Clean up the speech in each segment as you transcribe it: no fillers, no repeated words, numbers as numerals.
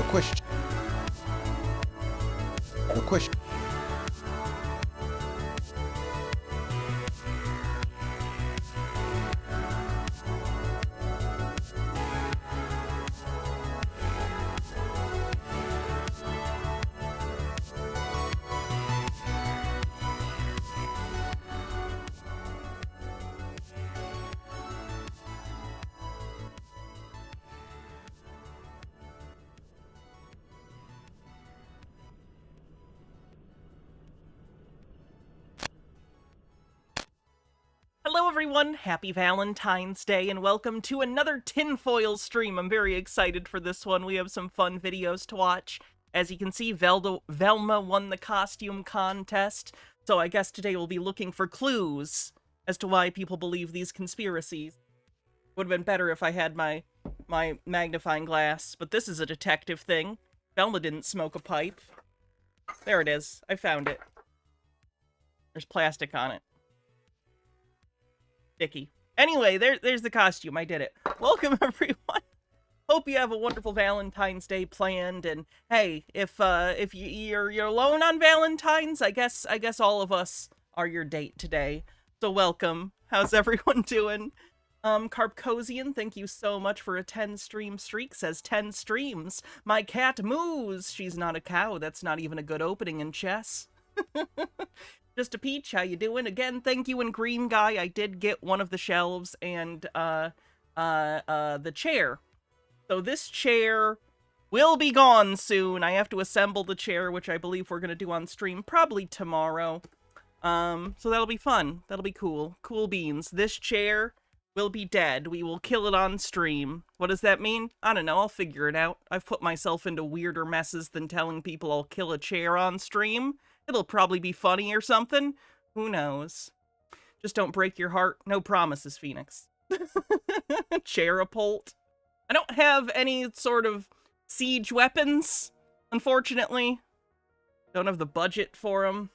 question. The question. Hello everyone, happy Valentine's Day, and welcome to another Tinfoil stream. I'm very excited for this one. We have some fun videos to watch. As you can see, Velma won the costume contest, so I guess today we'll be looking for clues as to why people believe these conspiracies. Would have been better if I had my magnifying glass, but this is a detective thing. Velma didn't smoke a pipe. There it is. I found it. There's plastic on it. Sticky. Anyway, there's the costume. I did it. Welcome, everyone. Hope you have a wonderful Valentine's Day planned. And hey, if you're alone on Valentine's, I guess all of us are your date today. So welcome. How's everyone doing? Carpcosian, thank you so much for a 10-stream streak. Says 10 streams. My cat moos. She's not a cow. That's not even a good opening in chess. Just a peach, how you doing? Again, thank you, and Green Guy. I did get one of the shelves and the chair. So this chair will be gone soon. I have to assemble the chair, which I believe we're gonna do on stream probably tomorrow. So that'll be fun. That'll be cool. Cool beans. This chair will be dead. We will kill it on stream. What does that mean? I don't know. I'll figure it out. I've put myself into weirder messes than telling people I'll kill a chair on stream. It'll probably be funny or something. Who knows? Just don't break your heart. No promises, Phoenix. Cherapult. I don't have any sort of siege weapons, unfortunately. Don't have the budget for them.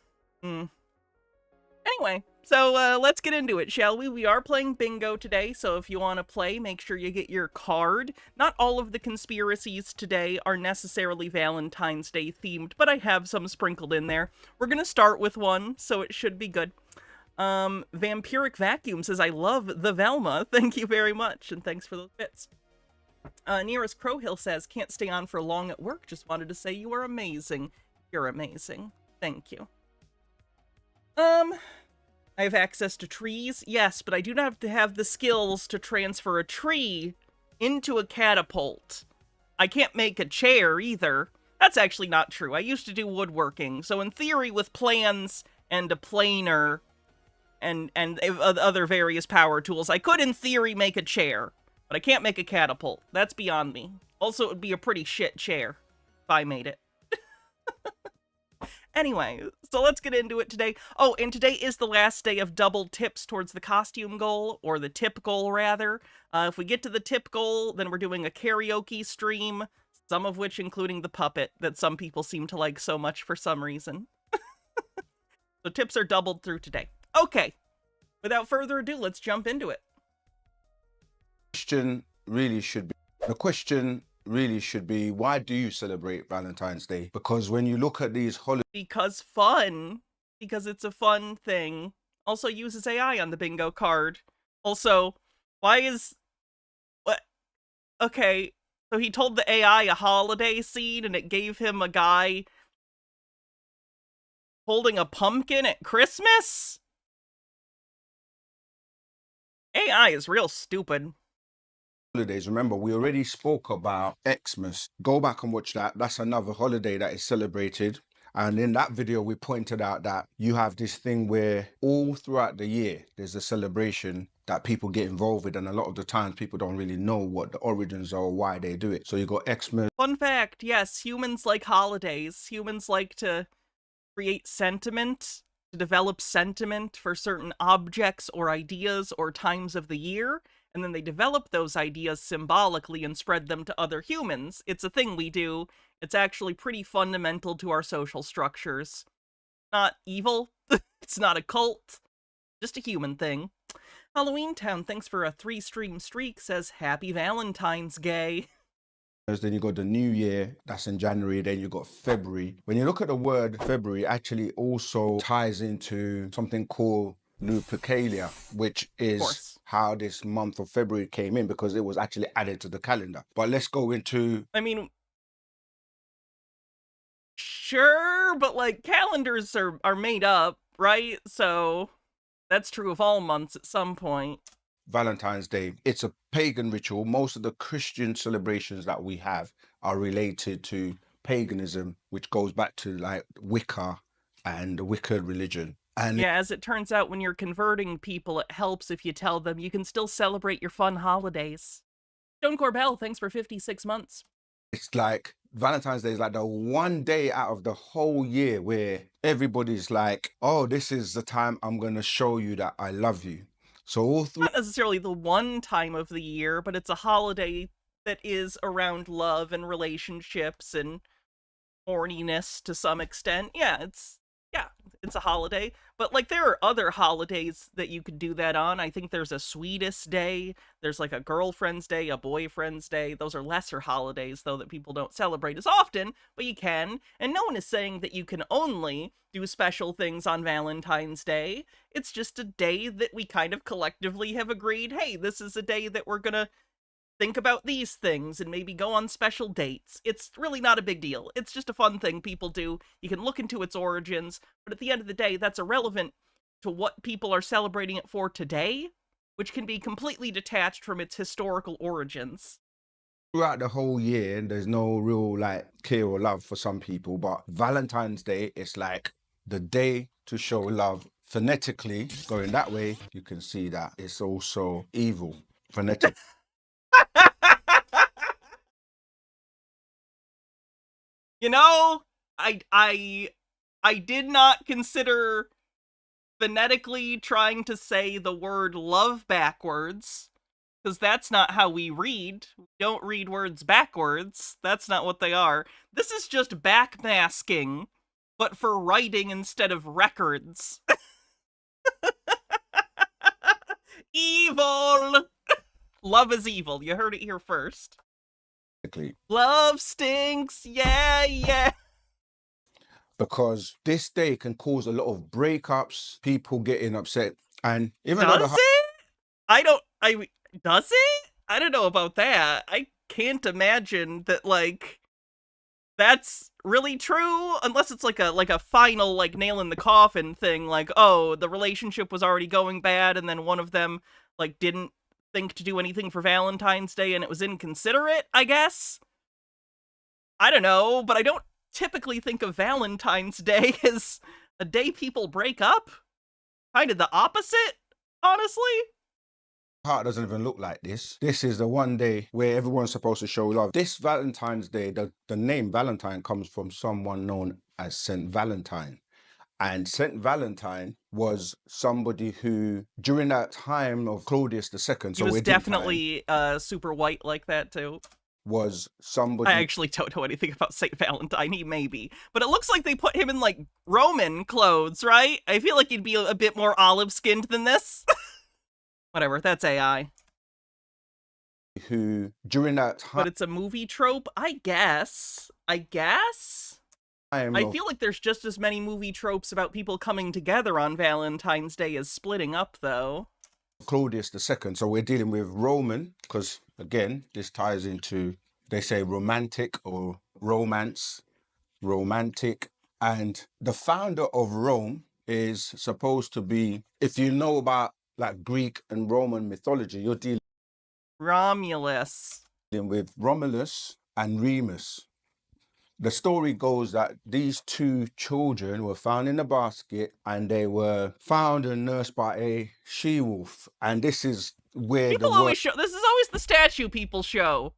Anyway, so let's get into it, shall we? We are playing bingo today, so if you want to play, make sure you get your card. Not all of the conspiracies today are necessarily Valentine's Day themed, but I have some sprinkled in there. We're going to start with one, so it should be good. Vampiric Vacuum says, I love the Velma. Thank you very much, and thanks for those bits. Nearest Crowhill says, can't stay on for long at work. Just wanted to say you are amazing. You're amazing. Thank you. I have access to trees, yes, but I do not have to have the skills to transfer a tree into a catapult. I can't make a chair either. That's actually not true. I used to do woodworking, so in theory, with plans and a planer and other various power tools, I could, in theory, make a chair, but I can't make a catapult. That's beyond me. Also, it would be a pretty shit chair if I made it. Anyway, so let's get into it today. Oh, and today is the last day of double tips towards the costume goal, or the tip goal, rather. If we get to the tip goal, then we're doing a karaoke stream, some of which including the puppet that some people seem to like so much for some reason. So tips are doubled through today. Okay, without further ado, let's jump into it. The question really should be, why do you celebrate Valentine's Day? Because when you look at these holidays... Because fun. Because it's a fun thing. Also uses AI on the bingo card. Also, why is... What? Okay, so he told the AI a holiday scene and it gave him a guy holding a pumpkin at Christmas? AI is real stupid. Holidays. Remember, we already spoke about Xmas. Go back and watch that. That's another holiday that is celebrated. And in that video, we pointed out that you have this thing where all throughout the year, there's a celebration that people get involved with. And a lot of the times people don't really know what the origins are or why they do it. So you got Xmas. Fun fact, yes, humans like holidays. Humans like to create sentiment, to develop sentiment for certain objects or ideas or times of the year. And then they develop those ideas symbolically and spread them to other humans. It's a thing we do. It's actually pretty fundamental to our social structures. Not evil. It's not a cult. Just a human thing. Halloween Town, thanks for a 3-stream streak, says Happy Valentine's Gay. Then you got the new year, that's in January. Then you got February. When you look at the word February, it actually also ties into something called Lupercalia, which Of is course. how this month of February came in, because it was actually added to the calendar. But let's go into... I mean, sure, but like calendars are made up, right? So that's true of all months at some point. Valentine's Day. It's a pagan ritual. Most of the Christian celebrations that we have are related to paganism, which goes back to like Wicca and the Wicca religion. And Yeah, as it turns out, when you're converting people, it helps if you tell them you can still celebrate your fun holidays. Stone Corbell, thanks for 56 months. it's like Valentine's Day is like the one day out of the whole year where everybody's like, oh, this is the time I'm going to show you that I love you. So all through... Not necessarily the one time of the year, but it's a holiday that is around love and relationships and horniness to some extent. Yeah, it's a holiday. But like there are other holidays that you could do that on. I think there's a Sweetest Day, there's like a Girlfriend's Day, a Boyfriend's Day. Those are lesser holidays though that people don't celebrate as often, but you can. And no one is saying that you can only do special things on Valentine's Day. It's just a day that we kind of collectively have agreed, hey, this is a day that we're gonna think about these things and maybe go on special dates. It's really not a big deal. It's just a fun thing people do. You can look into its origins, but at the end of the day, that's irrelevant to what people are celebrating it for today, which can be completely detached from its historical origins. Throughout the whole year, there's no real like care or love for some people, but Valentine's Day is like the day to show love. Phonetically, going that way, you can see that it's also evil. Phonetic. You know, I did not consider phonetically trying to say the word love backwards, because that's not how we read. We don't read words backwards. That's not what they are. This is just backmasking, but for writing instead of records. Evil! Love is evil. You heard it here first. Love stinks. Yeah, yeah. Because this day can cause a lot of breakups, people getting upset. And even Does though does it? I don't know about that. I can't imagine that, like, that's really true, unless it's like a final, like, nail in the coffin thing, like, oh, the relationship was already going bad, and then one of them, like, didn't think to do anything for Valentine's Day, and it was inconsiderate, I guess? I don't know, but I don't typically think of Valentine's Day as a day people break up. Kind of the opposite, honestly. heart doesn't even look like this. This is the one day where everyone's supposed to show love. This Valentine's Day, the name Valentine comes from someone known as Saint Valentine. And Saint Valentine was somebody who, during that time of Claudius II, He was definitely super white like that too. Was somebody... I actually don't know anything about Saint Valentine. He may be, but it looks like they put him in like Roman clothes, right? I feel like he'd be a bit more olive-skinned than this. Whatever, that's AI. Who, during that time... But it's a movie trope, I guess. I feel like there's just as many movie tropes about people coming together on Valentine's Day as splitting up, though. Claudius II. So we're dealing with Roman, because, again, this ties into, they say romantic or romance, romantic. And the founder of Rome is supposed to be, if you know about like Greek and Roman mythology, you're dealing Romulus. with Romulus and Remus. The story goes that these two children were found in a basket and they were found and nursed by a she-wolf. And this is where people always show, this is always the statue people show.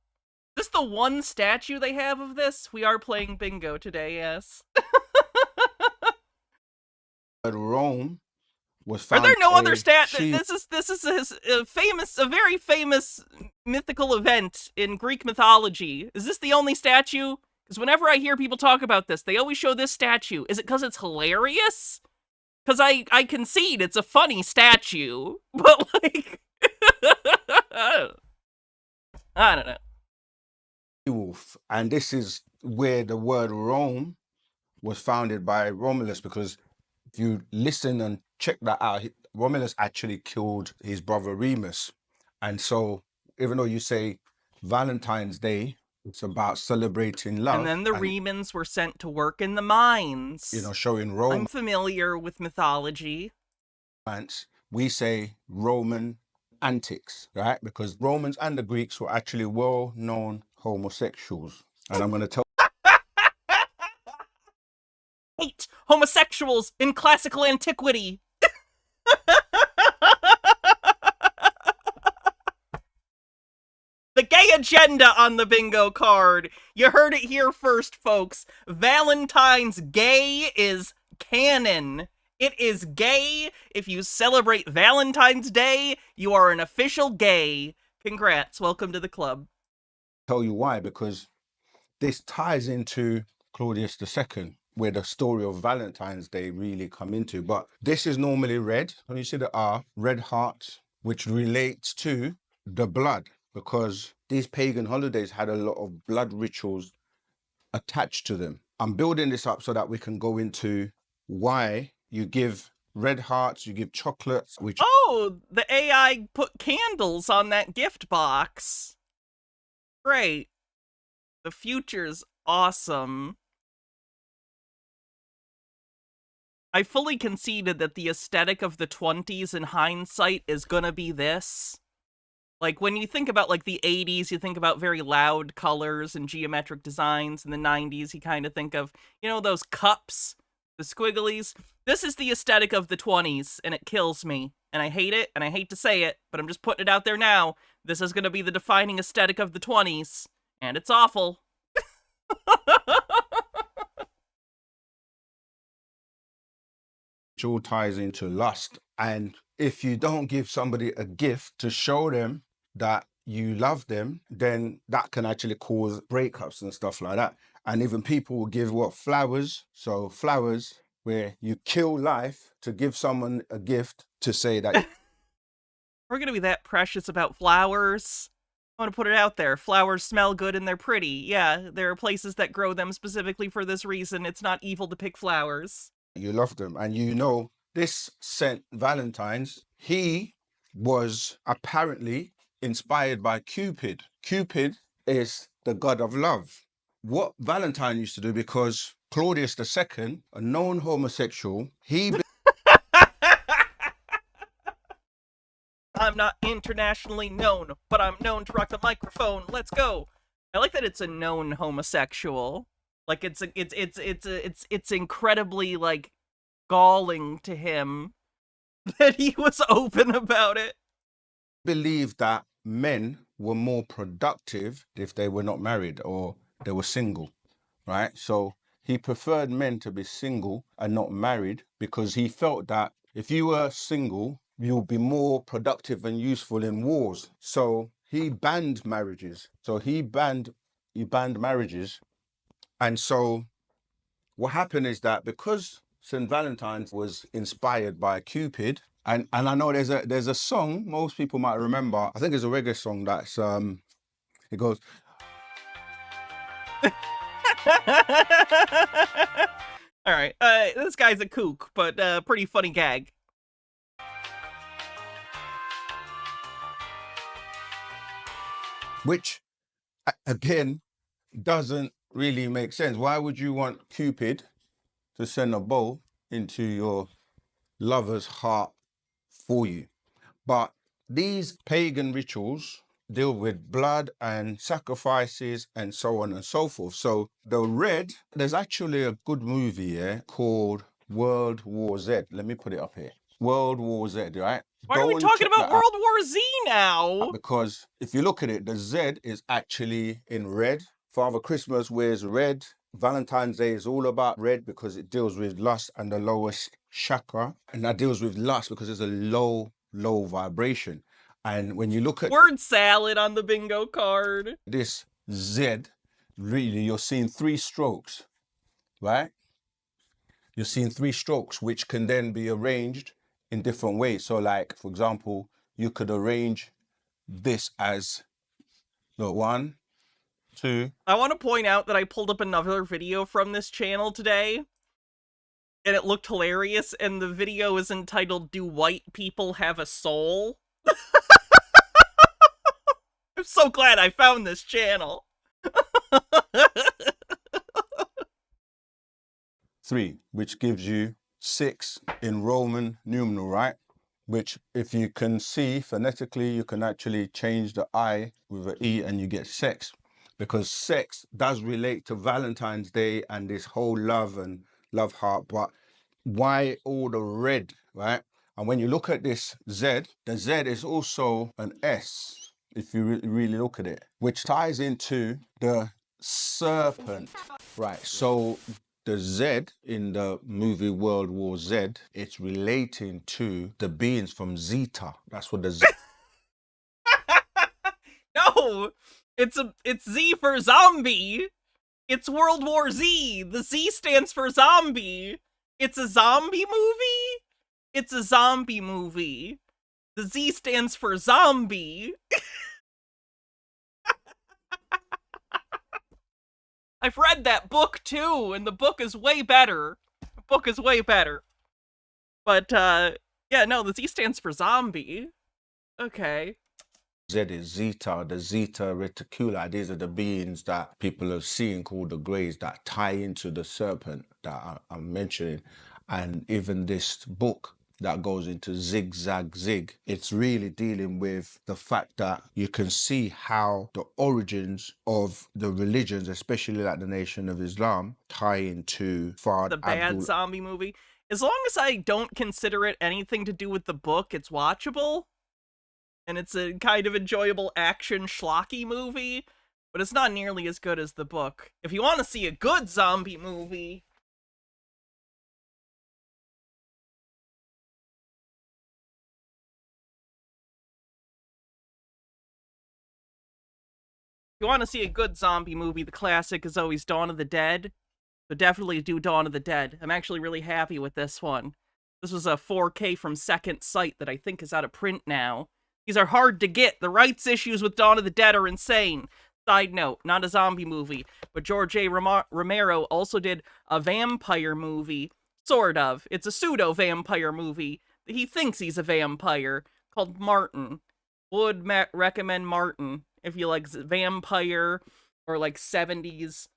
Is this the one statue they have of this? We are playing bingo today, yes. Rome was found. Are there no other This is a very famous mythical event in Greek mythology. Is this the only statue? Because whenever I hear people talk about this, they always show this statue. Is it because it's hilarious? Because I concede it's a funny statue, but like, I don't know. wolf. And this is where the word Rome was founded by Romulus, because if you listen and check that out, Romulus actually killed his brother Remus. And so even though you say Valentine's Day, it's about celebrating love. And then the Remans were sent to work in the mines. You know, showing Rome. I'm familiar with mythology. We say Roman antics, right? Because Romans and the Greeks were actually well-known homosexuals. And I'm going to tell hate homosexuals in classical antiquity. The gay agenda on the bingo card. You heard it here first, folks. Valentine's gay is canon. It is gay. If you celebrate Valentine's Day, you are an official gay. Congrats. Welcome to the club. Tell you why, because this ties into Claudius II, where the story of Valentine's Day really come into. But this is normally red. When you see the R, red heart, which relates to the blood, because these pagan holidays had a lot of blood rituals attached to them. I'm building this up so that we can go into why you give red hearts, you give chocolates, which... Oh, the AI put candles on that gift box. Great. The future's awesome. I fully conceded that the aesthetic of the 20s in hindsight is gonna be this. Like, when you think about, like, the 80s, you think about very loud colors and geometric designs. In the 90s, you kind of think of, you know, those cups, the squigglies. This is the aesthetic of the 20s, and it kills me. And I hate it, and I hate to say it, but I'm just putting it out there now. This is gonna be the defining aesthetic of the 20s, and it's awful. Which all ties into lust. And if you don't give somebody a gift to show them that you love them, then that can actually cause breakups and stuff like that. And even people will give what? Flowers. So flowers, where you kill life to give someone a gift to say that we're gonna be that precious about flowers. I want to put it out there. Flowers smell good and they're pretty. Yeah, there are places that grow them specifically for this reason. It's not evil to pick flowers. You love them. And you know, this Saint Valentine's, he was apparently inspired by Cupid. Cupid is the god of love. What Valentine used to do, because Claudius II, a known homosexual, he... I'm not internationally known, but I'm known to rock the microphone. Let's go. I like that it's a known homosexual. Like, it's incredibly, like, galling to him that he was open about it. Believed that men were more productive if they were not married or they were single, right? So he preferred men to be single and not married, because he felt that if you were single, you'll be more productive and useful in wars. So he banned marriages. He banned marriages. And so what happened is that because St. Valentine's was inspired by Cupid, and I know there's a song most people might remember. I think it's a reggae song that's it goes. All right, this guy's a kook, but pretty funny gag. Which, again, doesn't really make sense. Why would you want Cupid to send a bow into your lover's heart for you? But these pagan rituals deal with blood and sacrifices and so on and so forth. So the red, there's actually a good movie here called World War Z. Let me put it up here. World War Z, right? Why are we talking about World War Z now? Because if you look at it, the Z is actually in red. Father Christmas wears red. Valentine's Day is all about red because it deals with lust and the lowest chakra. And that deals with lust because it's a low vibration. And when you look at word salad on the bingo card, this Z, really, you're seeing 3 strokes, right? You're seeing 3 strokes, which can then be arranged in different ways. So like, for example, you could arrange this as, look, 1, 2. I want to point out that I pulled up another video from this channel today, and it looked hilarious, and the video is entitled, "Do White People Have a Soul?" I'm so glad I found this channel. 3, which gives you 6 in Roman numeral, right? Which, if you can see phonetically, you can actually change the I with an E and you get sex. Because sex does relate to Valentine's Day and this whole love and love heart. But why all the red, right? And when you look at this Z, the Z is also an S, if you really look at it, which ties into the serpent, right? So the Z in the movie World War Z, it's relating to the beings from Zeta. That's what the Z. No, it's Z for zombie. It's World War Z. The Z stands for zombie. It's a zombie movie? It's a zombie movie. The Z stands for zombie. I've read that book too, and the book is way better. The book is way better. But, yeah, no, the Z stands for zombie. Okay. Z is Zeta, the Zeta Reticuli. These are the beings that people are seeing called the Greys that tie into the serpent that I'm mentioning. And even this book that goes into zigzag zig, it's really dealing with the fact that you can see how the origins of the religions, especially like the Nation of Islam, tie into The bad zombie movie. As long as I don't consider it anything to do with the book, it's watchable. And it's a kind of enjoyable action schlocky movie, but it's not nearly as good as the book. If you want to see a good zombie movie, the classic is always Dawn of the Dead. So definitely do Dawn of the Dead. I'm actually really happy with this one. This was a 4K from Second Sight that I think is out of print now. These are hard to get. The rights issues with Dawn of the Dead are insane. Side note, not a zombie movie, but George A. Romero also did a vampire movie. Sort of. It's a pseudo-vampire movie. He thinks he's a vampire, called Martin. Would recommend Martin if you like vampire or like 70s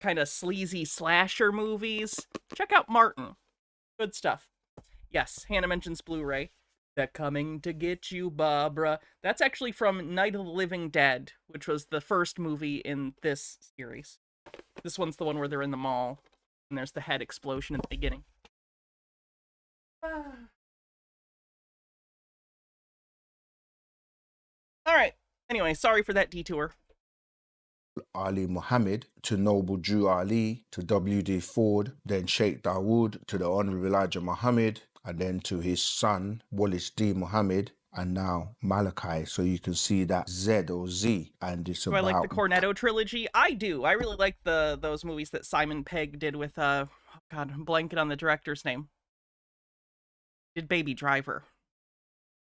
kind of sleazy slasher movies. Check out Martin. Good stuff. Yes, Hannah mentions Blu-ray. They're coming to get you, Barbara. That's actually from Night of the Living Dead, which was the first movie in this series. This one's the one where they're in the mall, and there's the head explosion at the beginning. Alright, anyway, sorry for that detour. Ali Muhammad, to Noble Drew Ali, to W.D. Ford, then Sheikh Dawood, to the Honorable Elijah Muhammad, and then to his son, Wallace D. Muhammad, and now Malachi. So you can see that Z or Z, and it's about... Do I like the Cornetto trilogy? I do. I really like those movies that Simon Pegg did with, God, I'm blanking on the director's name. Did Baby Driver.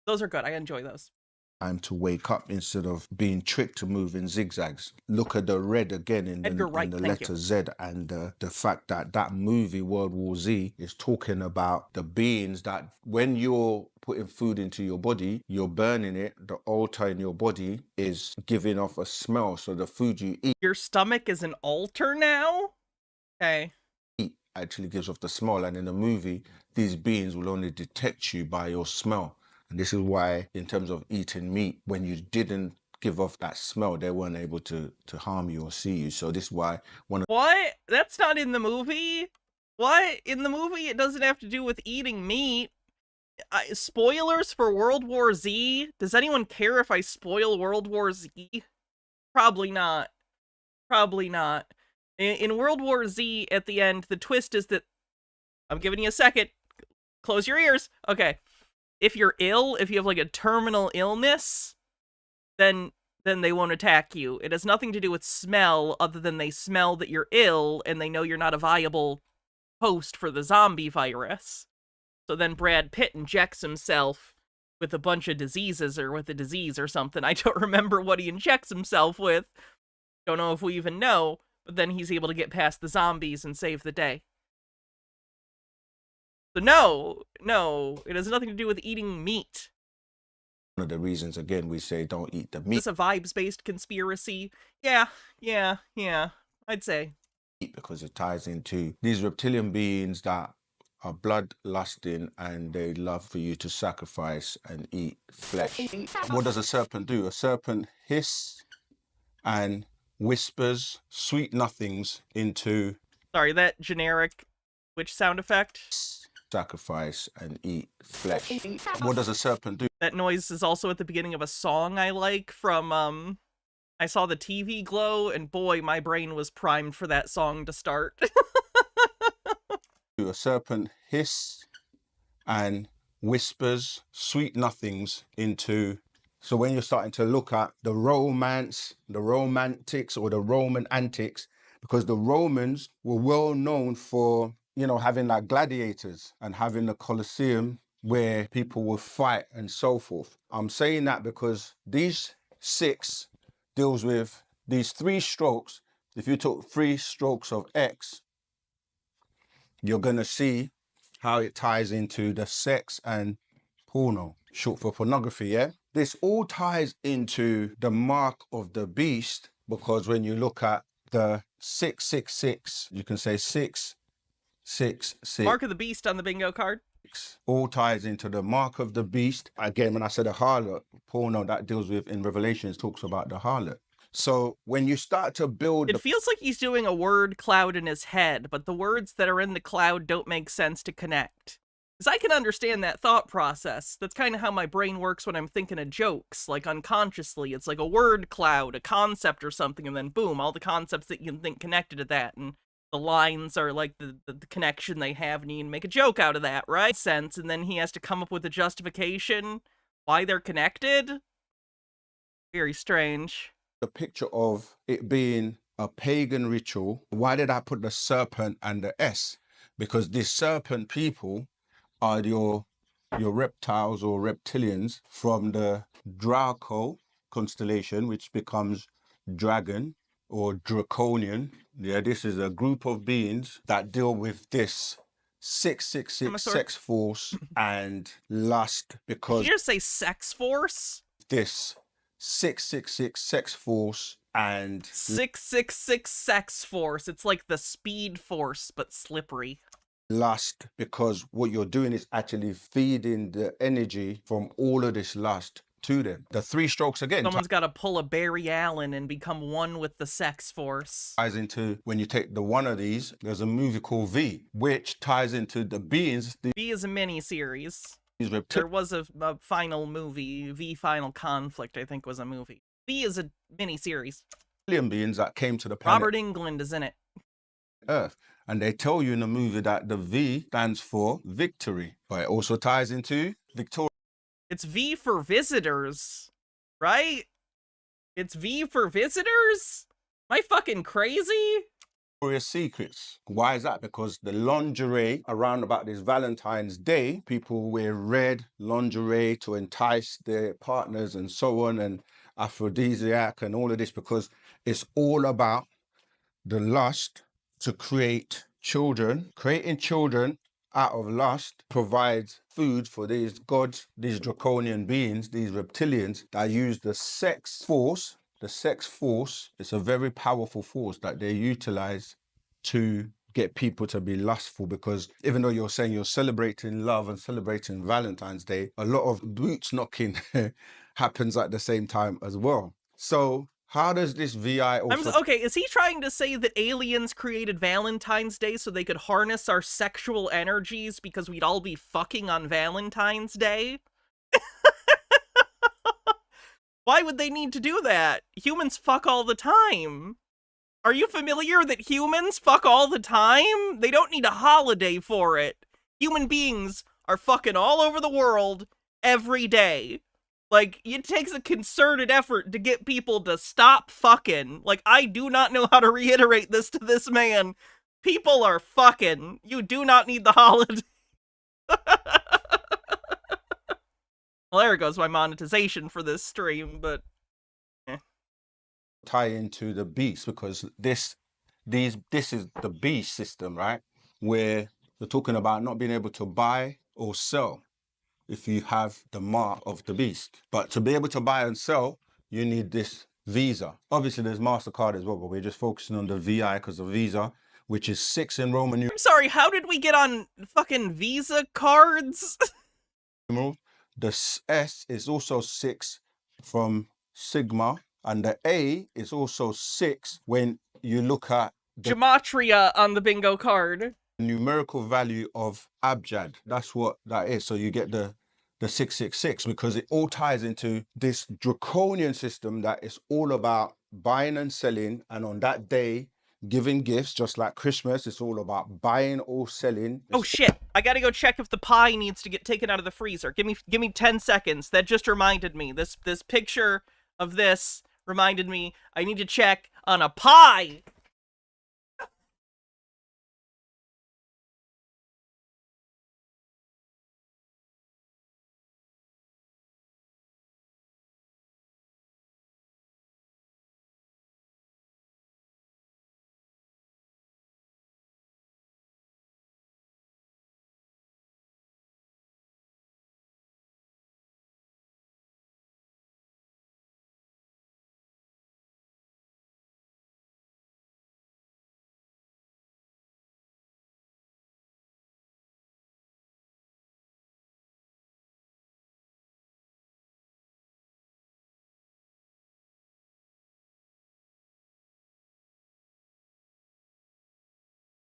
Those are good. I enjoy those. Time to wake up instead of being tricked to move in zigzags. Look at the red again in the letter Z, and the fact that that movie World War Z is talking about the beings that when you're putting food into your body, you're burning it. The altar in your body is giving off a smell. So the food you eat, your stomach is an altar now? Okay. Actually gives off the smell, and in the movie, these beings will only detect you by your smell. And this is why, in terms of eating meat, when you didn't give off that smell, they weren't able to harm you or see you. So this is why What? That's not in the movie? What? In the movie, it doesn't have to do with eating meat. Spoilers for World War Z? Does anyone care if I spoil World War Z? Probably not. Probably not. In World War Z, at the end, the twist is that... I'm giving you a second. Close your ears. Okay. If you're ill, if you have like a terminal illness, then they won't attack you. It has nothing to do with smell other than they smell that you're ill and they know you're not a viable host for the zombie virus. So then Brad Pitt injects himself with a bunch of diseases or with a disease or something. I don't remember what he injects himself with, Don't know if we even know, but then he's able to get past the zombies and save the day. So no, it has nothing to do with eating meat. One of the reasons, again, we say don't eat the meat. Is this a vibes-based conspiracy? Yeah, I'd say. Because it ties into these reptilian beings that are bloodlusting and they love for you to sacrifice and eat flesh. What does a serpent do? A serpent hiss and whispers sweet nothings into... Sorry, that generic witch sound effect? Sacrifice and eat flesh. What does a serpent do? That noise is also at the beginning of a song I like from, I saw the TV glow, and boy, my brain was primed for that song to start. A serpent hiss and whispers sweet nothings into... So when you're starting to look at the romance, the romantics or the Roman antics, because the Romans were well known for, you know, having like gladiators and having the Colosseum where people would fight and so forth. I'm saying that because these 6 deals with these 3 strokes. If you took 3 strokes of X, you're going to see how it ties into the sex and porno, short for pornography, yeah? This all ties into the mark of the beast, because when you look at the 666, you can say 666. Mark of the beast on the bingo card. All ties into the mark of the beast. Again, when I said a harlot, porno that deals with in Revelations talks about the harlot. So when you start to build... It feels like he's doing a word cloud in his head, but the words that are in the cloud don't make sense to connect. Because I can understand that thought process. That's kind of how my brain works when I'm thinking of jokes, like unconsciously. It's like a word cloud, a concept or something, and then boom, all the concepts that you can think connected to that, and the lines are like the connection they have, and you can make a joke out of that, right? Sense, and then he has to come up with a justification why they're connected. Very strange. The picture of it being a pagan ritual. Why did I put the serpent and the S? Because these serpent people are your reptiles or reptilians from the Draco constellation, which becomes dragon or draconian. Yeah, this is a group of beings that deal with this 666 sex force and lust. Because did you just say sex force? This 666 sex force and 666 sex force. It's like the speed force, but slippery. Lust, because what you're doing is actually feeding the energy from all of this lust to them. The 3 strokes again. Someone's got to pull a Barry Allen and become one with the sex force. Ties into, when you take the one of these, there's a movie called V, which ties into the beings. V is a mini-series. There was a final movie, V Final Conflict, I think was a movie. V is a mini-series. Alien beings that came to the planet. Robert Englund is in it. Earth. And they tell you in the movie that the V stands for victory, but it also ties into Victoria. It's V for visitors, right? It's V for visitors? Am I fucking crazy? Victoria's Secrets. Why is that? Because the lingerie around about this Valentine's Day, people wear red lingerie to entice their partners and so on, and aphrodisiac and all of this, because it's all about the lust to create children. Creating children out of lust provides food for these gods, these draconian beings, these reptilians that use the sex force. The sex force is a very powerful force that they utilize to get people to be lustful, because even though you're saying you're celebrating love and celebrating Valentine's Day, a lot of boots knocking happens at the same time as well. So how does this VI also... Okay, is he trying to say that aliens created Valentine's Day so they could harness our sexual energies because we'd all be fucking on Valentine's Day? Why would they need to do that? Humans fuck all the time. Are you familiar that humans fuck all the time? They don't need a holiday for it. Human beings are fucking all over the world every day. Like, it takes a concerted effort to get people to stop fucking. Like, I do not know how to reiterate this to this man. People are fucking. You do not need the holiday. Well, there goes my monetization for this stream, but... tie into the beast, because this is the beast system, right? Where we're talking about not being able to buy or sell if you have the mark of the beast. But to be able to buy and sell, you need this Visa. Obviously, there's MasterCard as well, but we're just focusing on the VI because of Visa, which is 6 in Roman I'm sorry, how did we get on fucking Visa cards? numerals. The S is also 6 from Sigma, and the A is also 6 when you look at the Gematria on the bingo card. numerical value of Abjad. That's what that is. So you get the 666, because it all ties into this draconian system that is all about buying and selling, and on that day giving gifts. Just like Christmas, it's all about buying or selling. Oh shit, I gotta go check if the pie needs to get taken out of the freezer. Give me 10 seconds. That just reminded me. This picture of this reminded me I need to check on a pie.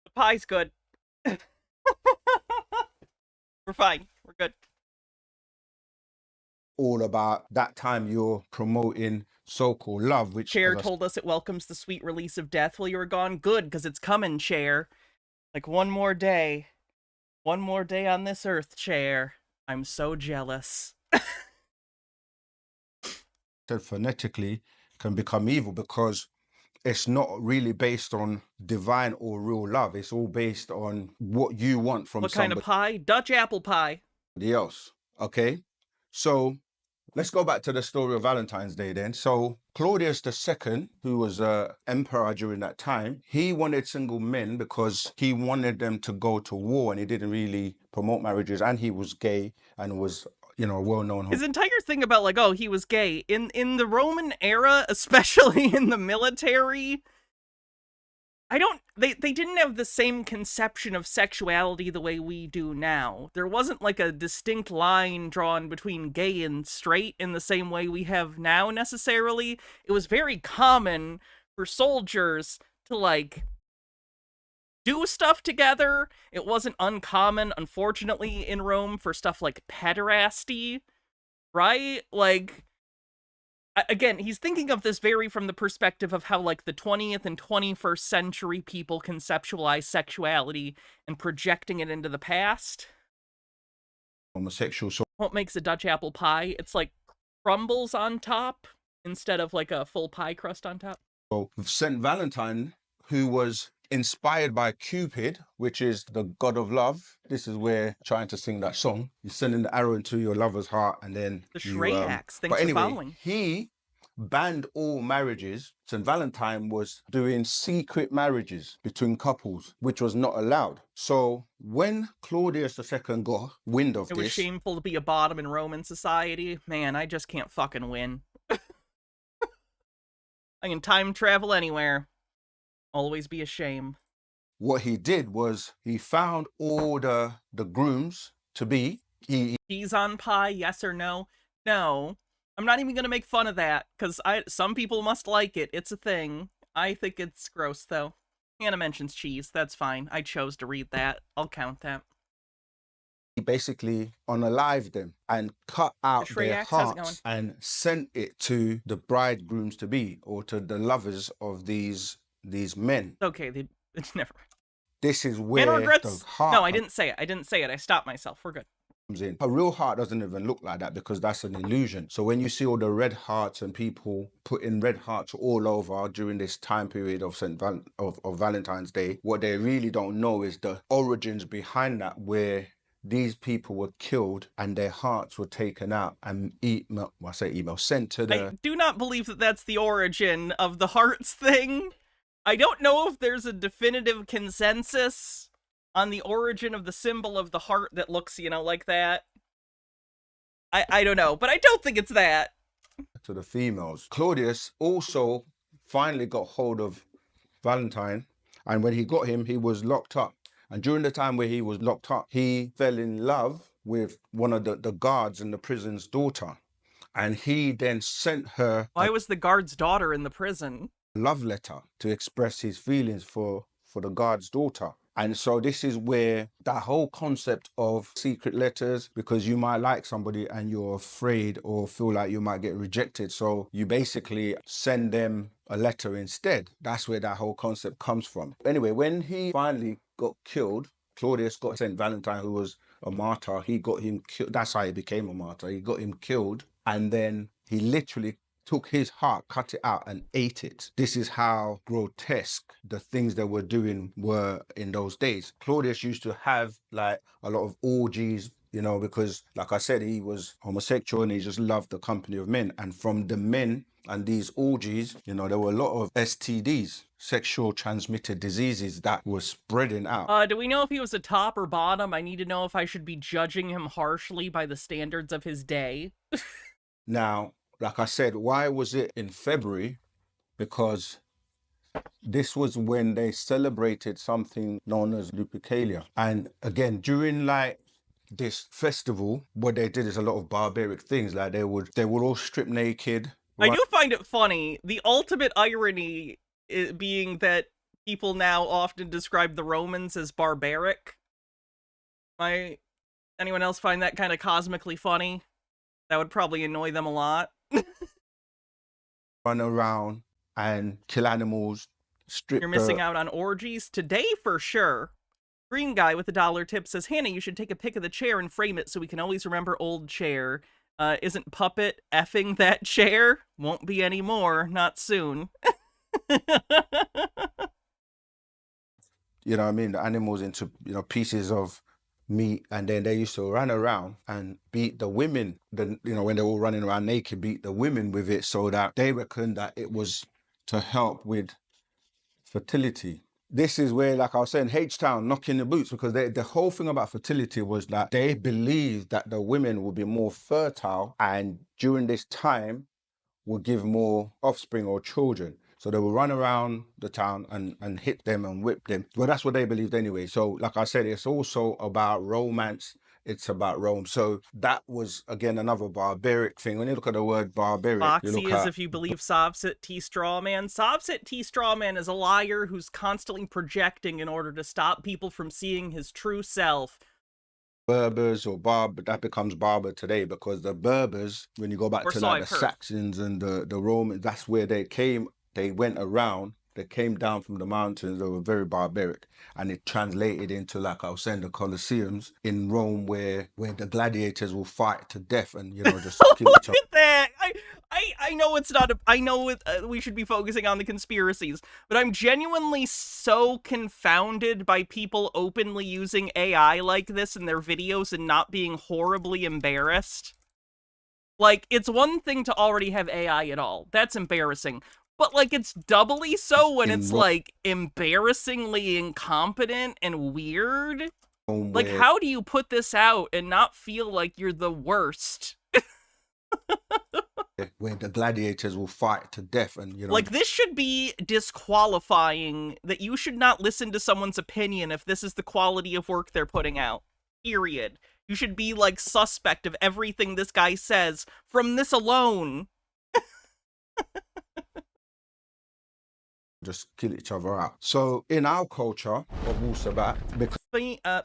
The pie's good. We're fine. We're good. All about that time you're promoting so-called love, which Chair told us it welcomes the sweet release of death while you were gone. Good, because it's coming, Chair. Like one more day. One more day on this earth, Chair. I'm so jealous. said phonetically can become evil, because it's not really based on divine or real love. It's all based on what you want from What kind of pie? Dutch apple pie. somebody else. Okay, so let's go back to the story of Valentine's Day then. So Claudius II, who was emperor during that time, he wanted single men because he wanted them to go to war, and he didn't really promote marriages, and he was gay and was, you know, well-known. His entire thing about, like, oh, he was gay, in the Roman era, especially in the military, they didn't have the same conception of sexuality the way we do now. There wasn't, like, a distinct line drawn between gay and straight in the same way we have now, necessarily. It was very common for soldiers to, like, do stuff together. It wasn't uncommon, unfortunately, in Rome for stuff like pederasty, right? Like, again, he's thinking of this very from the perspective of how, like, the 20th and 21st century people conceptualize sexuality and projecting it into the past. Homosexual. So What makes a Dutch apple pie? It's like crumbles on top instead of like a full pie crust on top. Saint Valentine, who was inspired by Cupid, which is the god of love. This is where trying to sing that song. You're sending the arrow into your lover's heart, and then the Shreyaks. Thanks but anyway, for following. He banned all marriages. St. Valentine was doing secret marriages between couples, which was not allowed. So when Claudius II got wind of this, it was shameful to be a bottom in Roman society. Man, I just can't fucking win. I can time travel anywhere. Always be a shame. What he did was he found all the grooms to be. Cheese on pie, yes or no? No. I'm not even gonna make fun of that, because some people must like it. It's a thing. I think it's gross, though. Hannah mentions cheese. That's fine. I chose to read that. I'll count that. He basically unalived them and cut out their hearts and sent it to the bridegrooms to be, or to the lovers of these men. Okay, it's never. This is where the heart. No, I didn't say it. I stopped myself. We're good. In. A real heart doesn't even look like that, because that's an illusion. So when you see all the red hearts and people putting red hearts all over during this time period of of Valentine's Day, what they really don't know is the origins behind that, where these people were killed and their hearts were taken out and sent to I the... do not believe that that's the origin of the hearts thing. I don't know if there's a definitive consensus on the origin of the symbol of the heart that looks, like that. I don't know, but I don't think it's that. to the females. Claudius also finally got hold of Valentine, and when he got him, he was locked up. And during the time where he was locked up, he fell in love with one of the guards in the prison's daughter. And he then sent her Why was the guard's daughter in the prison? a love letter to express his feelings for the guard's daughter. And so this is where that whole concept of secret letters, because you might like somebody and you're afraid or feel like you might get rejected. So you basically send them a letter instead. That's where that whole concept comes from. Anyway, when he finally got killed, Claudius got sent Valentine, who was a martyr. He got him killed. That's how he became a martyr. He got him killed. And then he literally took his heart, cut it out and ate it. This is how grotesque the things they were doing were in those days. Claudius used to have like a lot of orgies, because like I said, he was homosexual and he just loved the company of men. And from the men and these orgies, there were a lot of STDs, sexual transmitted diseases, that were spreading out. Do we know if he was a top or bottom? I need to know if I should be judging him harshly by the standards of his day. Now, like I said, why was it in February? Because this was when they celebrated something known as Lupercalia. And again, during like this festival, what they did is a lot of barbaric things. Like they would all strip naked. I do find it funny. The ultimate irony being that people now often describe the Romans as barbaric. Anyone else find that kind of cosmically funny? That would probably annoy them a lot. Run around and kill animals, strip. You're missing out on orgies today for sure. Green guy with the $1 tip says, Hannah, you should take a pic of the chair and frame it so we can always remember old chair. Isn't Puppet effing that chair? Won't be anymore, not soon. You know what I mean? The animals into, pieces of meat, and then they used to run around and beat the women, when they were all running around naked, beat the women with it, so that they reckoned that it was to help with fertility. This is where, like I was saying, H-Town knocking the boots, because the whole thing about fertility was that they believed that the women would be more fertile and during this time would give more offspring or children. So they would run around the town and hit them and whip them. Well, that's what they believed anyway. So like I said, it's also about romance. It's about Rome. So that was, again, another barbaric thing. When you look at the word barbaric, Foxy is if you believe Sobsit T. Strawman. Sobsit T. Strawman is a liar who's constantly projecting in order to stop people from seeing his true self. Berbers or that becomes barber today, because the Berbers, when you go back to like the Saxons and the Romans, that's where they came. They went around, they came down from the mountains, they were very barbaric. And it translated into, like I was saying, the Colosseums in Rome, where the gladiators will fight to death and, just kill each other. Look at that! I know it's not I know we should be focusing on the conspiracies, but I'm genuinely so confounded by people openly using AI like this in their videos and not being horribly embarrassed. Like, it's one thing to already have AI at all. That's embarrassing. But, like, it's doubly so when it's, like, embarrassingly incompetent and weird. Like, how do you put this out and not feel like you're the worst? Where the gladiators will fight to death and, Like, this should be disqualifying, that you should not listen to someone's opinion if this is the quality of work they're putting out. Period. You should be, like, suspect of everything this guy says from this alone. Just kill each other out. So in our culture of Wusabat,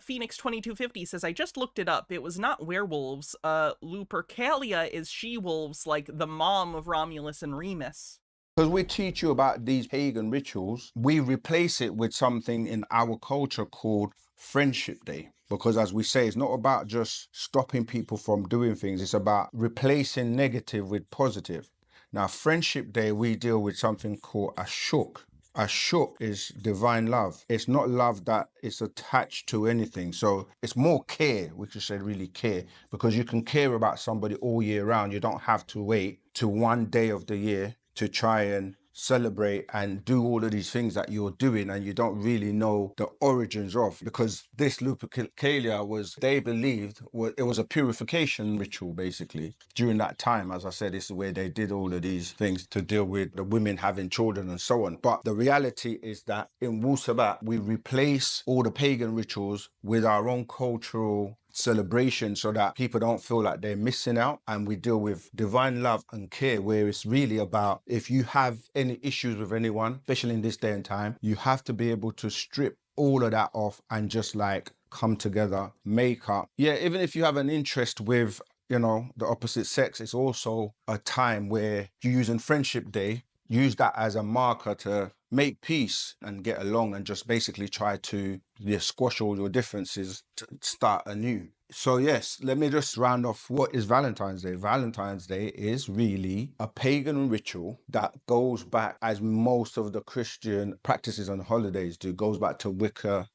Phoenix 2250 says, I just looked it up. It was not werewolves. Lupercalia is she-wolves, like the mom of Romulus and Remus. Because we teach you about these pagan rituals, we replace it with something in our culture called Friendship Day. Because as we say, it's not about just stopping people from doing things. It's about replacing negative with positive. Now, Friendship Day, we deal with something called a shook. Ashuk is divine love. It's not love that is attached to anything. So it's more care, which is said really care, because you can care about somebody all year round. You don't have to wait to one day of the year to try and celebrate and do all of these things that you're doing, and you don't really know the origins of, because this Lupercalia was, they believed, it was a purification ritual basically during that time. As I said, this is where they did all of these things to deal with the women having children and so on. But the reality is that in Wu Sabat, we replace all the pagan rituals with our own cultural celebration so that people don't feel like they're missing out, and we deal with divine love and care, where it's really about, if you have any issues with anyone, especially in this day and time, you have to be able to strip all of that off and just like come together, make up. Yeah, even if you have an interest with, you know, the opposite sex, it's also a time where you're using Friendship Day, use that as a marker to make peace and get along and just basically try to squash all your differences to start anew. So yes, let me just round off. What is Valentine's Day? Valentine's Day is really a pagan ritual that goes back, as most of the Christian practices and holidays do, goes back to Wicca,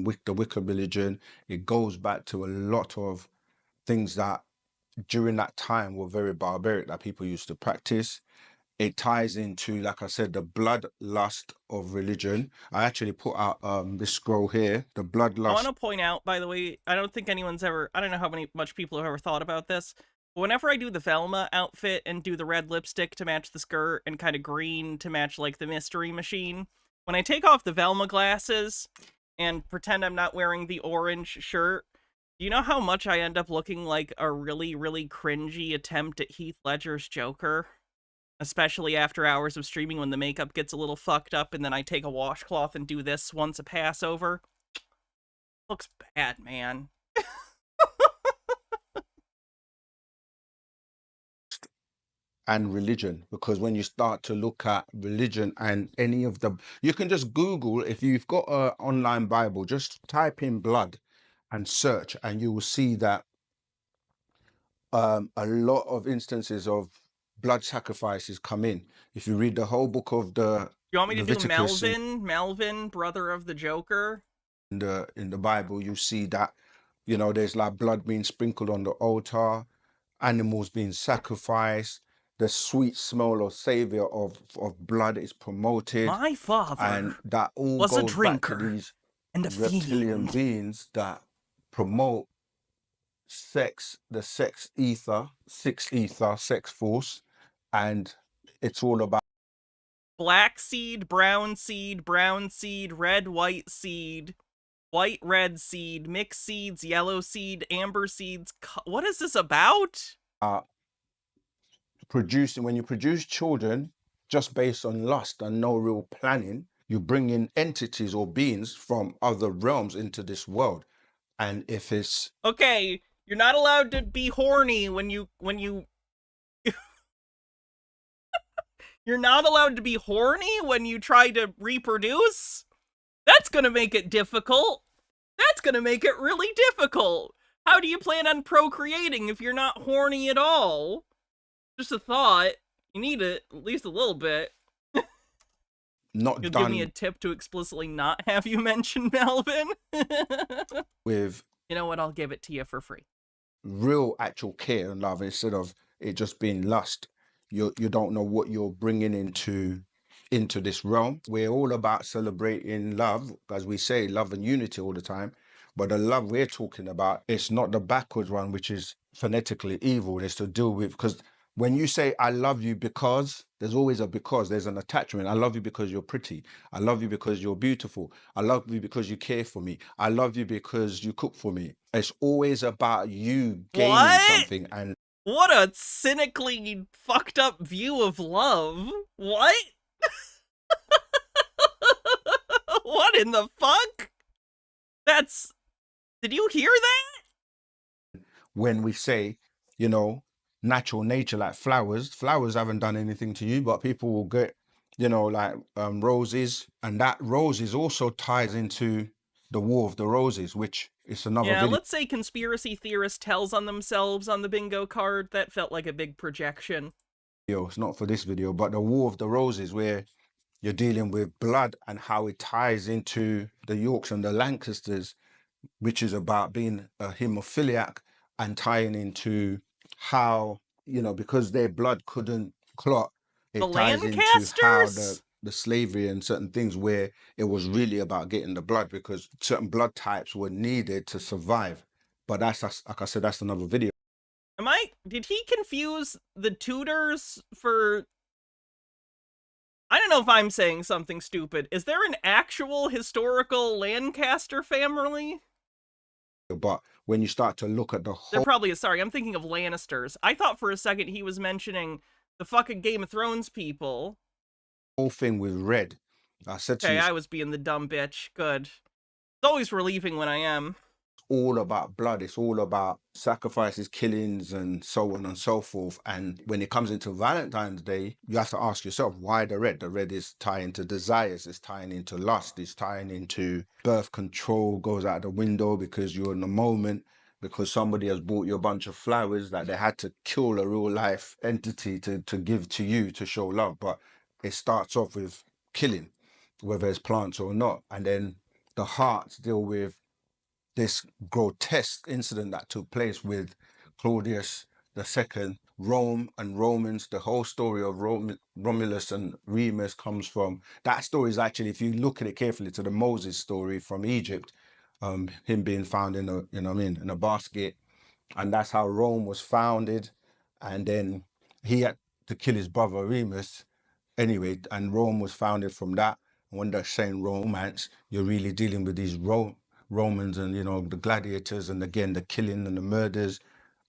with the Wicca religion. It goes back to a lot of things that during that time were very barbaric that people used to practice. It ties into, like I said, the bloodlust of religion. I actually put out this scroll here, the I bloodlust. want to point out, by the way, I don't think anyone's ever, I don't know how much people have ever thought about this, but whenever I do the Velma outfit and do the red lipstick to match the skirt and kind of green to match like the mystery machine, when I take off the Velma glasses and pretend I'm not wearing the orange shirt, do you know how much I end up looking like a really, really cringy attempt at Heath Ledger's Joker? Especially after hours of streaming when the makeup gets a little fucked up and then I take a washcloth and do this once a Passover. Looks bad, man. And religion, because when you start to look at religion and any of the, you can just Google, if you've got an online Bible, just type in blood and search, and you will see that a lot of instances of blood sacrifices come in. If you read the whole book of the You want me to do Leviticus Melvin, brother of the Joker? in the Bible, you see that, you know, there's like blood being sprinkled on the altar, animals being sacrificed, the sweet smell or savor of blood is promoted. My father And that all was a goes back to drinker these and a reptilian fiend. beings that promote sex, the sex ether, sex force, and it's all about Black seed, brown seed, red, white seed, white, red seed, mixed seeds, yellow seed, amber seeds. What is this about? producing. When you produce children just based on lust and no real planning, you bring in entities or beings from other realms into this world. And if it's Okay, you're not allowed to be horny when you you're not allowed to be horny when you try to reproduce? That's gonna make it difficult. That's gonna make it really difficult. How do you plan on procreating if you're not horny at all? Just a thought. You need it, at least a little bit. not You'll done give me a tip to explicitly not have you mention Melvin? with You know what? I'll give it to you for free. real actual care and love, instead of it just being lust. You don't know what you're bringing into this realm. We're all about celebrating love, as we say, love and unity all the time. But the love we're talking about, it's not the backwards one, which is phonetically evil. It's to deal with, because when you say I love you because, there's always a because, there's an attachment. I love you because you're pretty. I love you because you're beautiful. I love you because you care for me. I love you because you cook for me. It's always about you gaining What? something. And What a cynically fucked up view of love. What? What in the fuck? That's... Did you hear that? when we say, you know, natural nature, like flowers haven't done anything to you, but people will get, you know, like roses, and that roses also ties into the War of the Roses, which is another Yeah, video. let's say conspiracy theorist tells on themselves on the bingo card. That felt like a big projection. It's not for this video, but the War of the Roses, where, You're dealing with blood and how it ties into the Yorks and the Lancasters, which is about being a hemophiliac and tying into how, you know, because their blood couldn't clot, The it ties into how the Lancasters? slavery and certain things where it was really about getting the blood because certain blood types were needed to survive. But that's like I said, that's another video. Did he confuse the Tudors for... I don't know if I'm saying something stupid. Is there an actual historical Lancaster family? But when you start to look at the There whole probably is. Sorry, I'm thinking of Lannisters. I thought for a second he was mentioning the fucking Game of Thrones people. thing with red, I said to Okay, you, I was being the dumb bitch. Good. It's always relieving when I am. all about blood. It's all about sacrifices, killings, and so on and so forth. And when it comes into Valentine's Day, you have to ask yourself, why the red? The red is tying to desires, it's tying into lust, it's tying into birth control, goes out the window because you're in the moment, because somebody has bought you a bunch of flowers that they had to kill a real life entity to give to you to show love. But it starts off with killing, whether it's plants or not. And then the hearts deal with this grotesque incident that took place with Claudius II, Rome and Romans. The whole story of Romulus and Remus comes from, that story is actually, if you look at it carefully, to the Moses story from Egypt, him being found in a, you know what I mean, in a basket. And that's how Rome was founded. And then he had to kill his brother Remus anyway, and Rome was founded from that. When they're saying romance, you're really dealing with these Romans and, you know, the gladiators, and again, the killing and the murders.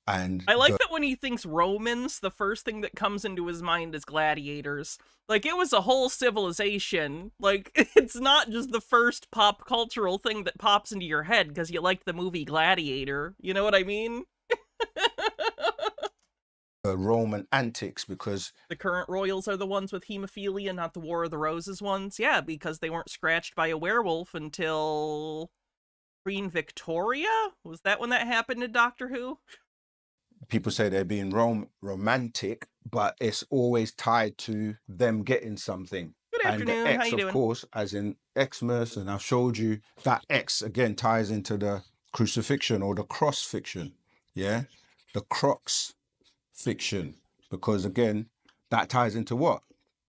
And I like that when he thinks Romans, the first thing that comes into his mind is gladiators. Like, it was a whole civilization. Like, it's not just the first pop cultural thing that pops into your head because you like the movie Gladiator. You know what I mean? Roman antics, because the current royals are the ones with hemophilia, not the War of the Roses ones. Yeah, because they weren't scratched by a werewolf until Queen Victoria? Was that when that happened in Doctor Who? people say they're being romantic, but it's always tied to them getting something. Good And the afternoon, how X, you of doing? course, as in Xmas, and I've showed you that X again ties into the crucifixion or the cross fiction. Yeah, the crocs fiction, because again, that ties into what?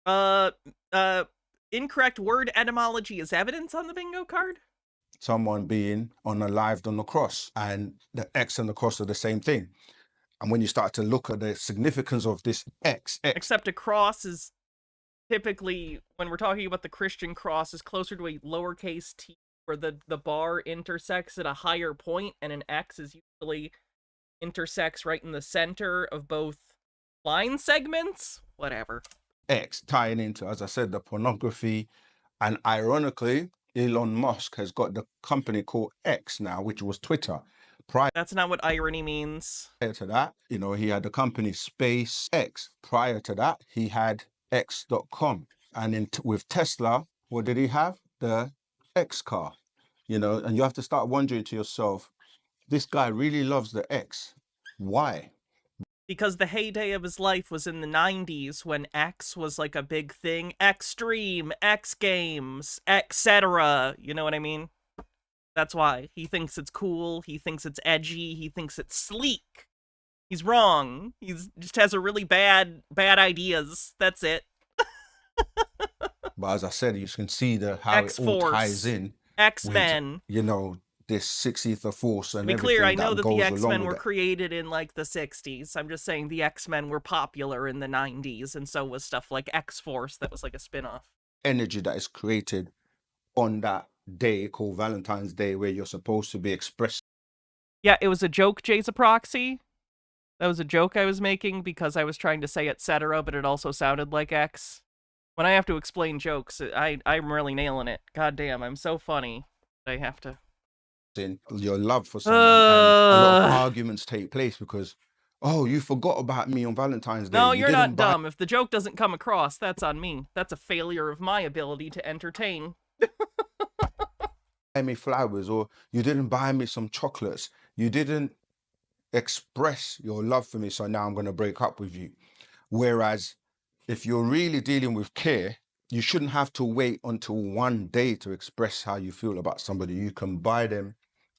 Uh, uh, incorrect word etymology is evidence on the bingo card? Someone being unalived on the cross, and the X and the cross are the same thing. And when you start to look at the significance of this X, Except a cross is typically, when we're talking about the Christian cross, is closer to a lowercase t, where the bar intersects at a higher point, and an X is usually intersects right in the center of both line segments. Whatever. X tying into, as I said, the pornography. And ironically, Elon Musk has got the company called X now, which was Twitter. That's not what irony means. Prior to that, you know, he had the company SpaceX. Prior to that, he had X.com. And with Tesla, what did he have? The X car. You know, and you have to start wondering to yourself, this guy really loves the X. Why? Because the heyday of his life was in the 90s when X was like a big thing. Extreme, X Games, etc. You know what I mean? That's why. He thinks it's cool, he thinks it's edgy, he thinks it's sleek. He's wrong. He just has a really bad ideas. That's it. But as I said, you can see how it all ties in. X-Men. With, you know, this 60th force and to be everything. Clear, I know that the X-Men were it. created in like the 60s. I'm just saying the X-Men were popular in the 90s, and so was stuff like X-Force that was like a spin-off. Energy that is created on that day called Valentine's Day, where you're supposed to be expressing. Yeah, it was a joke, Jay's a proxy. That was a joke I was making because I was trying to say etc., but it also sounded like X. When I have to explain jokes, I'm really nailing it. God damn, I'm so funny. I have to. In your love for someone, and a lot of arguments take place because, oh, you forgot about me on Valentine's Day. No, you're not dumb. If the joke doesn't come across, that's on me. That's a failure of my ability to entertain. Buy me flowers, or you didn't buy me some chocolates. You didn't express your love for me, so now I'm going to break up with you. Whereas if you're really dealing with care, you shouldn't have to wait until one day to express how you feel about somebody. You can buy them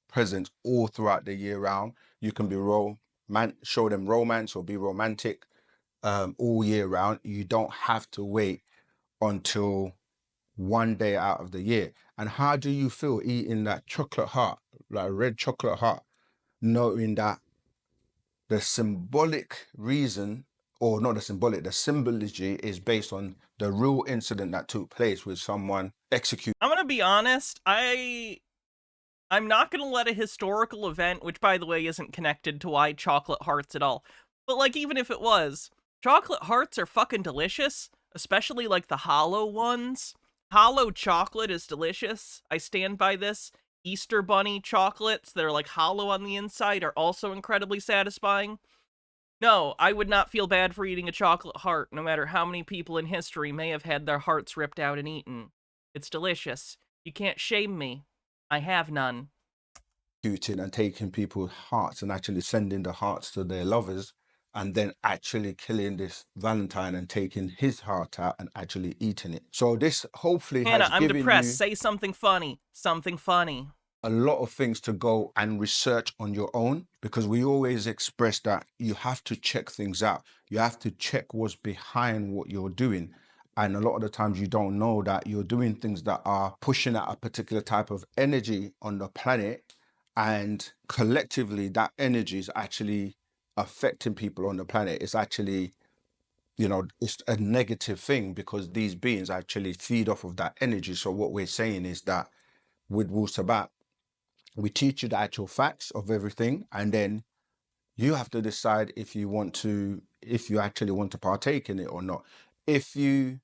presents all throughout the year round. You can be show them romance or be romantic all year round. You don't have to wait until one day out of the year. And how do you feel eating that chocolate heart, like red chocolate heart, knowing that the symbolic reason, or not the symbolic, the symbology is based on the real incident that took place with someone executed? I'm gonna be honest, I'm not gonna let a historical event, which by the way isn't connected to why chocolate hearts at all, but like even if it was, chocolate hearts are fucking delicious, especially like the hollow ones. Hollow chocolate is delicious. I stand by this. Easter bunny chocolates that are like hollow on the inside are also incredibly satisfying. No, I would not feel bad for eating a chocolate heart, no matter how many people in history may have had their hearts ripped out and eaten. It's delicious. You can't shame me. I have none. And taking people's hearts and actually sending the hearts to their lovers, and then actually killing this Valentine and taking his heart out and actually eating it. So this hopefully Hannah, has I'm given depressed. you Say something funny. Something funny. a lot of things to go and research on your own, because we always express that you have to check things out. You have to check what's behind what you're doing. And a lot of the times you don't know that you're doing things that are pushing out a particular type of energy on the planet. And collectively, that energy is actually affecting people on the planet. It's actually, you know, it's a negative thing because these beings actually feed off of that energy. So what we're saying is that with Wu Sabat, we teach you the actual facts of everything, and then you have to decide if you actually want to partake in it or not. If you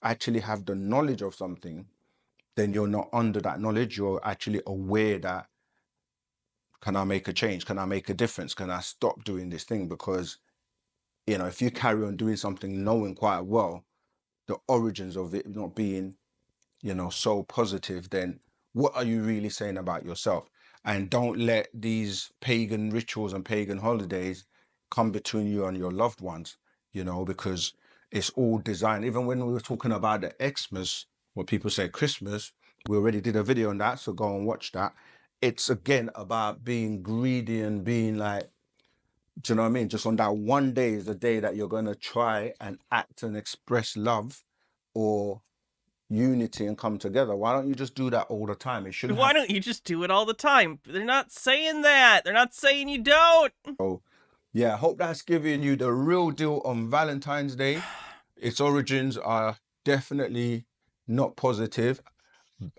actually have the knowledge of something, then you're not under that knowledge. You're actually aware that, can I make a change? Can I make a difference? Can I stop doing this thing? Because, you know, if you carry on doing something knowing quite well the origins of it not being, you know, so positive, then what are you really saying about yourself? And don't let these pagan rituals and pagan holidays come between you and your loved ones, you know, because it's all designed. Even when we were talking about the Xmas, what people say Christmas, we already did a video on that, so go and watch that. It's again about being greedy and being like, do you know what I mean? Just on that one day is the day that you're going to try and act and express love or unity and come together. Why don't you just do that all the time? It shouldn't. Why don't you just do it all the time? They're not saying that. They're not saying you don't. So, yeah, I hope that's giving you the real deal on Valentine's Day. Its origins are definitely not positive,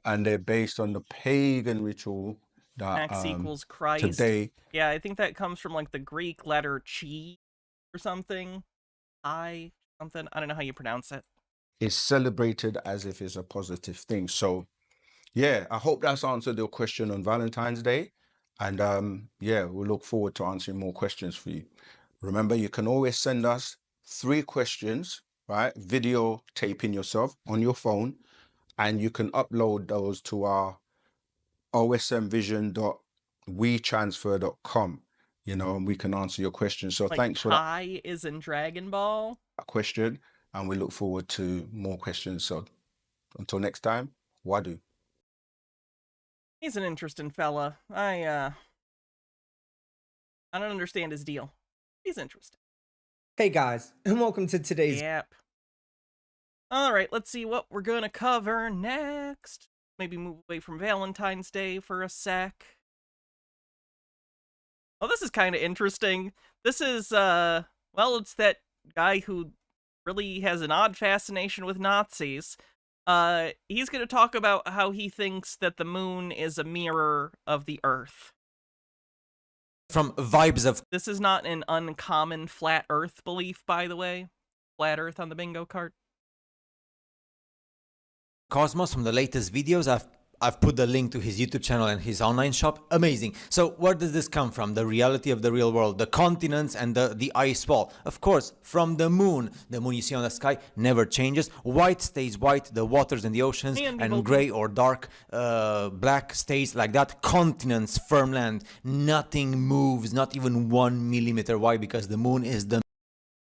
and they're based on the pagan ritual that X equals Christ. today. Yeah, I think that comes from like the Greek letter chi or something. Something. I don't know how you pronounce it. Is celebrated as if it's a positive thing. So yeah, I hope that's answered your question on Valentine's Day. And yeah, we'll look forward to answering more questions for you. Remember, you can always send us 3 questions, right? Video taping yourself on your phone, and you can upload those to our osmvision.wetransfer.com, you know, and we can answer your questions. So like thanks for that Kai is in Dragon Ball. question, and we look forward to more questions. So until next time, Wadu. He's an interesting fella. I don't understand his deal. He's interesting. Hey guys, and welcome to today's... Yep. Alright, let's see what we're gonna cover next. Maybe move away from Valentine's Day for a sec. Oh, this is kind of interesting. This is, well, it's that guy who really has an odd fascination with Nazis. He's gonna talk about how he thinks that the moon is a mirror of the Earth. From vibes of This is not an uncommon flat Earth belief, by the way. Flat Earth on the bingo card. Cosmos from the latest videos. I've put the link to his YouTube channel and his online shop. Amazing. So where does this come from? The reality of the real world, the continents and the ice wall. Of course, from the moon. The moon you see on the sky never changes. White stays white, the waters and the oceans, and gray or dark, black stays like that. Continents, firm land, nothing moves, not even 1 millimeter. Why? Because the moon is the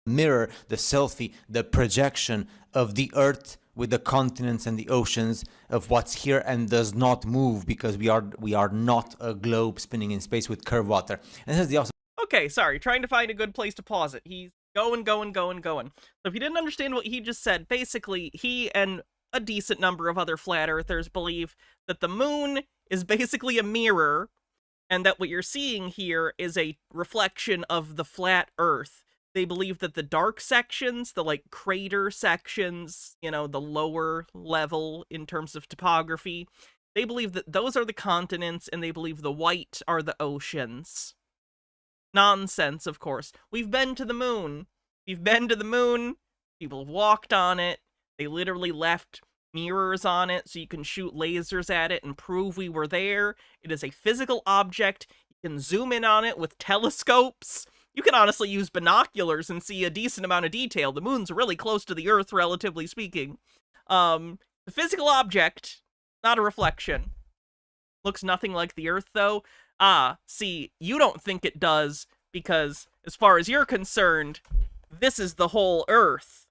mirror, the selfie, the projection of the Earth with the continents and the oceans of what's here and does not move because we are not a globe spinning in space with curved water. And this is the awesome. Okay, sorry, trying to find a good place to pause it. He's going. So if you didn't understand what he just said, basically, he and a decent number of other flat earthers believe that the moon is basically a mirror, and that what you're seeing here is a reflection of the flat earth. They believe that the dark sections, the like crater sections, you know, the lower level in terms of topography, they believe that those are the continents, and they believe the white are the oceans. Nonsense, of course. We've been to the moon. People have walked on it. They literally left mirrors on it so you can shoot lasers at it and prove we were there. It is a physical object. You can zoom in on it with telescopes. You can honestly use binoculars and see a decent amount of detail. The moon's really close to the Earth, relatively speaking. The physical object, not a reflection. Looks nothing like the Earth, though. Ah, see, you don't think it does, because, as far as you're concerned, this is the whole Earth.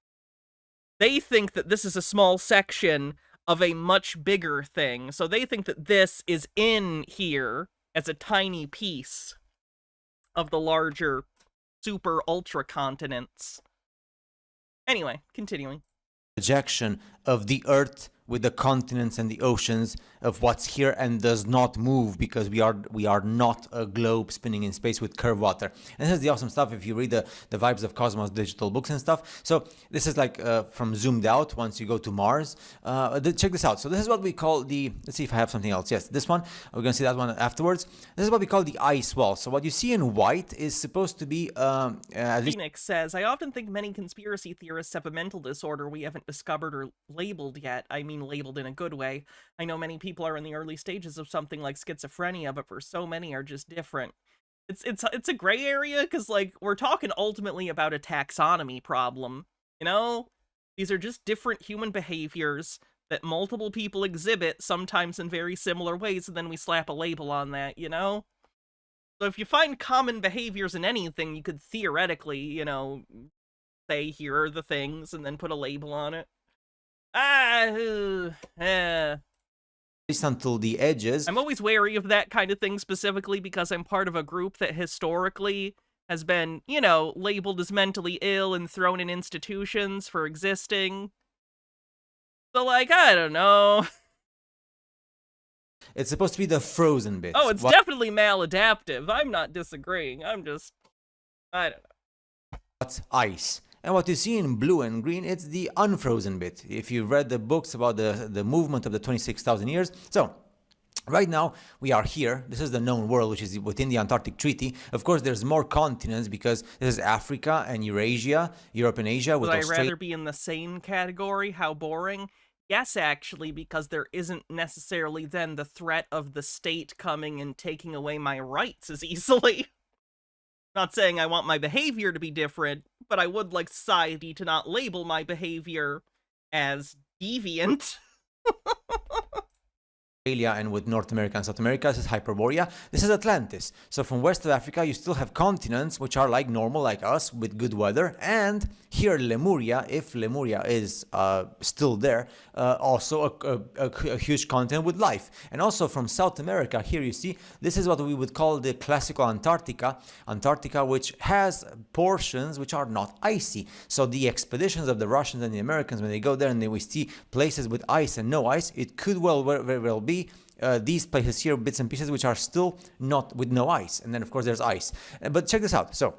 They think that this is a small section of a much bigger thing, so they think that this is in here as a tiny piece of the larger super-ultra continents. Anyway, continuing. Projection of the Earth with the continents and the oceans of what's here and does not move because we are not a globe spinning in space with curved water. And this is the awesome stuff if you read the Vibes of Cosmos digital books and stuff. So this is like from zoomed out once you go to Mars. Check this out. So this is what we call the, let's see if I have something else. Yes, this one. We're going to see that one afterwards. This is what we call the ice wall. So what you see in white is supposed to be Phoenix says, I often think many conspiracy theorists have a mental disorder we haven't discovered or labeled yet. I mean, labeled in a good way. I know many people are in the early stages of something like schizophrenia, but for so many are just different. It's a gray area, because like we're talking ultimately about a taxonomy problem, you know? These are just different human behaviors that multiple people exhibit, sometimes in very similar ways, and then we slap a label on that, you know? So if you find common behaviors in anything, you could theoretically, you know, say here are the things and then put a label on it. At least until the edges. I'm always wary of that kind of thing, specifically because I'm part of a group that historically has been, you know, labeled as mentally ill and thrown in institutions for existing. So, like, I don't know. It's supposed to be the frozen bit. Oh, it's definitely maladaptive. I'm not disagreeing. I don't know. What's ice? And what you see in blue and green, it's the unfrozen bit. If you've read the books about the movement of the 26,000 years. So, right now, we are here. This is the known world, which is within the Antarctic Treaty. Of course, there's more continents because this is Africa and Eurasia, Europe and Asia. Would I rather be in the same category? How boring? Yes, actually, because there isn't necessarily then the threat of the state coming and taking away my rights as easily. Not saying I want my behavior to be different, but I would like society to not label my behavior as deviant. Australia and with North America and South America, this is Hyperborea. This is Atlantis. So from west of Africa, you still have continents which are like normal, like us, with good weather. And here, Lemuria, if Lemuria is still there, also a huge continent with life. And also from South America, here you see, this is what we would call the classical Antarctica. Antarctica, which has portions which are not icy. So the expeditions of the Russians and the Americans, when they go there and we see places with ice and no ice, it could very well be these places here, bits and pieces which are still not with no ice, and then of course there's ice. But check this out. So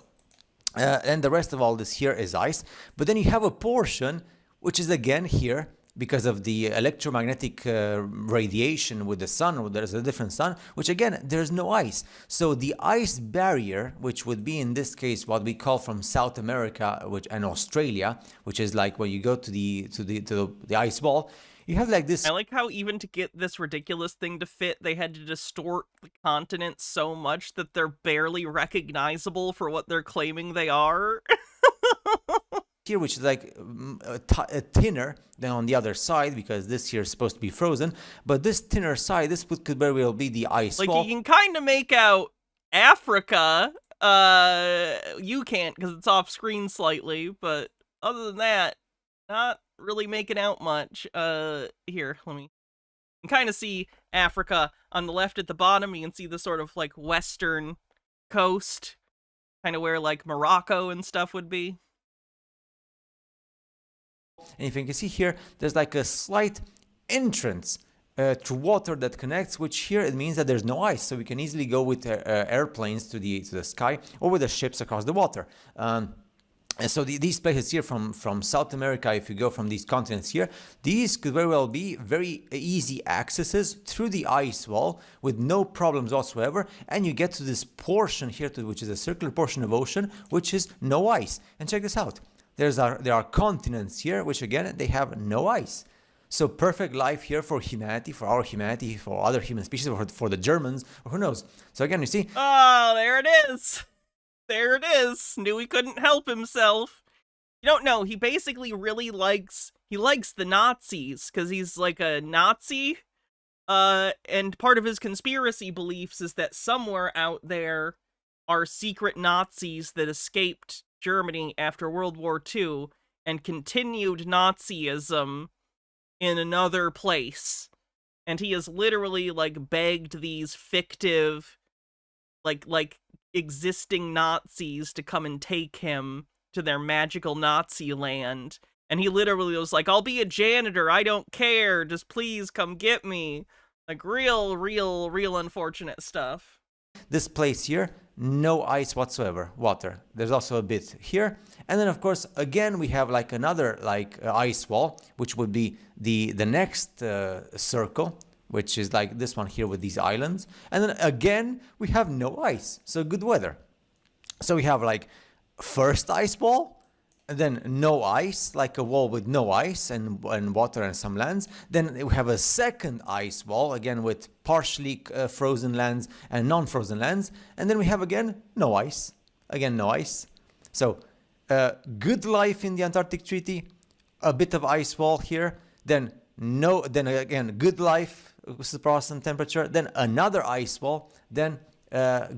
and the rest of all this here is ice, but then you have a portion which is again here because of the electromagnetic radiation with the sun. There's a different sun, which again there's no ice. So the ice barrier, which would be in this case what we call from South America, and Australia, which is like when you go to the ice wall. You have like this. I like how even to get this ridiculous thing to fit, they had to distort the continents so much that they're barely recognizable for what they're claiming they are. Here, which is like thinner than on the other side, because this here is supposed to be frozen. But this thinner side, this could very well be the ice wall. Like, you can kind of make out Africa. You can't, because it's off screen slightly, but other than that, Not really making out much. Here, let me... You can kind of see Africa on the left at the bottom. You can see the sort of, like, western coast. Kind of where, like, Morocco and stuff would be. And if you can see here, there's like a slight entrance through water that connects, which here it means that there's no ice. So we can easily go with airplanes to the sky or with the ships across the water. And so these places here from South America, if you go from these continents here, these could very well be very easy accesses through the ice wall with no problems whatsoever. And you get to this portion here, which is a circular portion of ocean, which is no ice. And check this out. There are continents here, which again, they have no ice. So perfect life here for humanity, for our humanity, for other human species, for the Germans, or who knows. So again, you see... Oh, there it is! There it is! Knew he couldn't help himself. You don't know, he basically really likes the Nazis, because he's like a Nazi. And part of his conspiracy beliefs is that somewhere out there are secret Nazis that escaped Germany after World War II and continued Nazism in another place. And he has literally, like, begged these fictive, like existing Nazis to come and take him to their magical Nazi land. And he literally was like, I'll be a janitor, I don't care, just please come get me. Like, real unfortunate stuff. This place here, no ice whatsoever, water. There's also a bit here. And then, of course, again, we have like another ice wall, which would be the next circle, which is like this one here with these islands. And then again, we have no ice. So good weather. So we have like first ice wall, and then no ice, like a wall with no ice and water and some lands. Then we have a second ice wall, again with partially frozen lands and non-frozen lands. And then we have again no ice. Again, no ice. So good life in the Antarctic Treaty, a bit of ice wall here, then again good life, Protestant temperature, then another ice wall, then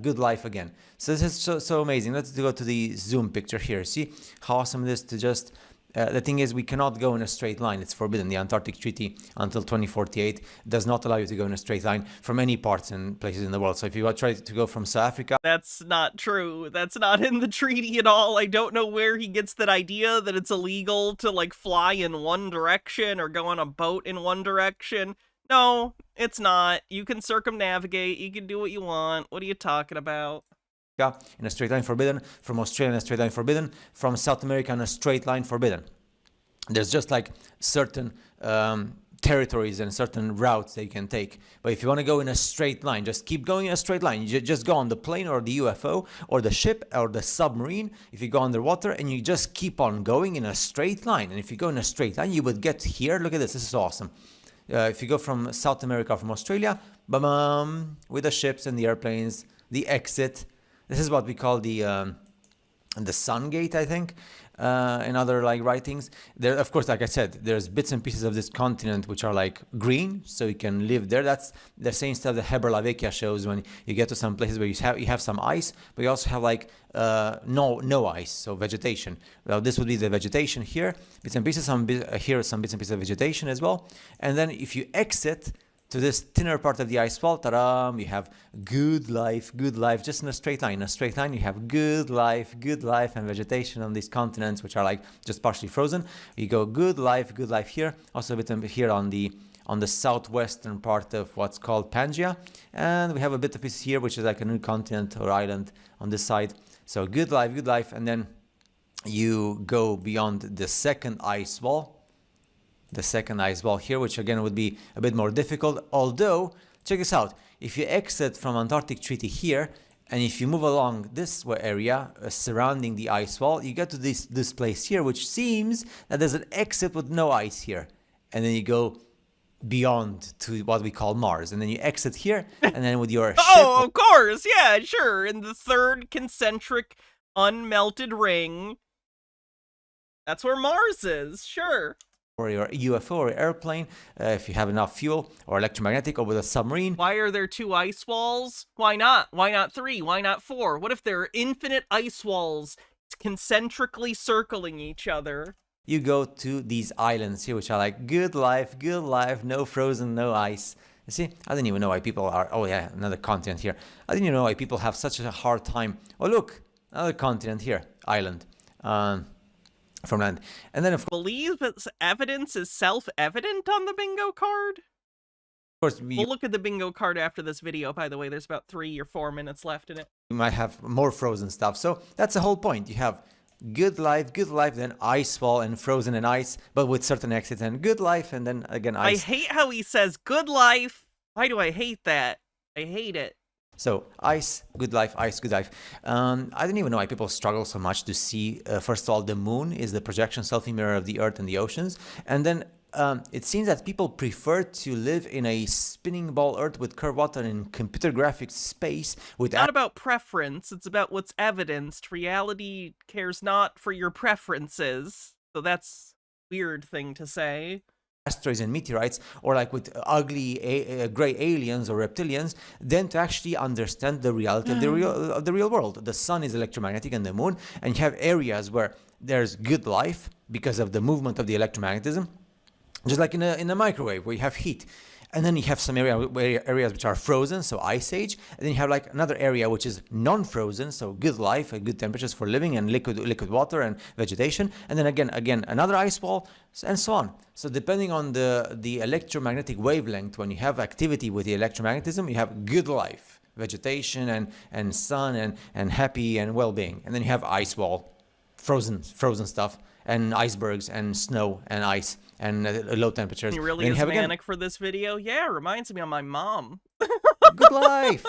good life again. So this is so amazing. Let's go to the zoom picture here. See how awesome it is to just... the thing is, we cannot go in a straight line. It's forbidden. The Antarctic Treaty until 2048 does not allow you to go in a straight line from any parts and places in the world. So if you try to go from South Africa... That's not true. That's not in the treaty at all. I don't know where he gets that idea that it's illegal to, like, fly in one direction or go on a boat in one direction. No, it's not. You can circumnavigate. You can do what you want. What are you talking about? In a straight line forbidden, from Australia in a straight line forbidden, from South America in a straight line forbidden. There's just like certain territories and certain routes that you can take. But if you want to go in a straight line, just keep going in a straight line. You just go on the plane or the UFO or the ship or the submarine. If you go underwater and you just keep on going in a straight line. And if you go in a straight line, you would get here. Look at this. This is awesome. If you go from South America, from Australia, with the ships and the airplanes, the exit. This is what we call the Sun Gate, I think, in other like writings. There, of course, like I said, there's bits and pieces of this continent which are like green, so you can live there. That's the same stuff that Heberlavekia shows when you get to some places where you have some ice, but you also have like no ice, so vegetation. Well, this would be the vegetation here, bits and pieces. Here are some bits and pieces of vegetation as well. And then if you exit to this thinner part of the ice wall, ta-da, you have good life, just in a straight line. In a straight line, you have good life, and vegetation on these continents, which are like just partially frozen. You go good life here. Also a bit here on the southwestern part of what's called Pangaea. And we have a bit of piece here, which is like a new continent or island on this side. So good life, and then you go beyond the second ice wall. The second ice wall here, which again would be a bit more difficult. Although, check this out. If you exit from Antarctic Treaty here, and if you move along this area surrounding the ice wall, you get to this place here, which seems that there's an exit with no ice here. And then you go beyond to what we call Mars. And then you exit here, and then with your ship... Oh, of course! Yeah, sure. In the third concentric unmelted ring. That's where Mars is, sure. Or your UFO or airplane, if you have enough fuel, or electromagnetic, or with a submarine. Why are there 2 ice walls? Why not? Why not 3? Why not 4? What if there are infinite ice walls concentrically circling each other? you go to these islands here, which are like good life, no frozen, no ice. You see, I didn't even know why people are, oh yeah, another continent here. I didn't even know why people have such a hard time. Oh look, another continent here, island, from land. And then of Believe that evidence is self-evident on the bingo card? course, We'll look at the bingo card after this video, by the way. There's about 3 or 4 minutes left in it. you might have more frozen stuff. So that's the whole point. You have good life, then ice wall and frozen and ice, but with certain exits, and good life, and then again ice. I hate how he says good life. Why do I hate that? I hate it. So ice, good life, ice, good life. I don't even know why people struggle so much to see. First of all, the moon is the projection selfie mirror of the earth and the oceans, and then it seems that people prefer to live in a spinning ball earth with curved water in computer graphics space with Not about preference, it's about what's evidenced. Reality cares not for your preferences. So that's a weird thing to say. asteroids and meteorites, or like with ugly gray aliens or reptilians, than to actually understand the reality of the real world. The sun is electromagnetic and the moon, and you have areas where there's good life because of the movement of the electromagnetism, just like in a microwave where you have heat. And then you have some areas which are frozen, so ice age. And then you have like another area which is non-frozen, so good life, good temperatures for living, and liquid water and vegetation. And then again another ice wall, and so on. So depending on the electromagnetic wavelength, when you have activity with the electromagnetism, you have good life, vegetation and sun and happy and well-being. And then you have ice wall, frozen stuff, and icebergs and snow and ice and low temperatures. He really is manic for this video. Yeah, reminds me of my mom. Good life.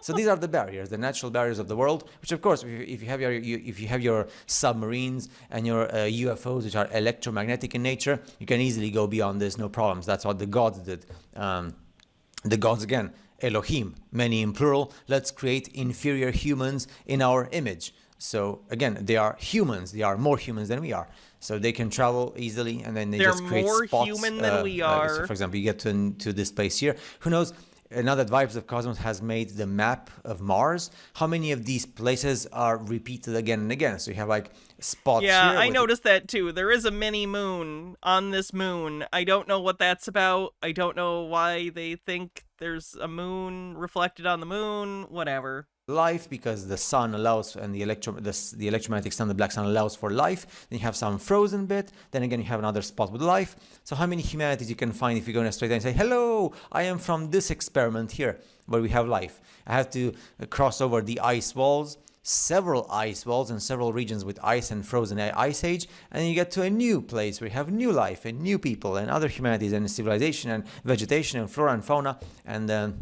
So these are the barriers, the natural barriers of the world. Which, of course, if you have your submarines and your UFOs, which are electromagnetic in nature, you can easily go beyond this, no problems. That's what the gods did. The gods, again, Elohim, many in plural. Let's create inferior humans in our image. So again, they are humans. They are more humans than we are. So they can travel easily, and then they're just create spots. They're more human than we are. So for example, you get to this place here. Who knows? Now that Vibes of Cosmos has made the map of Mars, how many of these places are repeated again and again? So you have like spots. Yeah, here I noticed that too. There is a mini moon on this moon. I don't know what that's about. I don't know why they think there's a moon reflected on the moon. Whatever. Life, because the sun allows, and the electromagnetic sun, the black sun, allows for life. Then you have some frozen bit. Then again, you have another spot with life. So how many humanities you can find if you go in a straight line and say, hello, I am from this experiment here where we have life. I have to cross over the ice walls, several ice walls and several regions with ice and frozen ice age, and then you get to a new place where you have new life and new people and other humanities and civilization and vegetation and flora and fauna and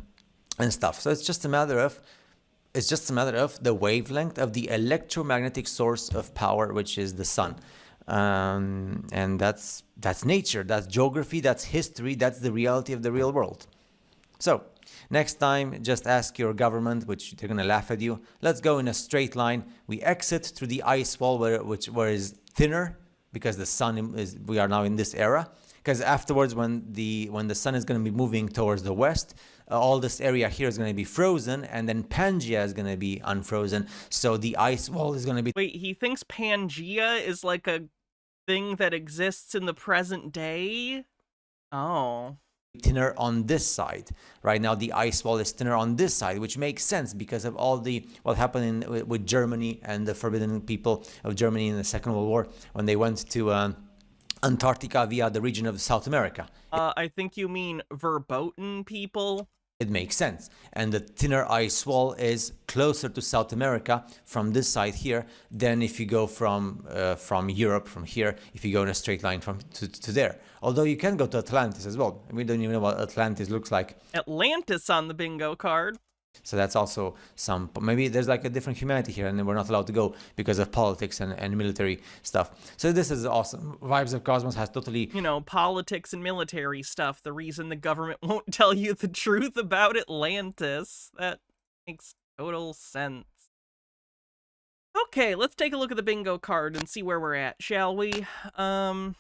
stuff. So it's just a matter of the wavelength of the electromagnetic source of power, which is the sun. And that's nature, that's geography, that's history, that's the reality of the real world. So next time, just ask your government, which they're going to laugh at you. Let's go in a straight line. We exit through the ice wall where is thinner, because the sun we are now in this era. Because afterwards, when the sun is going to be moving towards the west, all this area here is going to be frozen, and then Pangea is going to be unfrozen. So the ice wall is going to be... Wait, he thinks Pangea is like a thing that exists in the present day? Oh. Thinner on this side. Right now, the ice wall is thinner on this side, which makes sense because of all what happened with Germany and the forbidden people of Germany in the Second World War when they went to... Antarctica via the region of South America. I think you mean verboten people. It makes sense. And the thinner ice wall is closer to South America from this side here than if you go from Europe, from here, if you go in a straight line to there. Although you can go to Atlantis as well. We don't even know what Atlantis looks like. Atlantis on the bingo card. So that's also maybe there's like a different humanity here, and then we're not allowed to go because of politics and military stuff. So this is awesome. Vibes of Cosmos has totally... You know, politics and military stuff. The reason the government won't tell you the truth about Atlantis. That makes total sense. Okay, let's take a look at the bingo card and see where we're at, shall we? The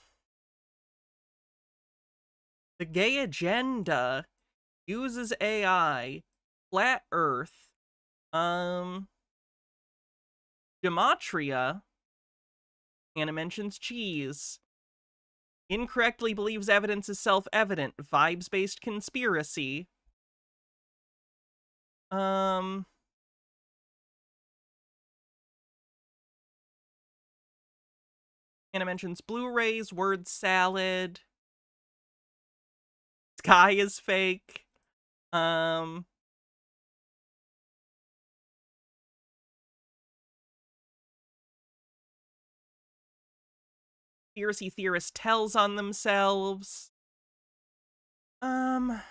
gay agenda uses AI... Flat Earth, Gematria, and it mentions cheese. Incorrectly believes evidence is self-evident. Vibes-based conspiracy. Anna mentions Blu-rays, word salad. Sky is fake. Conspiracy theorist tells on themselves. Mark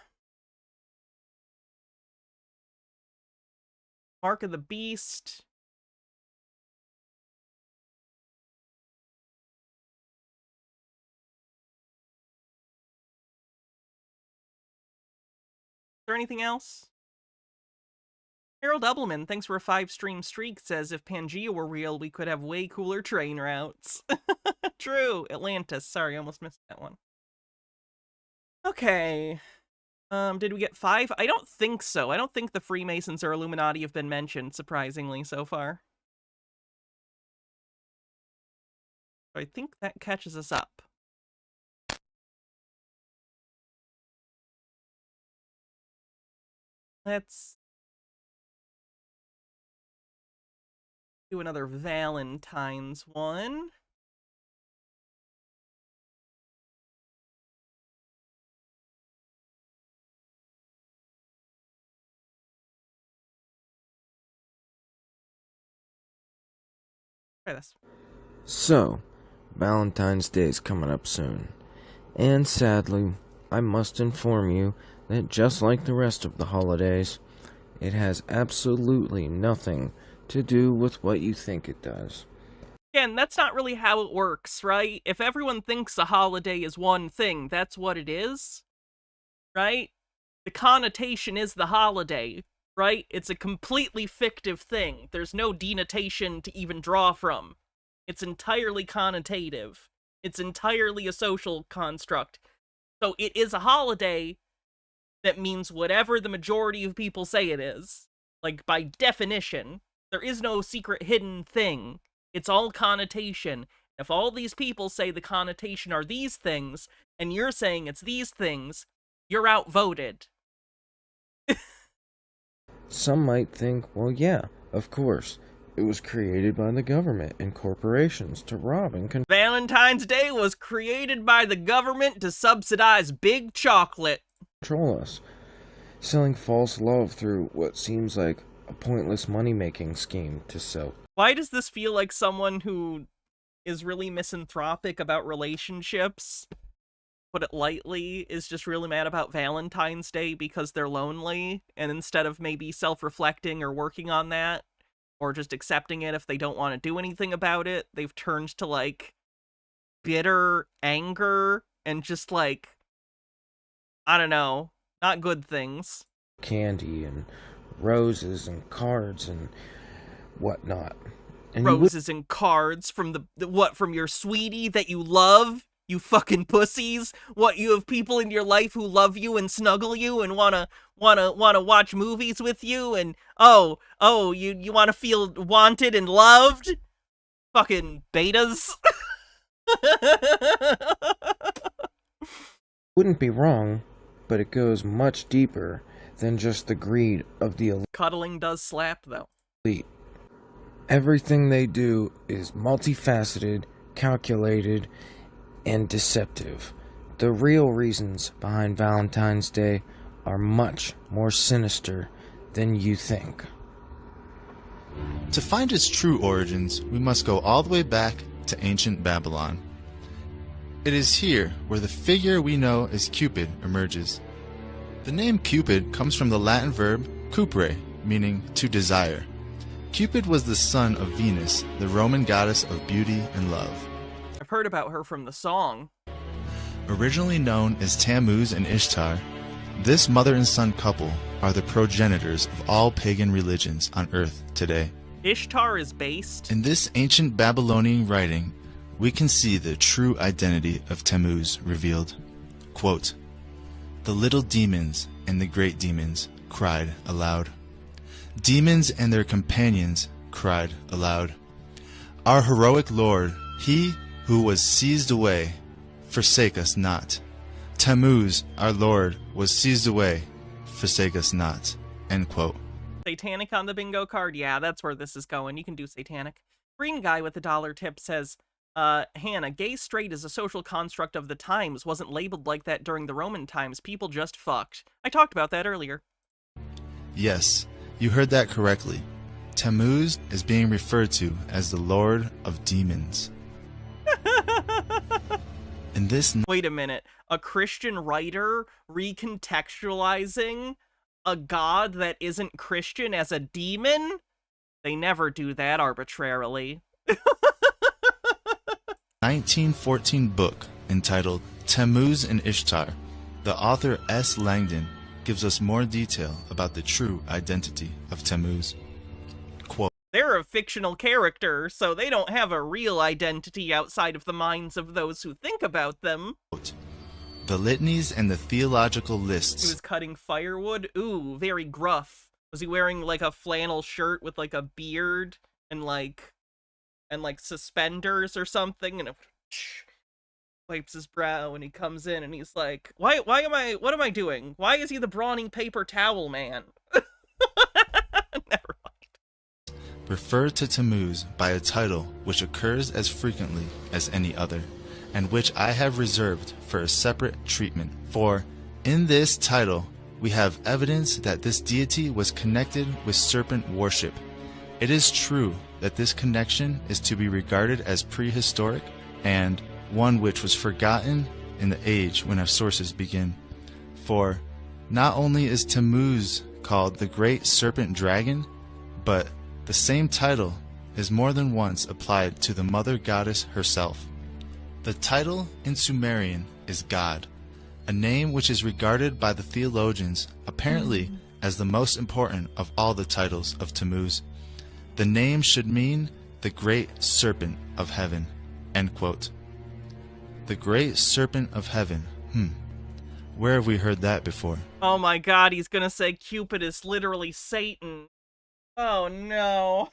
of the Beast. Is there anything else? Harold Doubleman, thanks for a 5-stream streak, says if Pangea were real, we could have way cooler train routes. True. Atlantis. Sorry, I almost missed that one. Okay. Did we get 5? I don't think so. I don't think the Freemasons or Illuminati have been mentioned, surprisingly, so far. I think that catches us up. Let's do another Valentine's one. Try this. So, Valentine's Day is coming up soon. And sadly, I must inform you that just like the rest of the holidays, it has absolutely nothing to do with what you think it does. Again, that's not really how it works, right? If everyone thinks a holiday is one thing, that's what it is, right? The connotation is the holiday, right? It's a completely fictive thing. There's no denotation to even draw from. It's entirely connotative. It's entirely a social construct. So it is a holiday that means whatever the majority of people say it is. Like, by definition, there is no secret hidden thing. It's all connotation. If all these people say the connotation are these things, and you're saying it's these things, you're outvoted. Some might think, well, yeah, of course. It was created by the government and corporations to rob and Valentine's Day was created by the government to subsidize big chocolate. control us, selling false love through what seems like a pointless money-making scheme to sell. Why does this feel like someone who is really misanthropic about relationships, put it lightly, is just really mad about Valentine's Day because they're lonely, and instead of maybe self-reflecting or working on that, or just accepting it if they don't want to do anything about it, they've turned to, like, bitter anger and just, like, I don't know, not good things. Candy and roses and cards and whatnot. And Roses and cards from from your sweetie that you love, you fucking pussies. What, you have people in your life who love you and snuggle you and wanna watch movies with you, and you wanna feel wanted and loved? Fucking betas. wouldn't be wrong, but it goes much deeper than just the greed of the Cuddling does slap, though. elite. Everything they do is multifaceted, calculated, and deceptive. The real reasons behind Valentine's Day are much more sinister than you think. To find its true origins, we must go all the way back to ancient Babylon. It is here where the figure we know as Cupid emerges. The name Cupid comes from the Latin verb cupere, meaning to desire. Cupid was the son of Venus, the Roman goddess of beauty and love. I've heard about her from the song. Originally known as Tammuz and Ishtar, this mother and son couple are the progenitors of all pagan religions on Earth today. Ishtar is based. In this ancient Babylonian writing, we can see the true identity of Tammuz revealed. Quote, "The little demons and the great demons cried aloud. Demons and their companions cried aloud. Our heroic lord, he who was seized away, forsake us not. Tammuz, our Lord, was seized away, forsake us not. End quote. Satanic on the bingo card? Yeah, that's where this is going. You can do satanic. Green guy with the dollar tip says, Hannah, gay straight is a social construct of the times. Wasn't labeled like that during the Roman times. People just fucked. I talked about that earlier. Yes, you heard that correctly. Tammuz is being referred to as the Lord of Demons. In this... Wait a minute. A Christian writer recontextualizing a god that isn't Christian as a demon? They never do that arbitrarily. 1914 book entitled Tammuz and Ishtar, the author S. Langdon gives us more detail about the true identity of Tammuz. Quote, they're a fictional character, so they don't have a real identity outside of the minds of those who think about them. the litanies and the theological lists. He was cutting firewood? Ooh, very gruff. Was he wearing like a flannel shirt with like a beard and like suspenders or something? And it wipes his brow and he comes in and he's like, what am I doing? Why is he the brawny paper towel man? Never mind. Refer to Tammuz by a title which occurs as frequently as any other, and which I have reserved for a separate treatment. For in this title we have evidence that this deity was connected with serpent worship. It is true that this connection is to be regarded as prehistoric, and one which was forgotten in the age when our sources begin. For not only is Tammuz called the great serpent dragon, but the same title is more than once applied to the mother goddess herself. The title in Sumerian is God, a name which is regarded by the theologians apparently as the most important of all the titles of Tammuz. The name should mean the great serpent of heaven. End quote. The great serpent of heaven. Where have we heard that before? Oh my god, he's gonna say Cupid is literally Satan. Oh no.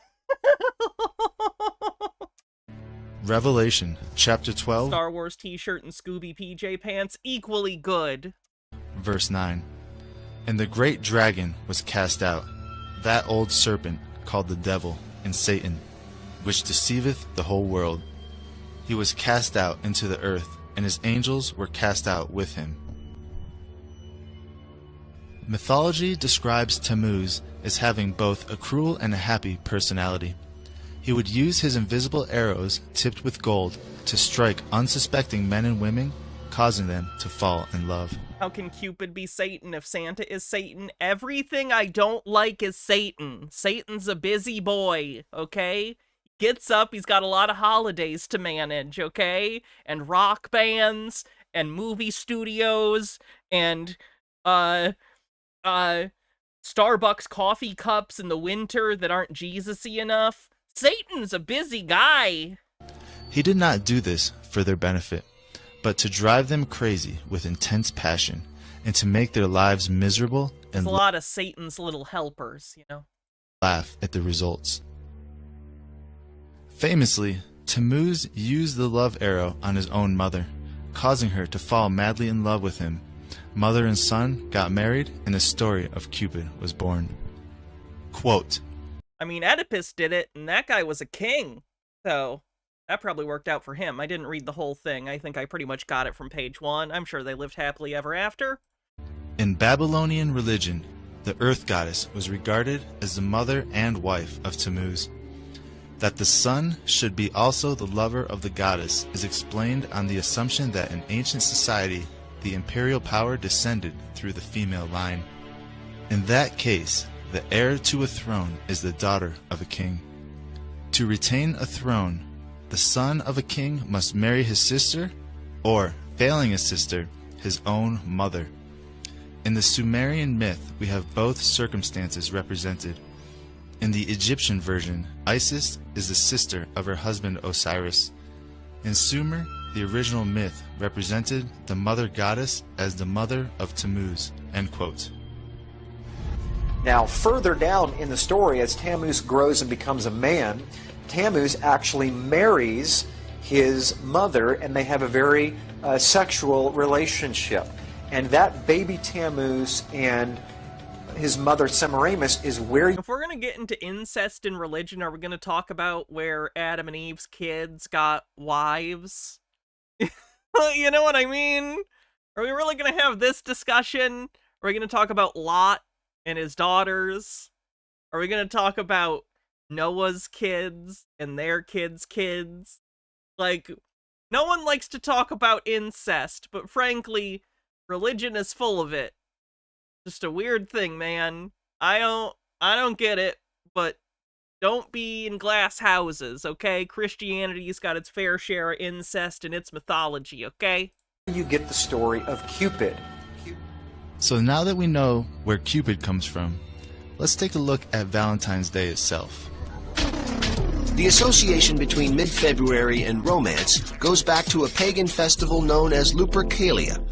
Revelation chapter 12, Star Wars t-shirt and Scooby PJ pants, equally good. verse 9. And the great dragon was cast out, that old serpent called the devil and Satan, which deceiveth the whole world. He was cast out into the earth, and his angels were cast out with him. Mythology describes Tammuz as having both a cruel and a happy personality. He would use his invisible arrows tipped with gold to strike unsuspecting men and women, causing them to fall in love. How can Cupid be Satan if Santa is Satan? Everything I don't like is Satan. Satan's a busy boy, okay? Gets up, he's got a lot of holidays to manage, okay? And rock bands, and movie studios, and, Starbucks coffee cups in the winter that aren't Jesus-y enough. Satan's a busy guy. He did not do this for their benefit, but to drive them crazy with intense passion, and to make their lives miserable There's and a lot of Satan's little helpers, you know? laugh at the results. Famously, Tammuz used the love arrow on his own mother, causing her to fall madly in love with him. Mother and son got married, and the story of Cupid was born. Quote, I mean, Oedipus did it, and that guy was a king. So, that probably worked out for him. I didn't read the whole thing. I think I pretty much got it from page 1. I'm sure they lived happily ever after. in Babylonian religion, the earth goddess was regarded as the mother and wife of Tammuz. That the sun should be also the lover of the goddess is explained on the assumption that in ancient society, the imperial power descended through the female line. In that case, the heir to a throne is the daughter of a king. To retain a throne, the son of a king must marry his sister, or, failing a sister, his own mother. In the Sumerian myth, we have both circumstances represented. In the Egyptian version, Isis is the sister of her husband Osiris. In Sumer, the original myth represented the mother goddess as the mother of Tammuz. End quote. Now, further down in the story, as Tammuz grows and becomes a man, Tammuz actually marries his mother, and they have a very sexual relationship. And that baby Tammuz and his mother Semiramis is where... If we're going to get into incest in religion, are we going to talk about where Adam and Eve's kids got wives? You know what I mean? Are we really going to have this discussion? Are we going to talk about Lot and his daughters? Are we going to talk about Noah's kids and their kids' kids? Like, no one likes to talk about incest, but frankly, religion is full of it. Just a weird thing, man. I don't get it, but don't be in glass houses, okay? Christianity's got its fair share of incest in its mythology, okay? You get the story of Cupid. So now that we know where Cupid comes from, let's take a look at Valentine's Day itself. The association between mid-February and romance goes back to a pagan festival known as Lupercalia,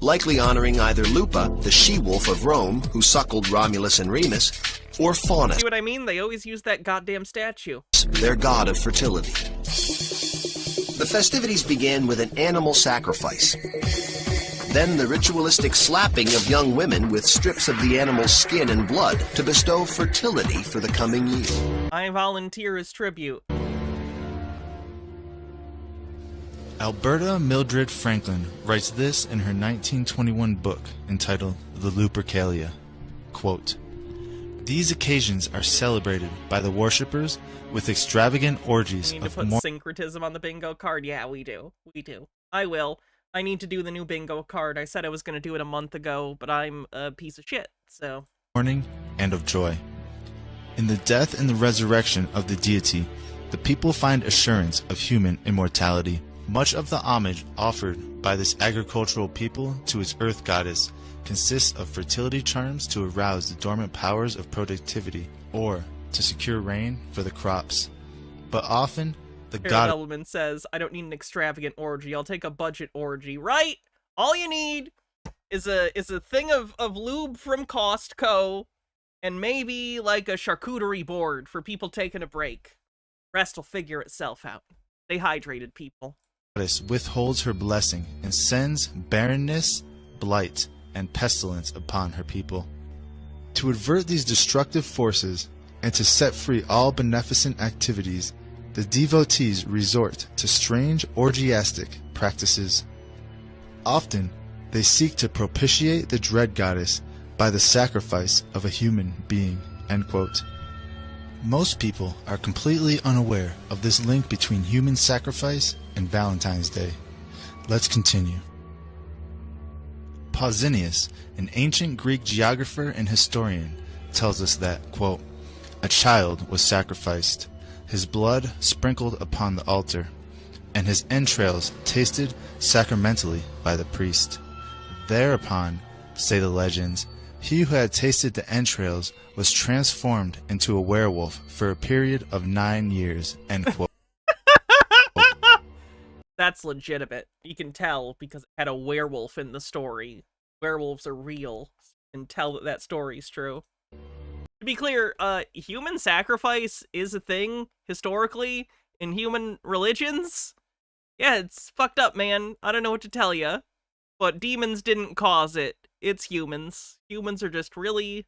likely honoring either Lupa, the she-wolf of Rome, who suckled Romulus and Remus, or Faunus. See what I mean? They always use that goddamn statue. Their god of fertility. The festivities began with an animal sacrifice. Then the ritualistic slapping of young women with strips of the animal's skin and blood to bestow fertility for the coming year. I volunteer as tribute. Alberta Mildred Franklin writes this in her 1921 book entitled The Lupercalia. Quote, "These occasions are celebrated by the worshippers with extravagant orgies We need to of put syncretism on the bingo card. Yeah, we do. We do. I will. I need to do the new bingo card. I said I was going to do it a month ago, but I'm a piece of shit, so... mourning and of joy. In the death and the resurrection of the deity, the people find assurance of human immortality. Much of the homage offered by this agricultural people to its earth goddess consists of fertility charms to arouse the dormant powers of productivity or to secure rain for the crops. But often, the god Element says, I don't need an extravagant orgy. I'll take a budget orgy, right? All you need is a thing of lube from Costco and maybe like a charcuterie board for people taking a break. Rest will figure itself out. Stay hydrated, people. goddess withholds her blessing and sends barrenness, blight, and pestilence upon her people. To avert these destructive forces and to set free all beneficent activities, the devotees resort to strange orgiastic practices. Often, they seek to propitiate the dread goddess by the sacrifice of a human being." End quote. Most people are completely unaware of this link between human sacrifice and Valentine's Day. Let's continue. Pausanias, an ancient Greek geographer and historian, tells us that, quote, "A child was sacrificed, his blood sprinkled upon the altar, and his entrails tasted sacramentally by the priest. Thereupon, say the legends, he who had tasted the entrails was transformed into a werewolf for a period of 9 years." End quote. That's legitimate. You can tell because it had a werewolf in the story. Werewolves are real. You can tell that that story's true. To be clear, human sacrifice is a thing, historically, in human religions. Yeah, it's fucked up, man. I don't know what to tell you. But demons didn't cause it. It's humans. Humans are just really,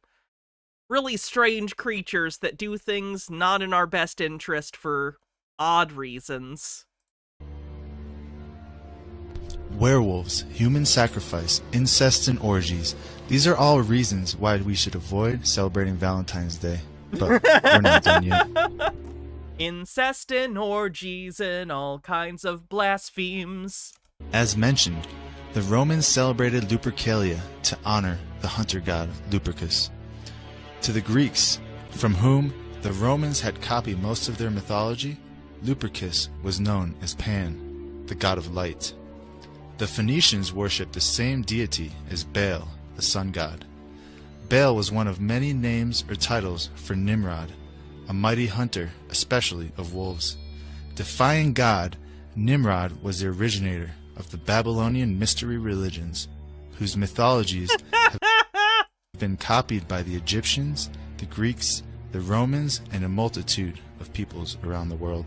really strange creatures that do things not in our best interest for odd reasons. Werewolves, human sacrifice, incest, and orgies. These are all reasons why we should avoid celebrating Valentine's Day. But we're not done yet. Incest and orgies and all kinds of blasphemes. As mentioned, the Romans celebrated Lupercalia to honor the hunter god Lupercus. To the Greeks, from whom the Romans had copied most of their mythology, Lupercus was known as Pan, the god of light. The Phoenicians worshipped the same deity as Baal, the sun god. Baal was one of many names or titles for Nimrod, a mighty hunter, especially of wolves. Defying God, Nimrod was the originator of the Babylonian mystery religions, whose mythologies have been copied by the Egyptians, the Greeks, the Romans, and a multitude of peoples around the world.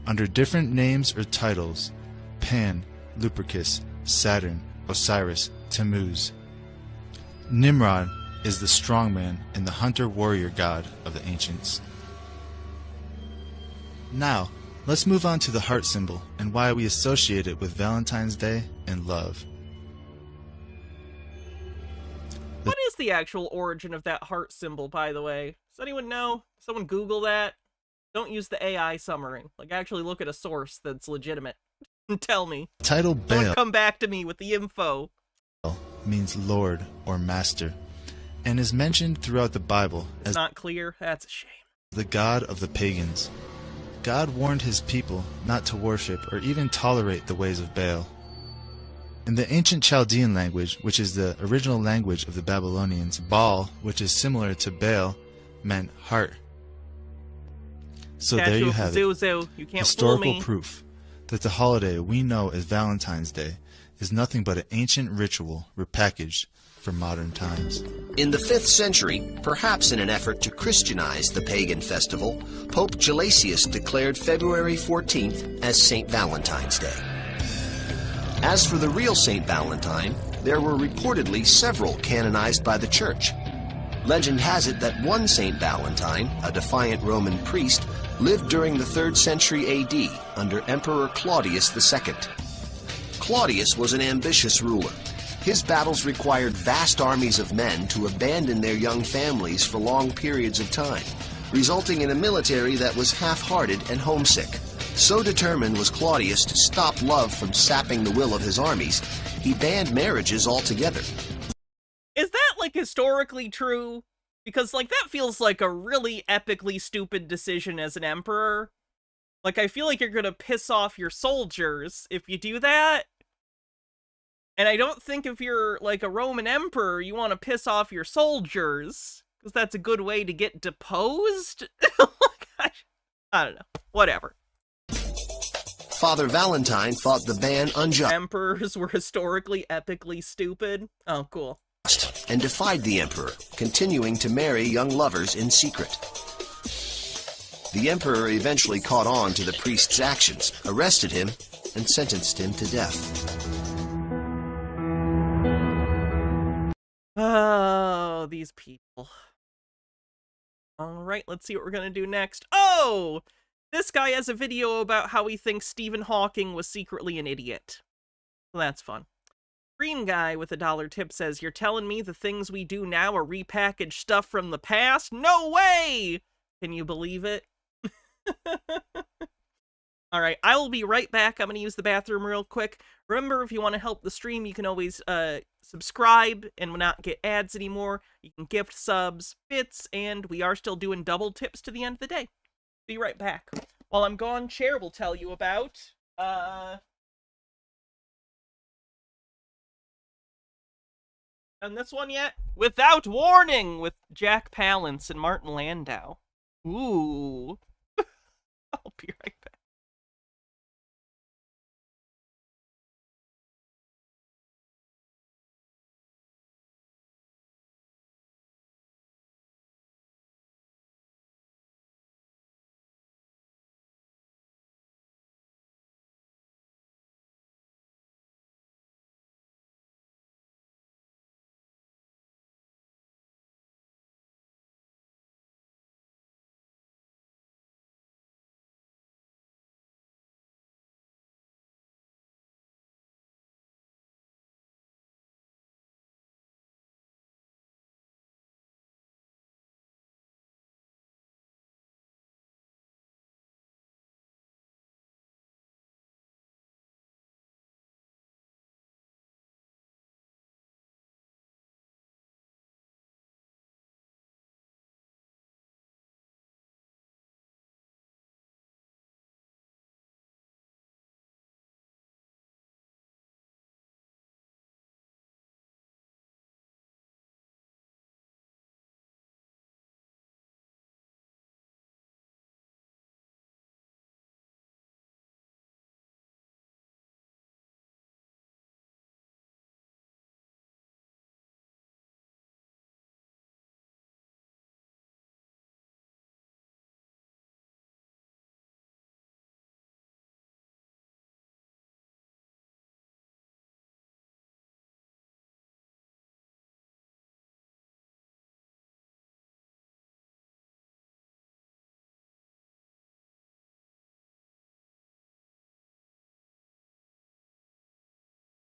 under different names or titles: Pan, Lupercus, Saturn, Osiris, Tammuz. Nimrod is the strongman and the hunter-warrior god of the ancients. Now, let's move on to the heart symbol and why we associate it with Valentine's Day and love. What is the actual origin of that heart symbol, by the way? Does anyone know? Someone Google that. Don't use the AI summary. Like, actually look at a source that's legitimate. And tell me. Title Baal Don't come back to me with the info. means Lord or Master, and is mentioned throughout the Bible as Not clear? That's a shame. the god of the pagans. God warned his people not to worship or even tolerate the ways of Baal. In the ancient Chaldean language, which is the original language of the Babylonians, Baal, which is similar to Baal, meant heart. So there you have it, Zuzu. You can't fool historical me. proof that the holiday we know as Valentine's Day is nothing but an ancient ritual repackaged for modern times. In the 5th century, perhaps in an effort to Christianize the pagan festival, Pope Gelasius declared February 14th as St. Valentine's Day. As for the real St. Valentine, there were reportedly several canonized by the Church. Legend has it that one St. Valentine, a defiant Roman priest, lived during the 3rd century AD under Emperor Claudius II. Claudius was an ambitious ruler. His battles required vast armies of men to abandon their young families for long periods of time, resulting in a military that was half-hearted and homesick. So determined was Claudius to stop love from sapping the will of his armies, he banned marriages altogether. Is that, like, historically true? Because, like, that feels like a really epically stupid decision as an emperor. Like, I feel like you're gonna piss off your soldiers if you do that. And I don't think if you're, like, a Roman emperor, you want to piss off your soldiers. Because that's a good way to get deposed? I don't know. Whatever. Father Valentine thought the ban unjust Emperors were historically epically stupid. Oh, cool. and defied the emperor, continuing to marry young lovers in secret. The emperor eventually caught on to the priest's actions, arrested him, and sentenced him to death. Oh, these people. Alright, let's see what we're gonna do next. Oh! This guy has a video about how he thinks Stephen Hawking was secretly an idiot. So that's fun. Green guy with a $1 tip says, "You're telling me the things we do now are repackaged stuff from the past? No way! Can you believe it?" Alright, I will be right back. I'm going to use the bathroom real quick. Remember, if you want to help the stream, you can always subscribe and not get ads anymore. You can gift subs, bits, and we are still doing double tips to the end of the day. Be right back. While I'm gone, Cher will tell you about, done this one yet? Without Warning with Jack Palance and Martin Landau. Ooh. I'll be right back.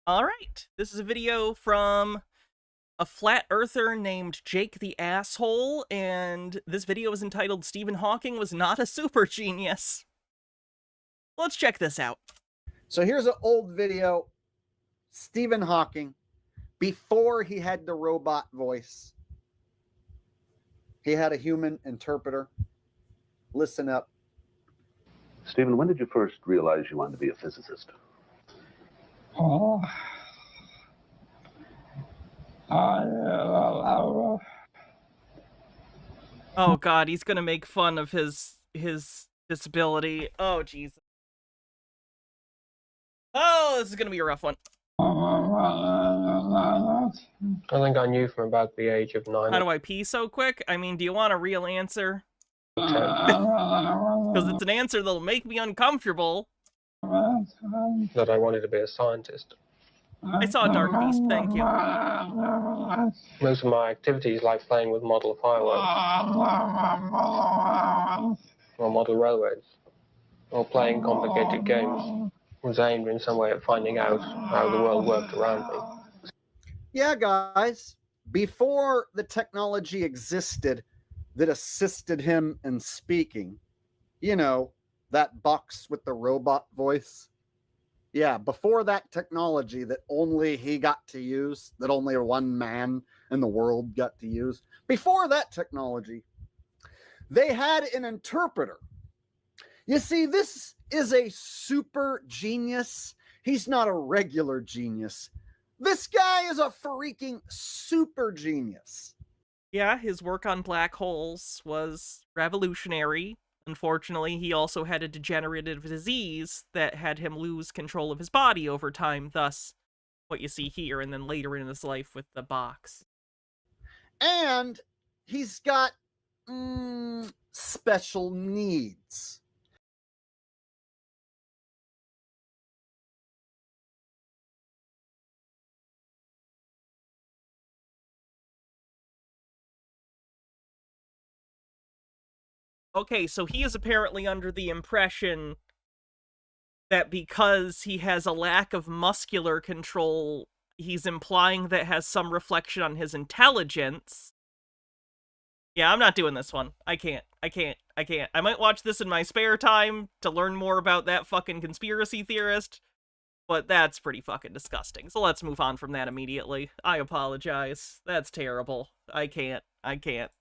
All right, this is a video from a flat earther named Jake the Asshole, and this video is entitled Stephen Hawking Was Not a Super Genius. Let's check this out. So here's an old video. Stephen Hawking, before he had the robot voice, he had a human interpreter. Listen up. Stephen, when did you first realize you wanted to be a physicist? Oh, Oh god, he's gonna make fun of his disability. Oh Jesus. Oh, this is gonna be a rough one. I think I knew from about the age of 9. How do I pee so quick? I mean, do you want a real answer? Because it's an answer that'll make me uncomfortable. That I wanted to be a scientist. I saw a dark beast, thank you. Most of my activities, like playing with model fireworks, or model railroads, or playing complicated games, was aimed in some way at finding out how the world worked around me. Yeah, guys, before the technology existed that assisted him in speaking, you know, that box with the robot voice. Yeah, before that technology that only he got to use, that only one man in the world got to use, before that technology, they had an interpreter. You see, this is a super genius. He's not a regular genius. This guy is a freaking super genius. Yeah, his work on black holes was revolutionary. Unfortunately, he also had a degenerative disease that had him lose control of his body over time, thus what you see here, and then later in his life with the box. And he's got special needs. Okay, so he is apparently under the impression that because he has a lack of muscular control, he's implying that has some reflection on his intelligence. Yeah, I'm not doing this one. I can't. I might watch this in my spare time to learn more about that fucking conspiracy theorist, but that's pretty fucking disgusting. So let's move on from that immediately. I apologize. That's terrible. I can't. I apologize.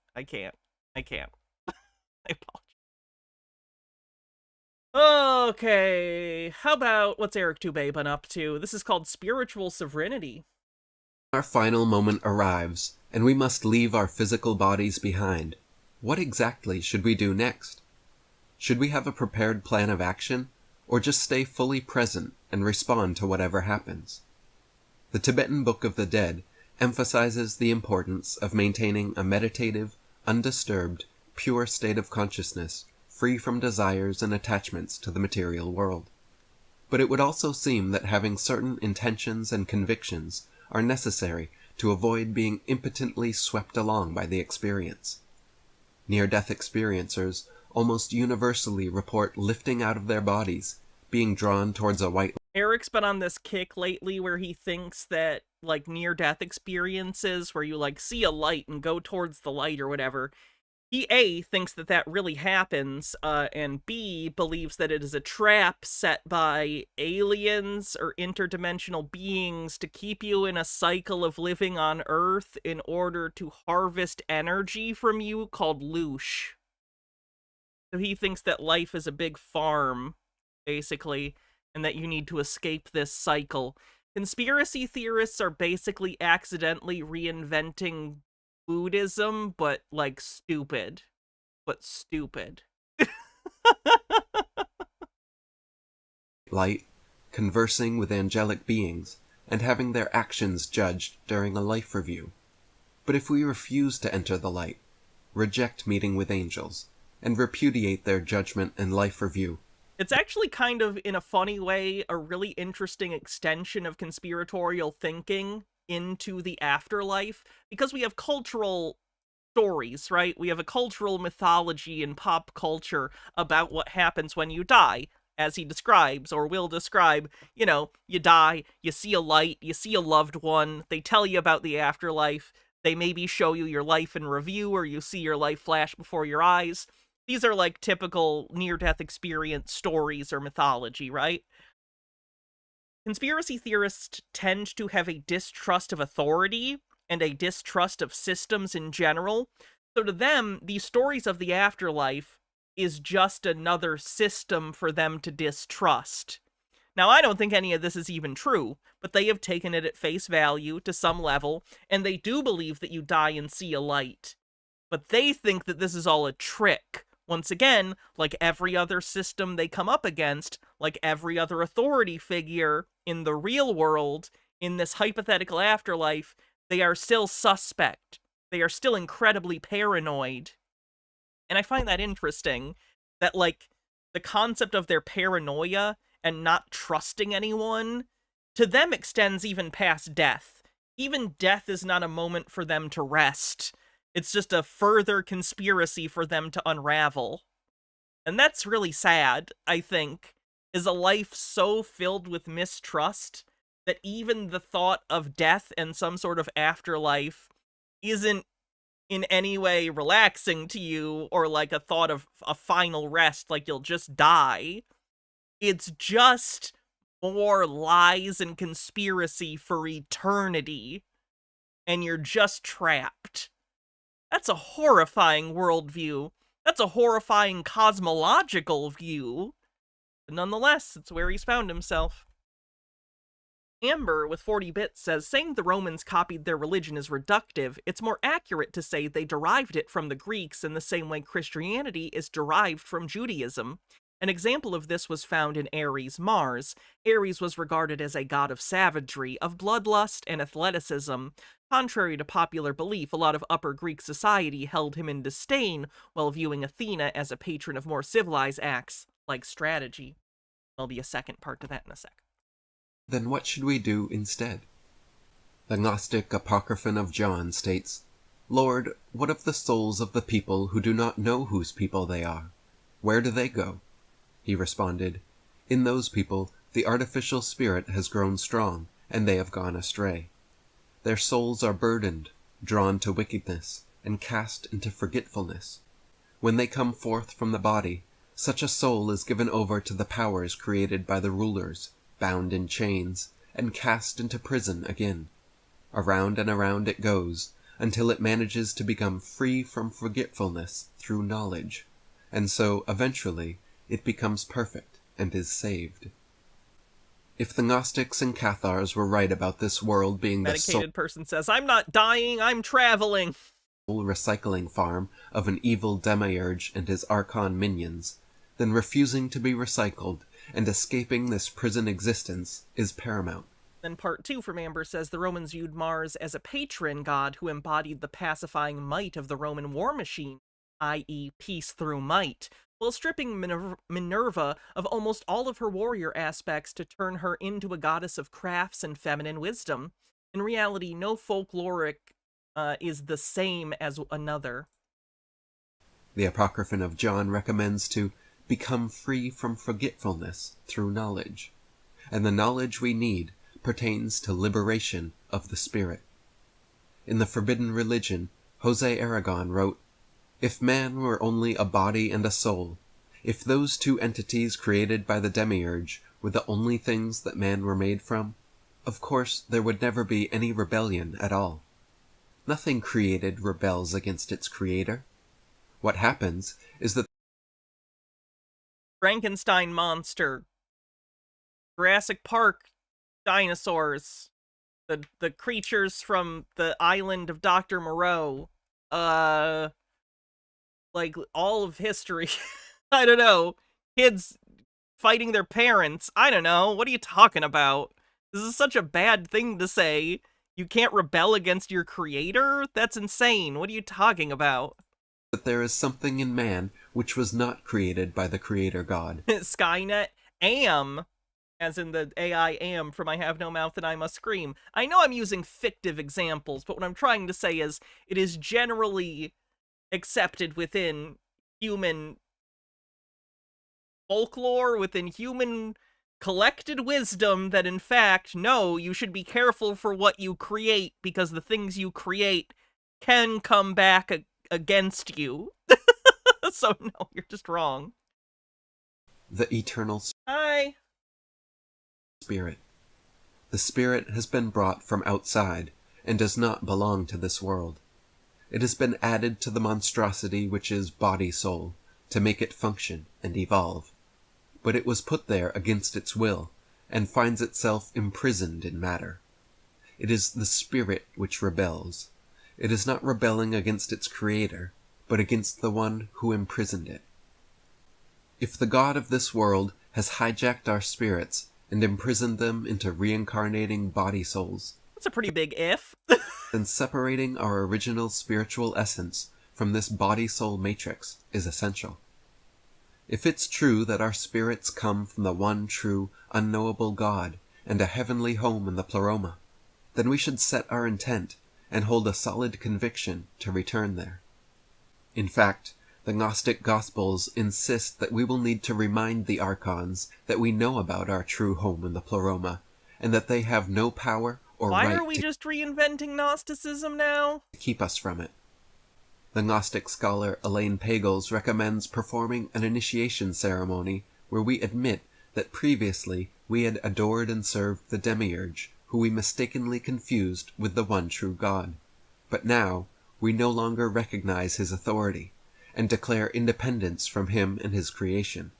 Okay, how about what's Eric Dubé been up to? This is called Spiritual Sovereignty. Our final moment arrives, and we must leave our physical bodies behind. What exactly should we do next? Should we have a prepared plan of action, or just stay fully present and respond to whatever happens? The Tibetan Book of the Dead emphasizes the importance of maintaining a meditative, undisturbed, pure state of consciousness, free from desires and attachments to the material world. But it would also seem that having certain intentions and convictions are necessary to avoid being impotently swept along by the experience. Near-death experiencers almost universally report lifting out of their bodies, being drawn towards a white... Eric's been on this kick lately where he thinks that, like, near-death experiences where you, like, see a light and go towards the light or whatever, he, A, thinks that that really happens, and B, believes that it is a trap set by aliens or interdimensional beings to keep you in a cycle of living on Earth in order to harvest energy from you called loosh. So he thinks that life is a big farm, basically, and that you need to escape this cycle. Conspiracy theorists are basically accidentally reinventing Buddhism, but, like, stupid. But stupid. light, conversing with angelic beings, and having their actions judged during a life review. But if we refuse to enter the light, reject meeting with angels, and repudiate their judgment and life review, it's actually kind of, in a funny way, a really interesting extension of conspiratorial thinking into the afterlife, because we have cultural stories, right? We have a cultural mythology and pop culture about what happens when you die. as he describes, or will describe, you know, you die, you see a light, you see a loved one, they tell you about the afterlife, they maybe show you your life in review, or you see your life flash before your eyes. These are like typical near-death experience stories or mythology, right? Conspiracy theorists tend to have a distrust of authority and a distrust of systems in general. So to them, these stories of the afterlife is just another system for them to distrust. Now, I don't think any of this is even true, but they have taken it at face value to some level, and they do believe that you die and see a light. But they think that this is all a trick. Once again, like every other system they come up against, like every other authority figure in the real world, in this hypothetical afterlife, they are still suspect. They are still incredibly paranoid. And I find that interesting, that, like, the concept of their paranoia and not trusting anyone, to them extends even past death. Even death is not a moment for them to rest. It's just a further conspiracy for them to unravel. And that's really sad, I think, is a life so filled with mistrust that even the thought of death and some sort of afterlife isn't in any way relaxing to you, or like a thought of a final rest, like you'll just die. It's just more lies and conspiracy for eternity, and you're just trapped. That's a horrifying worldview. That's a horrifying cosmological view. But nonetheless, it's where he's found himself. Amber, with 40 bits, says, saying the Romans copied their religion is reductive. It's more accurate to say they derived it from the Greeks in the same way Christianity is derived from Judaism. An example of this was found in Ares' Mars. Ares was regarded as a god of savagery, of bloodlust, and athleticism. Contrary to popular belief, a lot of Upper Greek society held him in disdain, while viewing Athena as a patron of more civilized acts, like strategy. There'll be a second part to that in a sec. Then what should we do instead? The Gnostic Apocryphon of John states, Lord, what of the souls of the people who do not know whose people they are? Where do they go? He responded, In those people the artificial spirit has grown strong, and they have gone astray. Their souls are burdened, drawn to wickedness, and cast into forgetfulness. When they come forth from the body, such a soul is given over to the powers created by the rulers, bound in chains, and cast into prison again. Around and around it goes, until it manages to become free from forgetfulness through knowledge, and so, eventually, it becomes perfect and is saved. If the Gnostics and Cathars were right about this world being the Medicated person says, I'm not dying, I'm traveling. Recycling farm of an evil demiurge and his archon minions, then refusing to be recycled and escaping this prison existence is paramount. Then part 2 from Amber says the Romans viewed Mars as a patron god who embodied the pacifying might of the Roman war machine, i.e. peace through might, while stripping Minerva of almost all of her warrior aspects to turn her into a goddess of crafts and feminine wisdom. In reality, no folkloric is the same as another. The Apocryphon of John recommends to become free from forgetfulness through knowledge, and the knowledge we need pertains to liberation of the spirit. In The Forbidden Religion, Jose Aragon wrote, If man were only a body and a soul, if those two entities created by the demiurge were the only things that man were made from, of course there would never be any rebellion at all. Nothing created rebels against its creator. What happens is that Frankenstein monster, Jurassic Park dinosaurs, the creatures from the island of Dr. Moreau, like all of history. I don't know. Kids fighting their parents. I don't know. What are you talking about? This is such a bad thing to say. You can't rebel against your creator? That's insane. What are you talking about? That there is something in man which was not created by the creator God. Skynet, Am, as in the AI Am from I Have No Mouth and I Must Scream. I know I'm using fictive examples, but what I'm trying to say is it is generally accepted within human folklore, within human collected wisdom that, in fact, no, you should be careful for what you create, because the things you create can come back against you. So, no, you're just wrong. The eternal Hi. spirit. The spirit has been brought from outside and does not belong to this world. It has been added to the monstrosity which is body-soul to make it function and evolve. But it was put there against its will and finds itself imprisoned in matter. It is the spirit which rebels. It is not rebelling against its creator, but against the one who imprisoned it. If the God of this world has hijacked our spirits and imprisoned them into reincarnating body souls, That's a pretty big if. then separating our original spiritual essence from this body-soul matrix is essential. If it's true that our spirits come from the one true, unknowable God and a heavenly home in the pleroma, then we should set our intent and hold a solid conviction to return there. In fact, the Gnostic Gospels insist that we will need to remind the Archons that we know about our true home in the pleroma, and that they have no power or Why right are we to just reinventing Gnosticism now? keep us from it. The Gnostic scholar Elaine Pagels recommends performing an initiation ceremony where we admit that previously we had adored and served the demiurge, who we mistakenly confused with the one true God. But now we no longer recognize his authority, and declare independence from him and his creation.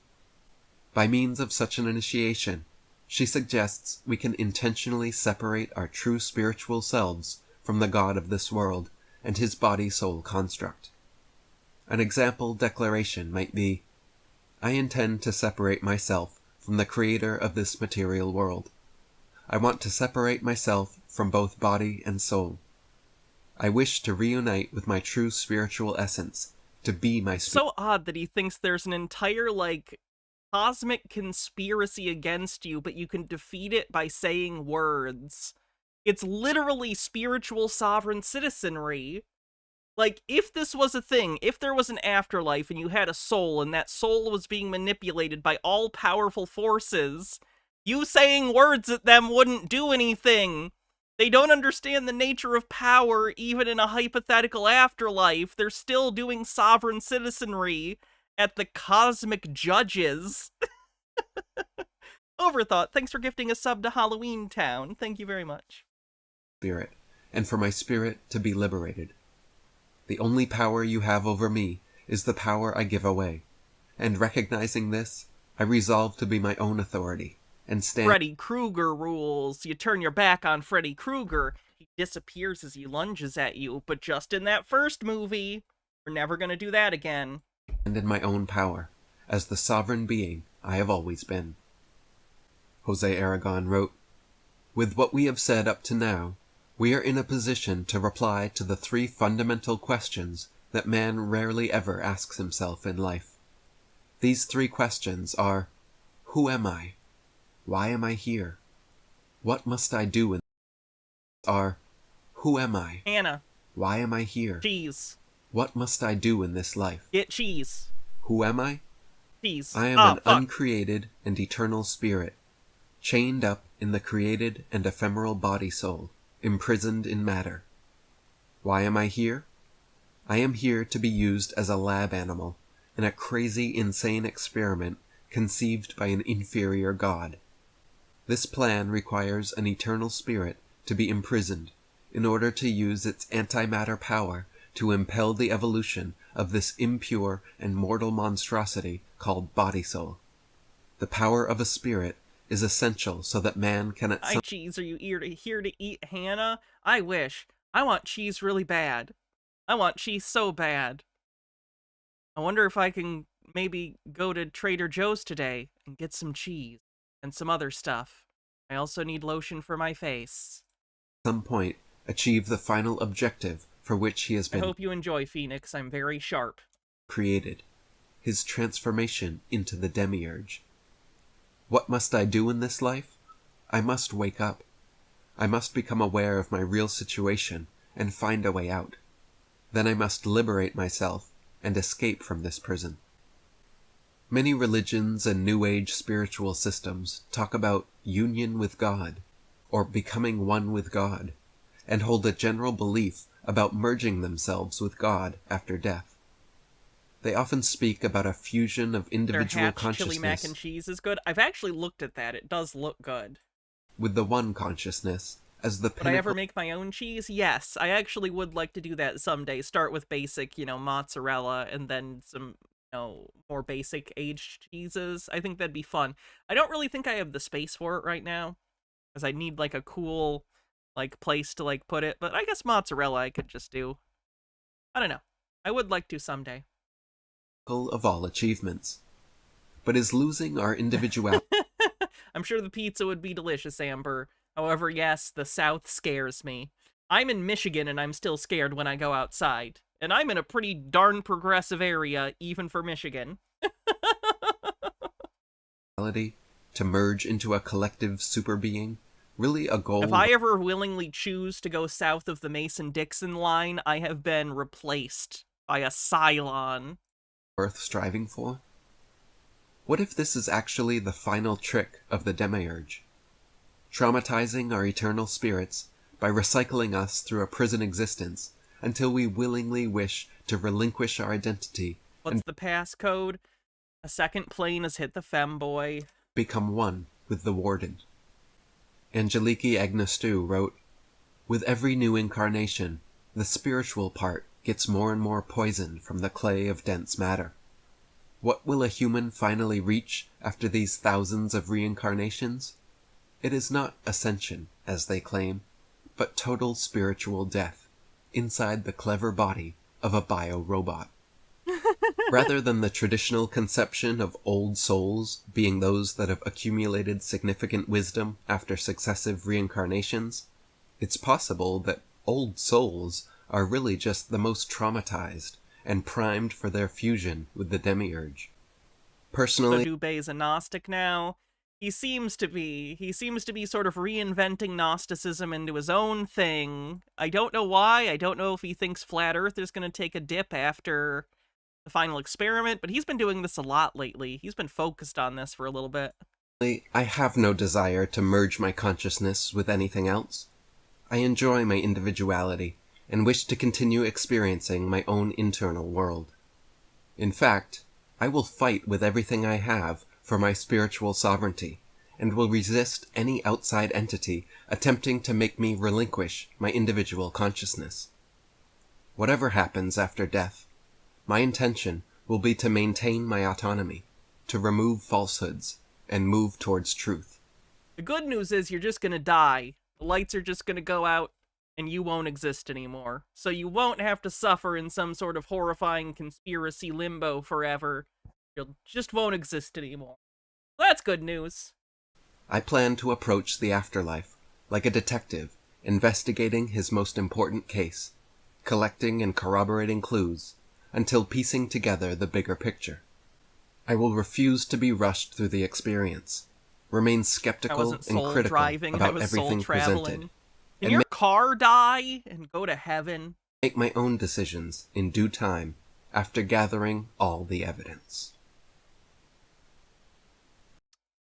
By means of such an initiation, she suggests we can intentionally separate our true spiritual selves from the God of this world and his body-soul construct. An example declaration might be, I intend to separate myself from the creator of this material world. I want to separate myself from both body and soul. I wish to reunite with my true spiritual essence, to be my So odd that he thinks there's an entire, like, cosmic conspiracy against you, but you can defeat it by saying words. It's literally spiritual sovereign citizenry. Like, if this was a thing, if there was an afterlife and you had a soul and that soul was being manipulated by all-powerful forces, you saying words at them wouldn't do anything. They don't understand the nature of power even in a hypothetical afterlife. They're still doing sovereign citizenry at the cosmic judges. Overthought, thanks for gifting a sub to Halloween Town. Thank you very much. spirit, and for my spirit to be liberated. The only power you have over me is the power I give away, and recognizing this, I resolve to be my own authority, and stand— Freddy Krueger rules. You turn your back on Freddy Krueger, he disappears as he lunges at you, but just in that first movie. We're never gonna do that again. and in my own power, as the sovereign being I have always been. Jose Aragon wrote, with what we have said up to now, we are in a position to reply to the three fundamental questions that man rarely ever asks himself in life. These three questions are, who am I? Why am I here? What must I do? Are, who am I? Hannah. Why am I here? Cheese. What must I do in this life? Get cheese. Who am I? Cheese. I am an uncreated and eternal spirit, chained up in the created and ephemeral body-soul, imprisoned in matter. Why am I here? I am here to be used as a lab animal in a crazy, insane experiment conceived by an inferior god. This plan requires an eternal spirit to be imprisoned in order to use its antimatter power to impel the evolution of this impure and mortal monstrosity called body-soul. The power of a spirit is essential so that man can at some— cheese, are you here to eat Hannah? I wish. I want cheese really bad. I want cheese so bad. I wonder if I can maybe go to Trader Joe's today and get some cheese and some other stuff. I also need lotion for my face. some point achieve the final objective for which he has I been hope you enjoy, Phoenix. I'm very sharp. created, his transformation into the demiurge. What must I do in this life? I must wake up. I must become aware of my real situation and find a way out. Then I must liberate myself and escape from this prison. Many religions and New Age spiritual systems talk about union with God, or becoming one with God, and hold a general belief about merging themselves with God after death. They often speak about a fusion of individual Their Hatch chili mac consciousness and cheese is good. I've actually looked at that. It does look good. with the one consciousness as the Would I ever pinnacle make my own cheese? Yes, I actually would like to do that someday. Start with basic, mozzarella, and then some, more basic aged cheeses. I think that'd be fun. I don't really think I have the space for it right now, because I need, like, a cool, like, place to, like, put it. But I guess mozzarella I could just do. I don't know. I would like to someday. of all achievements. But is losing our individuality I'm sure the pizza would be delicious, Amber. However, yes, the South scares me. I'm in Michigan and I'm still scared when I go outside. And I'm in a pretty darn progressive area, even for Michigan. to merge into a collective super being? Really a goal If I ever willingly choose to go south of the Mason-Dixon line, I have been replaced by a Cylon. worth striving for? What if this is actually the final trick of the demiurge? Traumatizing our eternal spirits by recycling us through a prison existence until we willingly wish to relinquish our identity What's the passcode? A second plane has hit the femboy. become one with the warden. Angeliki Agnestu wrote, "With every new incarnation, the spiritual part gets more and more poisoned from the clay of dense matter. What will a human finally reach after these thousands of reincarnations? It is not ascension, as they claim, but total spiritual death inside the clever body of a bio-robot. Rather than the traditional conception of old souls being those that have accumulated significant wisdom after successive reincarnations, it's possible that old souls are really just the most traumatized and primed for their fusion with the demiurge. Personally, So Dubé's a Gnostic now. He seems to be sort of reinventing Gnosticism into his own thing. I don't know why. I don't know if he thinks Flat Earth is going to take a dip after the final experiment, but he's been doing this a lot lately. He's been focused on this for a little bit. I have no desire to merge my consciousness with anything else. I enjoy my individuality and wish to continue experiencing my own internal world. In fact, I will fight with everything I have for my spiritual sovereignty, and will resist any outside entity attempting to make me relinquish my individual consciousness. Whatever happens after death, my intention will be to maintain my autonomy, to remove falsehoods, and move towards truth. The good news is you're just going to die. The lights are just going to go out, and you won't exist anymore. So you won't have to suffer in some sort of horrifying conspiracy limbo forever. You just won't exist anymore. That's good news. I plan to approach the afterlife like a detective investigating his most important case, collecting and corroborating clues until piecing together the bigger picture. I will refuse to be rushed through the experience, remain skeptical and critical about everything presented, Can your car die and go to heaven? Make my own decisions in due time after gathering all the evidence.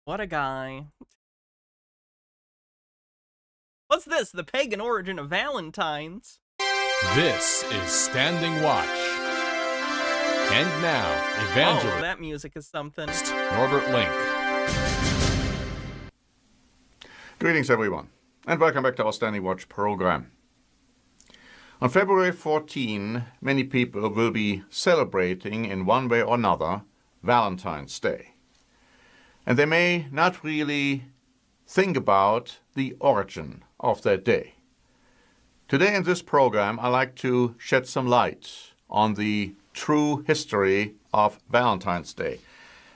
What a guy. What's this? The pagan origin of Valentines? This is Standing Watch. And now, Evangelist Oh, that music is something. Norbert Link. Greetings, everyone, and welcome back to our Standing Watch program. On February 14, many people will be celebrating in one way or another Valentine's Day. And they may not really think about the origin of that day. Today in this program, I like to shed some light on the true history of Valentine's Day.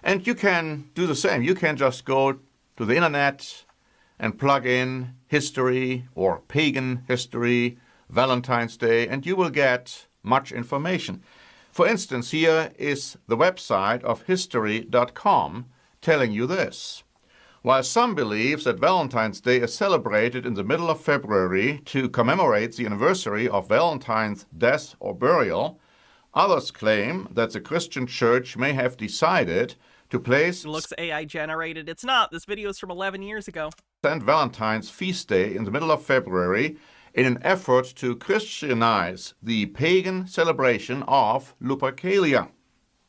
And you can do the same. You can just go to the internet and plug in history or pagan history, Valentine's Day, and you will get much information. For instance, here is the website of history.com telling you this. While some believe that Valentine's Day is celebrated in the middle of February to commemorate the anniversary of Valentine's death or burial, others claim that the Christian Church may have decided to place It looks AI generated. It's not. This video is from 11 years ago. St. Valentine's feast day in the middle of February in an effort to Christianize the pagan celebration of Lupercalia.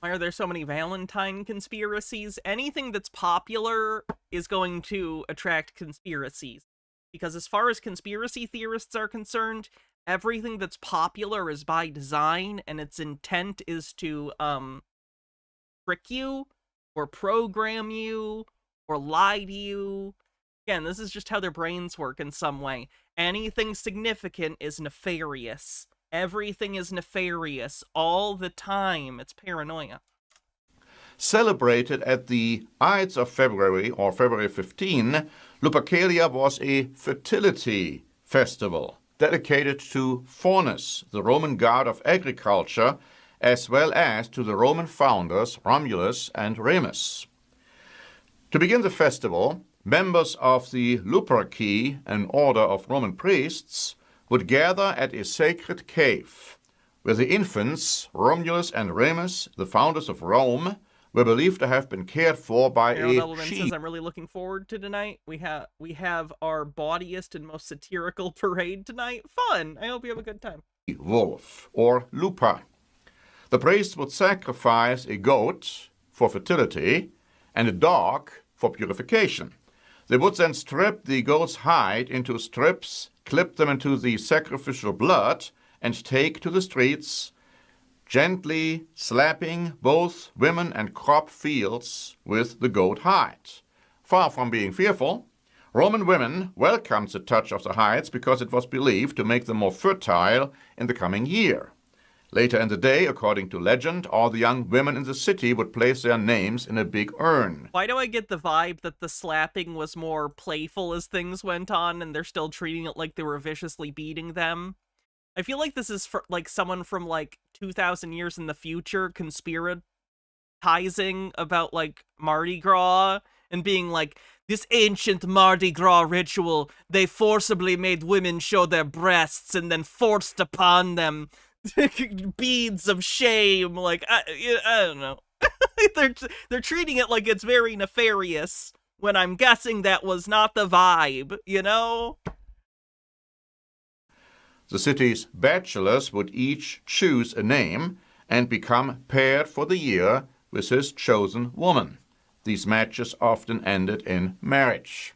Why are there so many Valentine conspiracies? Anything that's popular is going to attract conspiracies. Because as far as conspiracy theorists are concerned, everything that's popular is by design, and its intent is to trick you, or program you, or lie to you. Again, this is just how their brains work in some way. Anything significant is nefarious. Everything is nefarious all the time. It's paranoia. Celebrated at the Ides of February, or February 15, Lupercalia was a fertility festival dedicated to Faunus, the Roman god of agriculture, as well as to the Roman founders Romulus and Remus. To begin the festival, members of the Luperci, an order of Roman priests, would gather at a sacred cave, where the infants, Romulus and Remus, the founders of Rome, were believed to have been cared for by a she. I'm really looking forward to tonight. We have our bawdiest and most satirical parade tonight. Fun! I hope you have a good time. Wolf, or Lupa. The priests would sacrifice a goat for fertility and a dog for purification. They would then strip the goat's hide into strips, clip them into the sacrificial blood, and take to the streets, gently slapping both women and crop fields with the goat hide. Far from being fearful, Roman women welcomed the touch of the hides because it was believed to make them more fertile in the coming year. Later in the day, according to legend, all the young women in the city would place their names in a big urn. Why do I get the vibe that the slapping was more playful as things went on, and they're still treating it like they were viciously beating them? I feel like this is for, like, someone from, like, 2,000 years in the future conspiratizing about, like, Mardi Gras and being like, this ancient Mardi Gras ritual, they forcibly made women show their breasts and then forced upon them beads of shame. Like, I don't know. they're treating it like it's very nefarious, when I'm guessing that was not the vibe, you know? The city's bachelors would each choose a name and become paired for the year with his chosen woman. These matches often ended in marriage.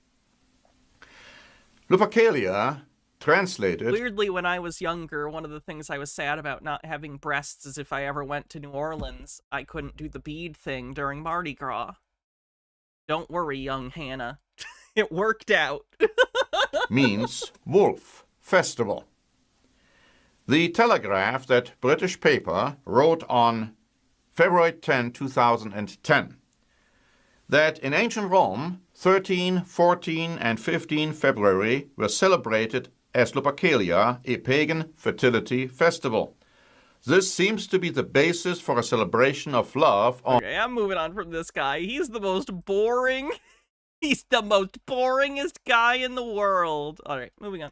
Lupercalia, translated... Weirdly, when I was younger, one of the things I was sad about not having breasts is if I ever went to New Orleans, I couldn't do the bead thing during Mardi Gras. Don't worry, young Hannah. It worked out. means wolf festival. The Telegraph, that British paper, wrote on February 10, 2010, that in ancient Rome, 13, 14, and 15 February were celebrated as Lupercalia, a pagan fertility festival. This seems to be the basis for a celebration of love on... Okay, I'm moving on from this guy. He's the most boring... He's the most boringest guy in the world. Alright, moving on.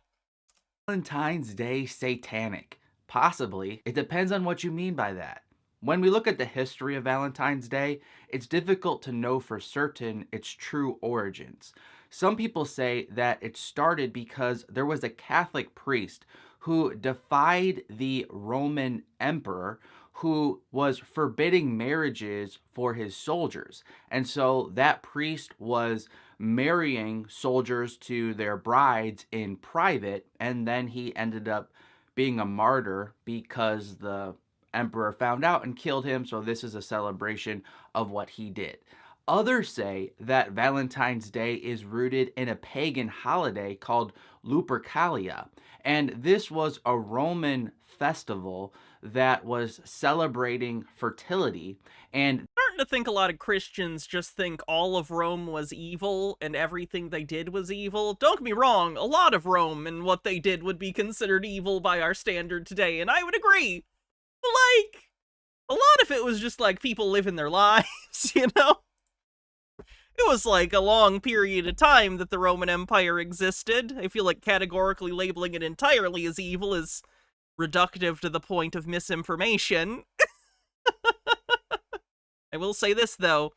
Valentine's Day satanic. Possibly. It depends on what you mean by that. When we look at the history of Valentine's Day, it's difficult to know for certain its true origins. Some people say that it started because there was a Catholic priest who defied the Roman emperor, who was forbidding marriages for his soldiers. And so that priest was marrying soldiers to their brides in private, and then he ended up being a martyr because the emperor found out and killed him. So this is a celebration of what he did. Others say that Valentine's Day is rooted in a pagan holiday called Lupercalia, and this was a Roman festival that was celebrating fertility. And starting to think a lot of Christians just think all of Rome was evil and everything they did was evil. Don't get me wrong, a lot of Rome and what they did would be considered evil by our standard today, and I would agree. But, like, a lot of it was just like people living their lives, you know? It was like a long period of time that the Roman Empire existed. I feel like categorically labeling it entirely as evil is reductive to the point of misinformation. I will say this, though.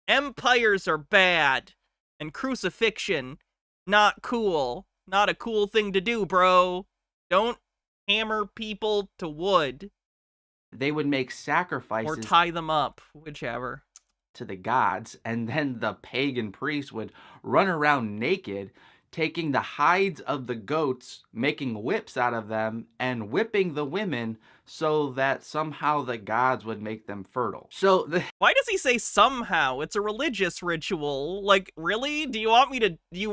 Empires are bad, and crucifixion, not cool. Not a cool thing to do, bro. Don't hammer people to wood. They would make sacrifices. Or tie them up, whichever. To the gods, and then the pagan priests would run around naked, taking the hides of the goats, making whips out of them, and whipping the women so that somehow the gods would make them fertile. So why does he say somehow? It's a religious ritual. Like, really? Do you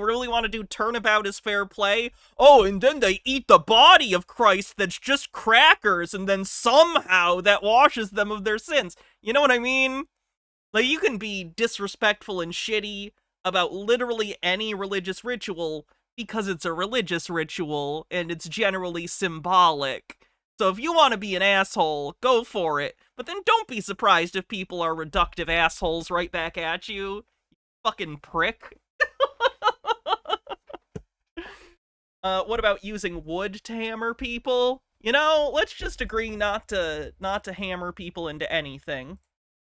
really want to do turnabout is fair play? Oh, and then they eat the body of Christ that's just crackers, and then somehow that washes them of their sins. You know what I mean? Like, you can be disrespectful and shitty about literally any religious ritual because it's a religious ritual and it's generally symbolic. So if you want to be an asshole, go for it. But then don't be surprised if people are reductive assholes right back at you. You fucking prick. What about using wood to hammer people? You know, let's just agree not to hammer people into anything.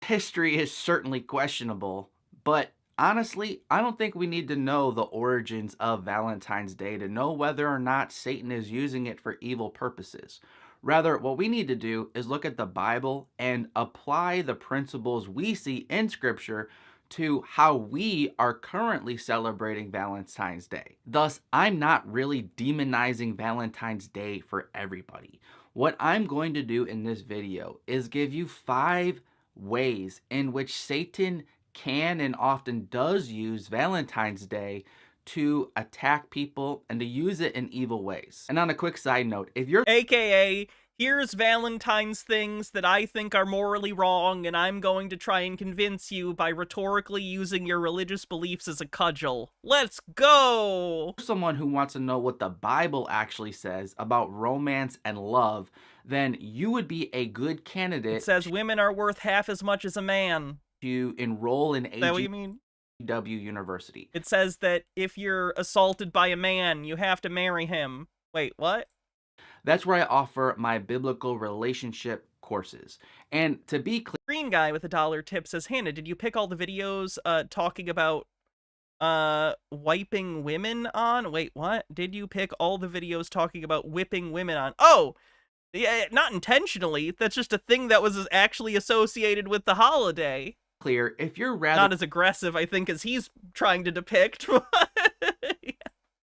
History is certainly questionable, but honestly, I don't think we need to know the origins of Valentine's Day to know whether or not Satan is using it for evil purposes. Rather, what we need to do is look at the Bible and apply the principles we see in Scripture to how we are currently celebrating Valentine's Day. Thus, I'm not really demonizing Valentine's Day for everybody. What I'm going to do in this video is give you 5 ways in which Satan can and often does use Valentine's Day to attack people and to use it in evil ways. And on a quick side note, if you're AKA, here's Valentine's things that I think are morally wrong, and I'm going to try and convince you by rhetorically using your religious beliefs as a cudgel. Let's go! Someone who wants to know what the Bible actually says about romance and love, then you would be a good candidate. It says women are worth half as much as a man. To enroll in Is that what you mean? University. It says that if you're assaulted by a man, you have to marry him. Wait, what? That's where I offer my biblical relationship courses. And to be clear, Green guy with $1 tip says, Hannah, did you pick all the videos talking about wiping women on? Wait, what? Did you pick all the videos talking about whipping women on? Oh, yeah, not intentionally. That's just a thing that was actually associated with the holiday. Clear, if you're rather not as aggressive, I think, as he's trying to depict.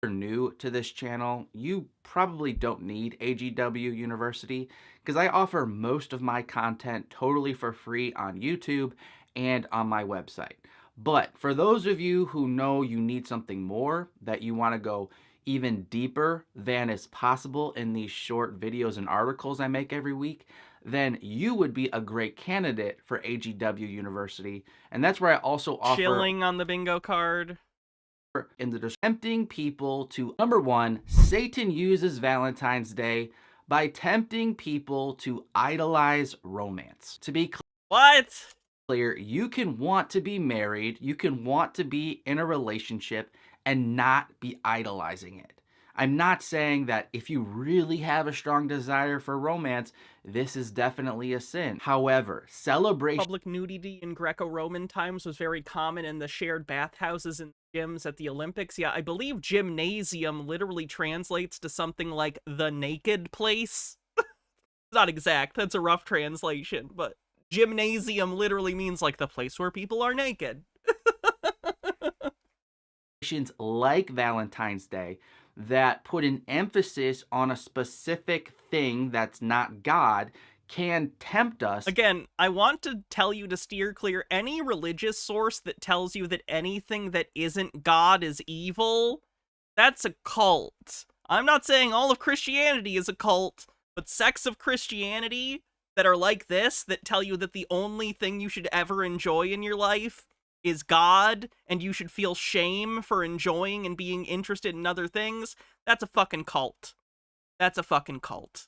New to this channel, you probably don't need AGW University because I offer most of my content totally for free on YouTube and on my website. But for those of you who know you need something more, that you want to go even deeper than is possible in these short videos and articles I make every week, then you would be a great candidate for AGW University. And that's where I also offer chilling on the bingo card. In the tempting people to, number 1, Satan uses Valentine's Day by tempting people to idolize romance. To be clear, you can want to be married, you can want to be in a relationship and not be idolizing it. I'm not saying that if you really have a strong desire for romance, this is definitely a sin. However, celebration... Public nudity in Greco-Roman times was very common in the shared bathhouses and gyms at the Olympics. Yeah, I believe gymnasium literally translates to something like the naked place. It's not exact, that's a rough translation, but gymnasium literally means like the place where people are naked. Like Valentine's Day that put an emphasis on a specific thing that's not God can tempt us. Again, I want to tell you to steer clear any religious source that tells you that anything that isn't God is evil. That's a cult. I'm not saying all of Christianity is a cult, but sects of Christianity that are like this, that tell you that the only thing you should ever enjoy in your life is God, and you should feel shame for enjoying and being interested in other things, that's a fucking cult. That's a fucking cult.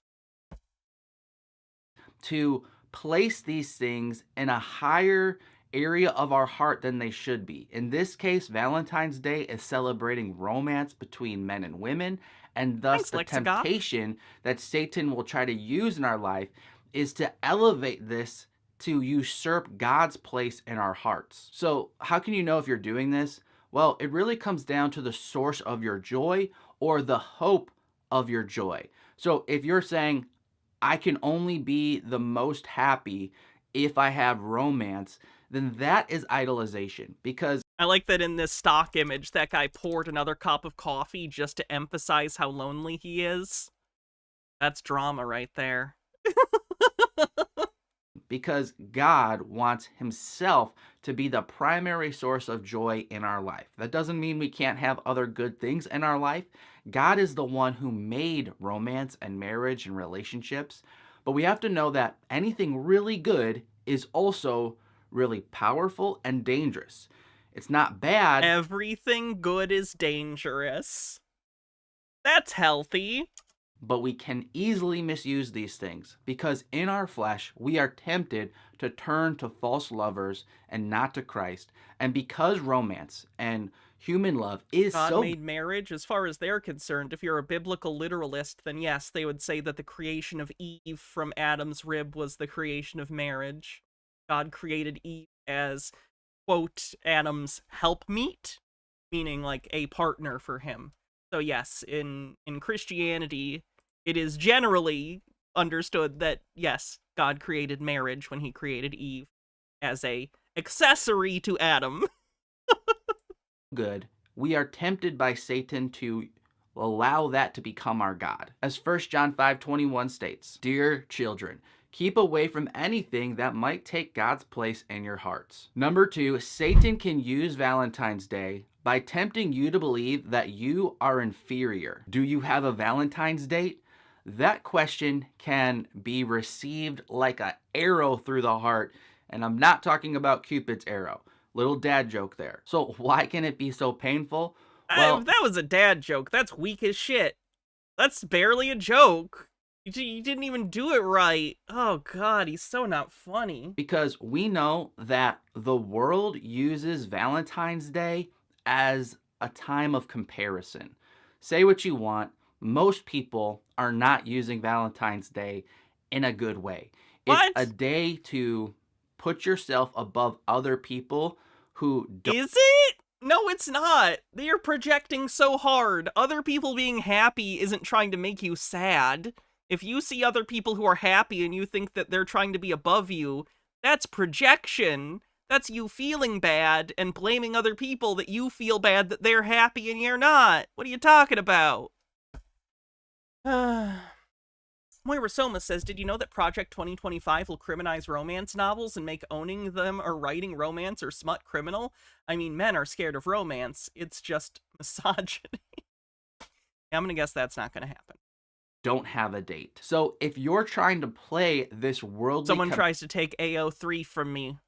To place these things in a higher area of our heart than they should be. In this case, Valentine's Day is celebrating romance between men and women, and thus the temptation that Satan will try to use in our life is to elevate this to usurp God's place in our hearts. So how can you know if you're doing this? Well, it really comes down to the source of your joy or the hope of your joy. So if you're saying, I can only be the most happy if I have romance, then that is idolization. Because I like that in this stock image, that guy poured another cup of coffee just to emphasize how lonely he is. That's drama right there. because God wants himself to be the primary source of joy in our life. That doesn't mean we can't have other good things in our life. God is the one who made romance and marriage and relationships. But we have to know that anything really good is also really powerful and dangerous. It's not bad. Everything good is dangerous. That's healthy. But we can easily misuse these things because in our flesh, we are tempted to turn to false lovers and not to Christ. And because romance and human love is God so... made marriage, as far as they're concerned, if you're a biblical literalist, then yes, they would say that the creation of Eve from Adam's rib was the creation of marriage. God created Eve as, quote, Adam's helpmeet, meaning like a partner for him. So yes, in Christianity, it is generally understood that, yes, God created marriage when he created Eve as a accessory to Adam. good, we are tempted by Satan to allow that to become our God. As 1 John 5:21 states, "Dear children, keep away from anything that might take God's place in your hearts." Number 2, Satan can use Valentine's Day by tempting you to believe that you are inferior. Do you have a Valentine's date? That question can be received like an arrow through the heart, and I'm not talking about Cupid's arrow. Little dad joke there. So why can it be so painful? Well, that was a dad joke. That's weak as shit. That's barely a joke. You didn't even do it right. Oh god, he's so not funny. Because we know that the world uses Valentine's Day as a time of comparison. Say what you want, most people are not using Valentine's Day in a good way. What? It's a day to put yourself above other people who don't. Is it? No, it's not. You're projecting so hard. Other people being happy isn't trying to make you sad. If you see other people who are happy and you think that they're trying to be above you, that's projection. That's you feeling bad and blaming other people that you feel bad that they're happy and you're not. What are you talking about? Moira Soma says, did you know that Project 2025 will criminalize romance novels and make owning them or writing romance or smut criminal? I mean, men are scared of romance. It's just misogyny. I'm gonna guess that's not gonna happen. Don't have a date. So if you're trying to play this worldly... Someone tries to take AO3 from me,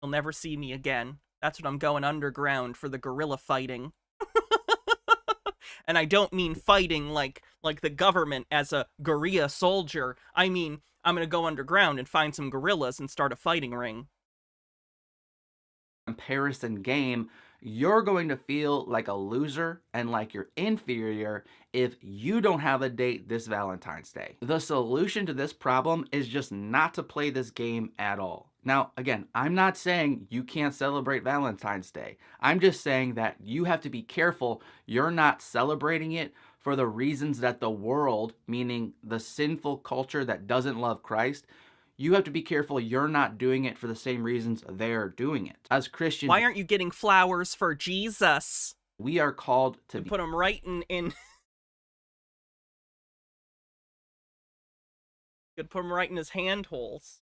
you'll never see me again. That's what I'm going underground for, the guerrilla fighting. And I don't mean fighting like the government as a guerrilla soldier. I mean, I'm gonna go underground and find some guerrillas and start a fighting ring. Comparison game, you're going to feel like a loser and like you're inferior if you don't have a date this Valentine's Day. The solution to this problem is just not to play this game at all. Now, again, I'm not saying you can't celebrate Valentine's Day. I'm just saying that you have to be careful you're not celebrating it for the reasons that the world, meaning the sinful culture that doesn't love Christ, you have to be careful you're not doing it for the same reasons they're doing it. As Christians... Why aren't you getting flowers for Jesus? We are called to put them right in... Could put them right in his hand holes.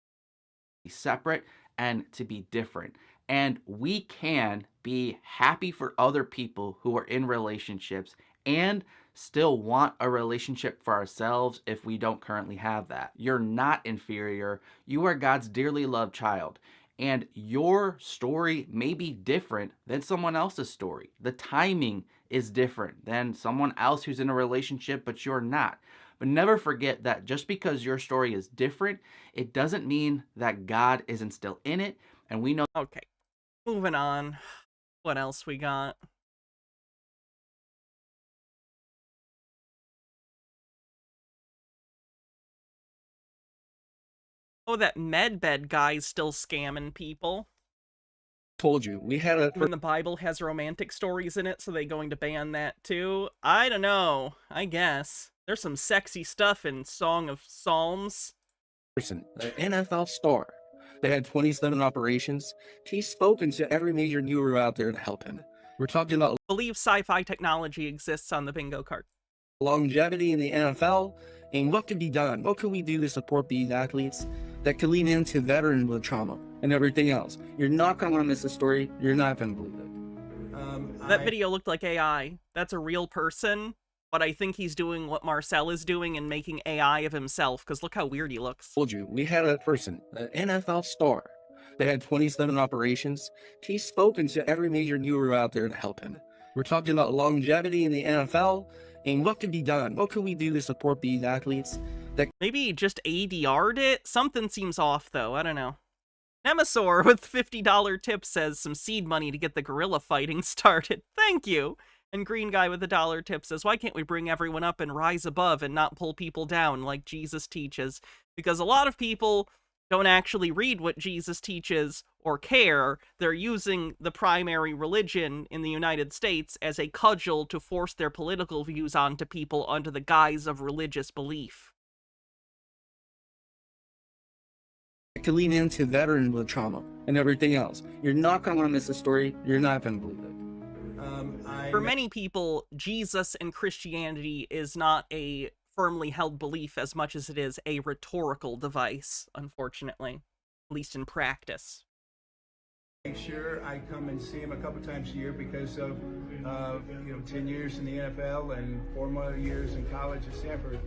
Be separate and to be different. And we can be happy for other people who are in relationships and still want a relationship for ourselves if we don't currently have that. You're not inferior. You are God's dearly loved child. And your story may be different than someone else's story. The timing is different than someone else who's in a relationship, but you're not. But never forget that just because your story is different, it doesn't mean that God isn't still in it. And we know... Okay, moving on. What else we got? Oh, that medbed guy's still scamming people. Told you we had a. When the Bible has romantic stories in it, so they going to ban that too? I don't know. I guess there's some sexy stuff in Song of Psalms. Person, an NFL star. They had 27 operations. He's spoken to every major guru out there to help him. We're talking about Believe sci-fi technology exists on the bingo card. longevity in the NFL and what can be done. What can we do to support these athletes that could lean into veterans with trauma and everything else? You're not going to miss the story. You're not going to believe it. That video looked like AI. That's a real person, but I think he's doing what Marcel is doing and making AI of himself, because look how weird he looks. Told you, we had a person, an NFL star. They had 27 operations. He's spoken to every major guru out there to help him. We're talking about longevity in the NFL and what can be done. What can we do to support these athletes? Maybe he just ADR'd it? Something seems off, though. I don't know. Nemesaur with $50 tip says some seed money to get the gorilla fighting started. Thank you. And Green Guy with $1 tip says, why can't we bring everyone up and rise above and not pull people down like Jesus teaches? Because a lot of people don't actually read what Jesus teaches or care. They're using the primary religion in the United States as a cudgel to force their political views onto people under the guise of religious belief. To lean into veterans with trauma and everything else. You're not going to want to miss the story. You're not going to believe it. For many people, Jesus and Christianity is not a firmly held belief as much as it is a rhetorical device, unfortunately, at least in practice. Make sure I come and see him a couple times a year because of 10 years in the NFL and 4 more years in college at Stanford.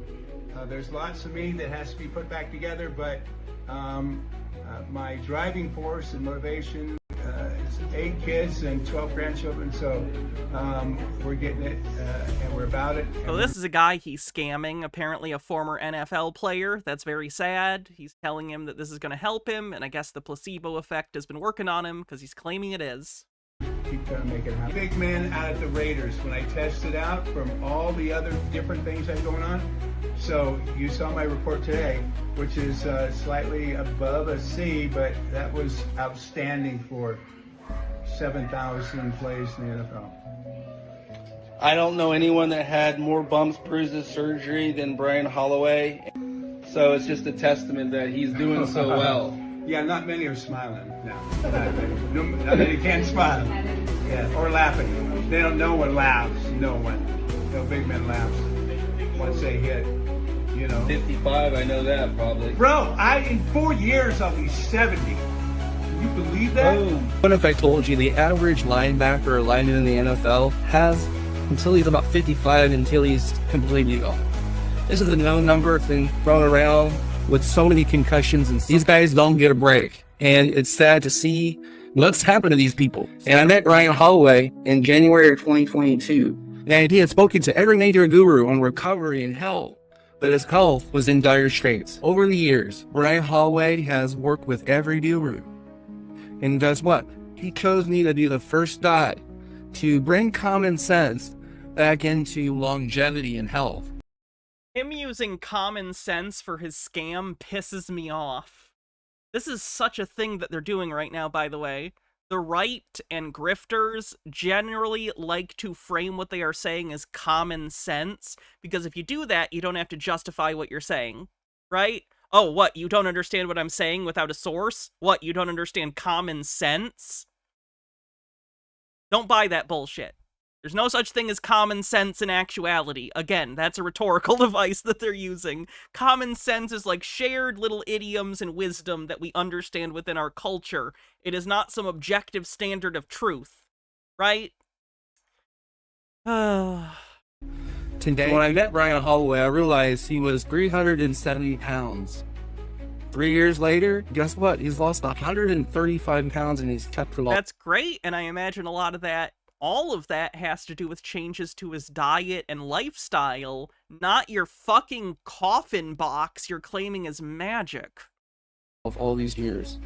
There's lots of me that has to be put back together, but my driving force and motivation is 8 kids and 12 grandchildren, so we're getting it and we're about it. So this is a guy he's scamming, apparently a former NFL player. That's very sad. He's telling him that this is going to help him, and I guess the placebo effect has been working on him because he's claiming it is. Keep trying to make it happen. Big man out of the Raiders when I tested out from all the other different things that are going on. So you saw my report today, which is slightly above a C, but that was outstanding for 7,000 plays in the NFL. I don't know anyone that had more bumps, bruises, surgery than Brian Holloway. So it's just a testament that he's doing so well. Yeah, not many are smiling now. Not many. No, they can't smile. Yeah, or laughing. They don't know what laughs. No one. No big man laughs once they hit, 55, I know that probably. Bro, in 4 years I'll be 70. Can you believe that? What if I told you the average linebacker or lineman in the NFL has until he's about 55 until he's completely gone? This is a known number of things thrown around with so many concussions, and these guys don't get a break. And it's sad to see what's happened to these people. And I met Brian Holloway in January of 2022. And he had spoken to every major guru on recovery and health, but his health was in dire straits. Over the years, Brian Holloway has worked with every guru. And guess what? He chose me to be the first guy to bring common sense back into longevity and health. Him using common sense for his scam pisses me off. This is such a thing that they're doing right now, by the way. The right and grifters generally like to frame what they are saying as common sense, because if you do that, you don't have to justify what you're saying, right? Oh, what, you don't understand what I'm saying without a source? What, you don't understand common sense? Don't buy that bullshit. There's no such thing as common sense in actuality. Again, that's a rhetorical device that they're using. Common sense is like shared little idioms and wisdom that we understand within our culture. It is not some objective standard of truth, right? Today, when I met Brian Holloway, I realized he was 370 pounds. 3 years later, guess what? He's lost 135 pounds and he's kept it off. That's great, and I imagine a lot of that, all of that has to do with changes to his diet and lifestyle, not your fucking coffin box you're claiming is magic. Of all these years.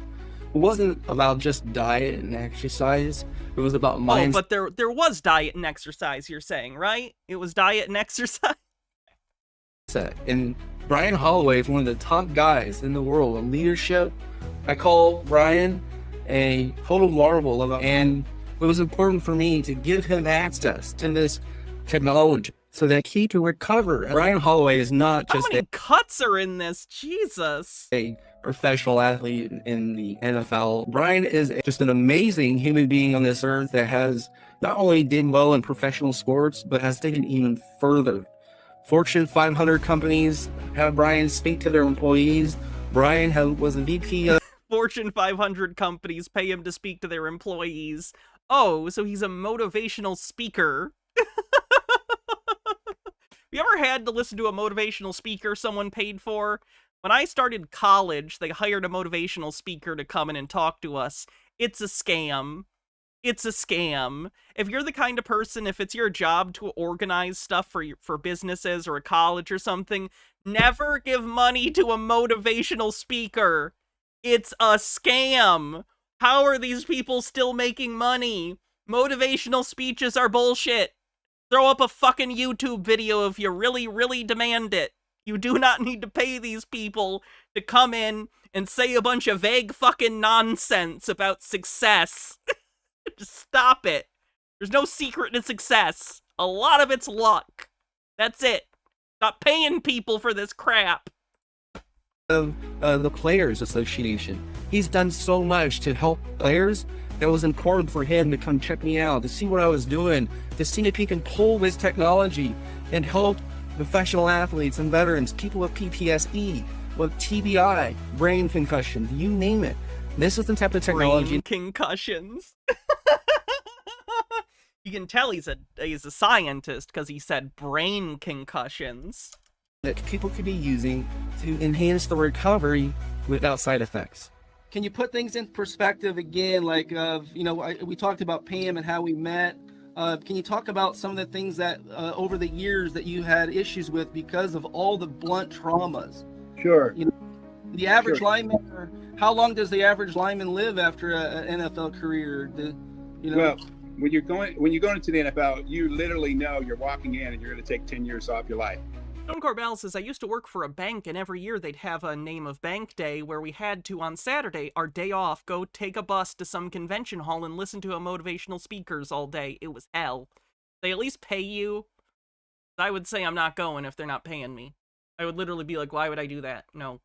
It wasn't about just diet and exercise. It was about mindset. Oh, but there was diet and exercise, you're saying, right? It was diet and exercise? asset. And Brian Holloway is one of the top guys in the world of leadership. I call Brian a total marvel, and it was important for me to give him access to this technology so that he can recover. Brian Holloway is not just How many cuts are in this? Jesus. a professional athlete in the NFL. Brian is just an amazing human being on this earth that has not only did well in professional sports, but has taken it even further. Fortune 500 companies have Brian speak to their employees. Brian was a VP of Fortune 500 companies pay him to speak to their employees. Oh, so he's a motivational speaker. You ever had to listen to a motivational speaker someone paid for? When I started college, they hired a motivational speaker to come in and talk to us. It's a scam. It's a scam. If you're the kind of person, if it's your job to organize stuff for businesses or a college or something, never give money to a motivational speaker. It's a scam. How are these people still making money? Motivational speeches are bullshit. Throw up a fucking YouTube video if you really, really demand it. You do not need to pay these people to come in and say a bunch of vague fucking nonsense about success. Just stop it. There's no secret to success. A lot of it's luck. That's it. Stop paying people for this crap. The Players Association. He's done so much to help players. It was important for him to come check me out, to see what I was doing, to see if he can pull this technology and help professional athletes and veterans, people with PTSD, with TBI, brain concussions, you name it. This is the type of technology. Brain concussions. You can tell he's a scientist because he said brain concussions. That people could be using to enhance the recovery without side effects. Can you put things in perspective again? Like, we talked about Pam and how we met. Can you talk about some of the things that over the years that you had issues with because of all the blunt traumas? Sure. The average lineman, how long does the average lineman live after an NFL career? Well, when you're going into the NFL, you literally know you're walking in and you're going to take 10 years off your life. Stone Corbell says, I used to work for a bank, and every year they'd have a name of bank day where we had to, on Saturday, our day off, go take a bus to some convention hall and listen to a motivational speakers all day. It was hell. They at least pay you. I would say I'm not going if they're not paying me. I would literally be like, why would I do that? No.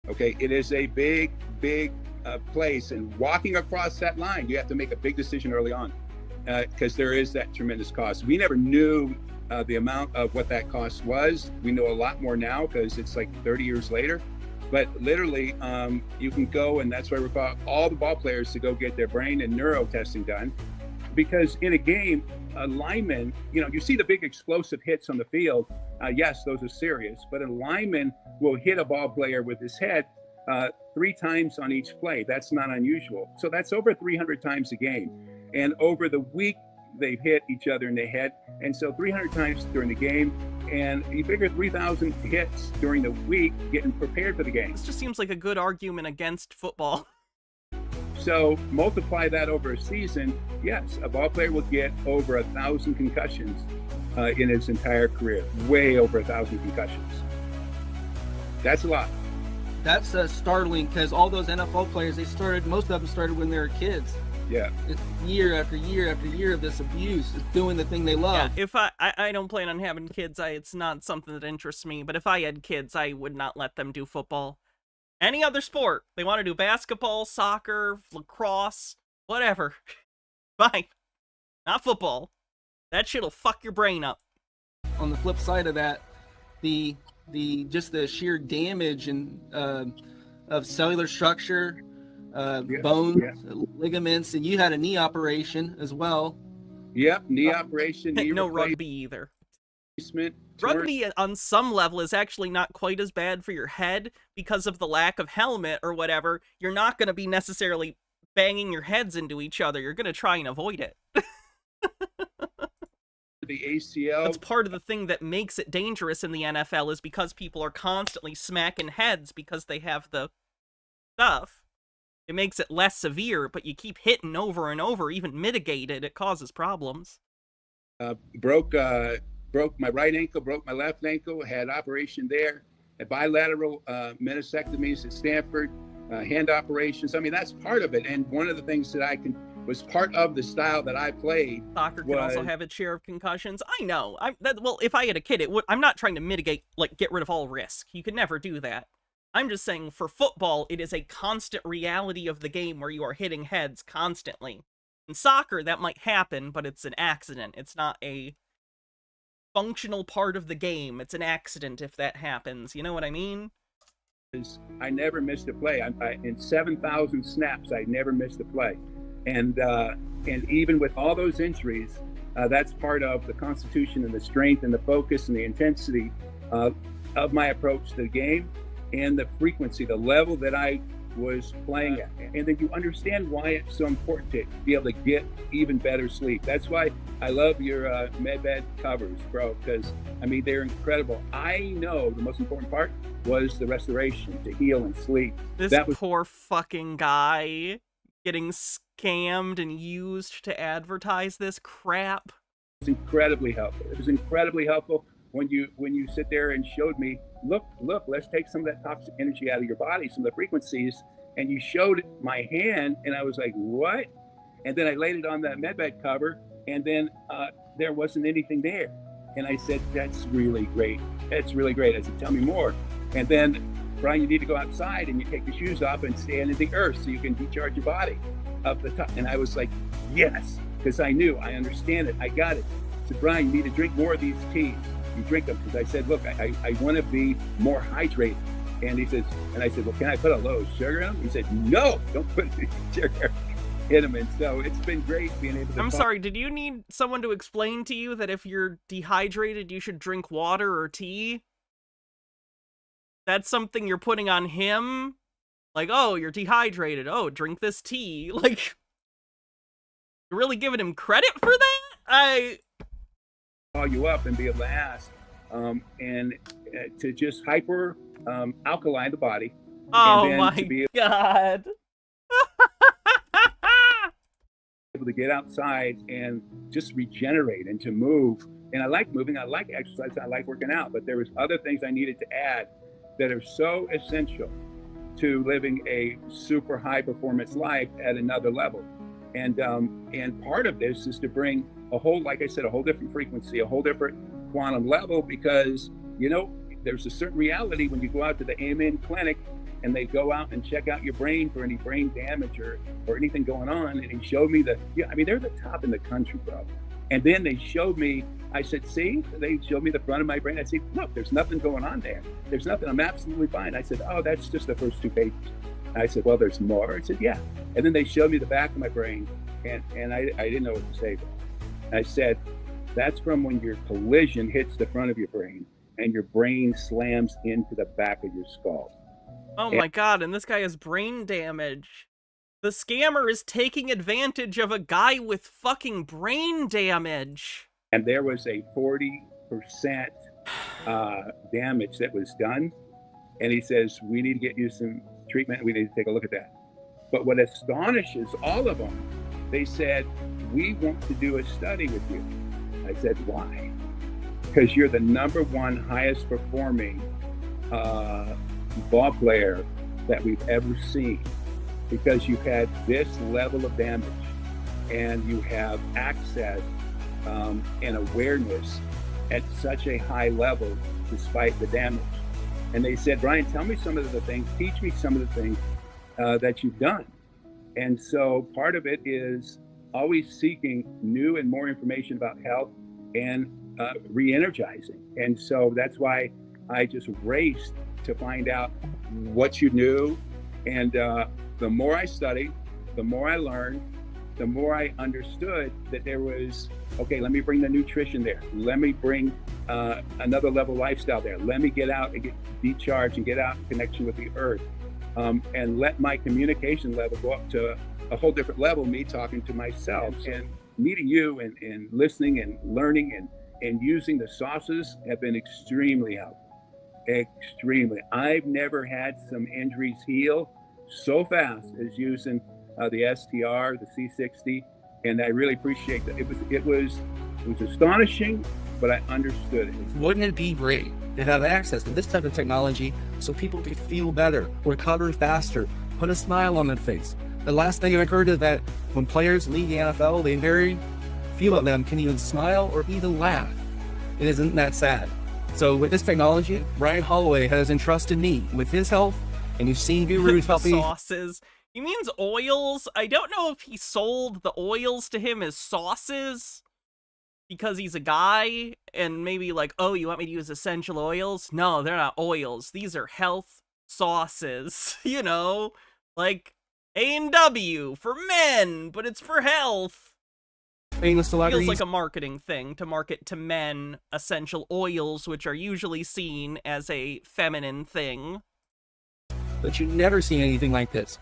Okay, it is a big place, and walking across that line, you have to make a big decision early on because there is that tremendous cost. We never knew the amount of what that cost was. We know a lot more now because it's like 30 years later. But literally, you can go, and that's why we call all the ball players to go get their brain and neuro testing done. Because in a game, a lineman, you see the big explosive hits on the field. Yes, those are serious. But a lineman will hit a ball player with his head 3 times on each play. That's not unusual. So that's over 300 times a game. And over the week, they've hit each other in the head. And so 300 times during the game, and you figure 3,000 hits during the week getting prepared for the game. This just seems like a good argument against football. So multiply that over a season. Yes, a ball player will get over 1,000 concussions in his entire career. Way over 1,000 concussions. That's a lot. That's startling because all those NFL players, most of them started when they were kids. Yeah. It's year after year after year of this abuse, doing the thing they love. Yeah, if I don't plan on having kids, it's not something that interests me, but if I had kids, I would not let them do football. Any other sport. They want to do basketball, soccer, lacrosse, whatever. Fine. Not football. That shit'll fuck your brain up. On the flip side of that, the sheer damage and of cellular structure, bones, ligaments, and you had a knee operation as well. Yep, knee operation. Knee no rugby either. Replacement. Rugby on some level is actually not quite as bad for your head because of the lack of helmet or whatever. You're not going to be necessarily banging your heads into each other. You're going to try and avoid it. The ACL. That's part of the thing that makes it dangerous in the NFL is because people are constantly smacking heads because they have the stuff. It makes it less severe, but you keep hitting over and over, even mitigated, it causes problems. Broke broke my right ankle, broke my left ankle, had operation there, had bilateral meniscectomies at Stanford, hand operations. I mean, that's part of it. And one of the things that was part of the style that I played. Soccer can also have its share of concussions. I know. Well, if I had a kid, I'm not trying to mitigate, like, get rid of all risk. You could never do that. I'm just saying, for football, it is a constant reality of the game where you are hitting heads constantly. In soccer, that might happen, but it's an accident. It's not a functional part of the game. It's an accident if that happens. You know what I mean? I never missed a play. In 7,000 snaps, I never missed a play. And even with all those injuries, that's part of the constitution and the strength and the focus and the intensity of my approach to the game and the frequency, the level that I was playing at. And then you understand why it's so important to be able to get even better sleep. That's why I love your medbed covers, bro, because, I mean, they're incredible. I know the most important part was the restoration, to heal and sleep. This poor fucking guy getting scammed and used to advertise this crap. It's incredibly helpful. It was incredibly helpful when you sit there and showed me, look, let's take some of that toxic energy out of your body, some of the frequencies, and you showed my hand, and I was like, what? And then I laid it on the medbed cover, and then there wasn't anything there. And I said, that's really great. That's really great. I said, tell me more. And then, Brian, you need to go outside and you take your shoes off and stand in the earth so you can decharge your body up the top. And I was like, yes, because I knew, I understand it, I got it. I said, Brian, you need to drink more of these teas. You drink them, because I said, look, I want to be more hydrated. And he says, and I said, well, can I put a little sugar in them? He said, no, don't put any sugar in them. And so it's been great being able to. I'm sorry, did you need someone to explain to you that if you're dehydrated, you should drink water or tea? That's something you're putting on him? Like, oh, you're dehydrated. Oh, drink this tea. Like, you're really giving him credit for that? Call you up and be able to ask and to just hyper alkaline the body. Oh and then my to be god. able to get outside and just regenerate and to move. And I like moving, I like exercise, I like working out, but there was other things I needed to add that are so essential to living a super high performance life at another level. And part of this is to bring a whole, like I said, a whole different frequency, a whole different quantum level, because, you know, there's a certain reality when you go out to the AMN clinic and they go out and check out your brain for any brain damage or anything going on. And he showed me they're the top in the country, bro. And then they showed me, I said, see, they showed me the front of my brain. I said, look, there's nothing going on there. There's nothing, I'm absolutely fine. I said, oh, that's just the first 2 pages. I said, well, there's more. I said, yeah. And then they showed me the back of my brain, and I didn't know what to say. I said, that's from when your collision hits the front of your brain and your brain slams into the back of your skull. Oh my god, and this guy has brain damage. The scammer is taking advantage of a guy with fucking brain damage. And there was a 40% damage that was done. And he says, we need to get you some treatment. We need to take a look at that. But what astonishes all of them, they said, we want to do a study with you. I said, why? Because you're the #1 highest performing ball player that we've ever seen. Because you've had this level of damage and you have access and awareness at such a high level despite the damage. And they said, Brian, tell me some of the things, teach me some of the things that you've done. And so part of it is always seeking new and more information about health and re-energizing. And so that's why I just raced to find out what you knew. And the more I studied, the more I learned, the more I understood that there was, okay, let me bring the nutrition there. Let me bring another level lifestyle there. Let me get out and get decharged and get out in connection with the earth. And let my communication level go up to a whole different level, me talking to myself. And meeting you and listening and learning and using the sauces have been extremely helpful. Extremely. I've never had some injuries heal so fast as using the STR, the C60, and I really appreciate that. It was It was astonishing, but I understood it. Wouldn't it be great to have access to this type of technology so people could feel better, recover faster, put a smile on their face? The last thing I heard is that when players leave the NFL, the very few of them can even smile or even laugh. It isn't that sad. So with this technology, Brian Holloway has entrusted me with his health, and you've seen gurus help me. Sauces. He means oils. I don't know if he sold the oils to him as sauces because he's a guy and maybe like, oh, you want me to use essential oils? No, they're not oils. These are health sauces. You know, like A&W for men, but it's for health. Famous celebrities. Feels like a marketing thing to market to men essential oils, which are usually seen as a feminine thing. But you've never seen anything like this.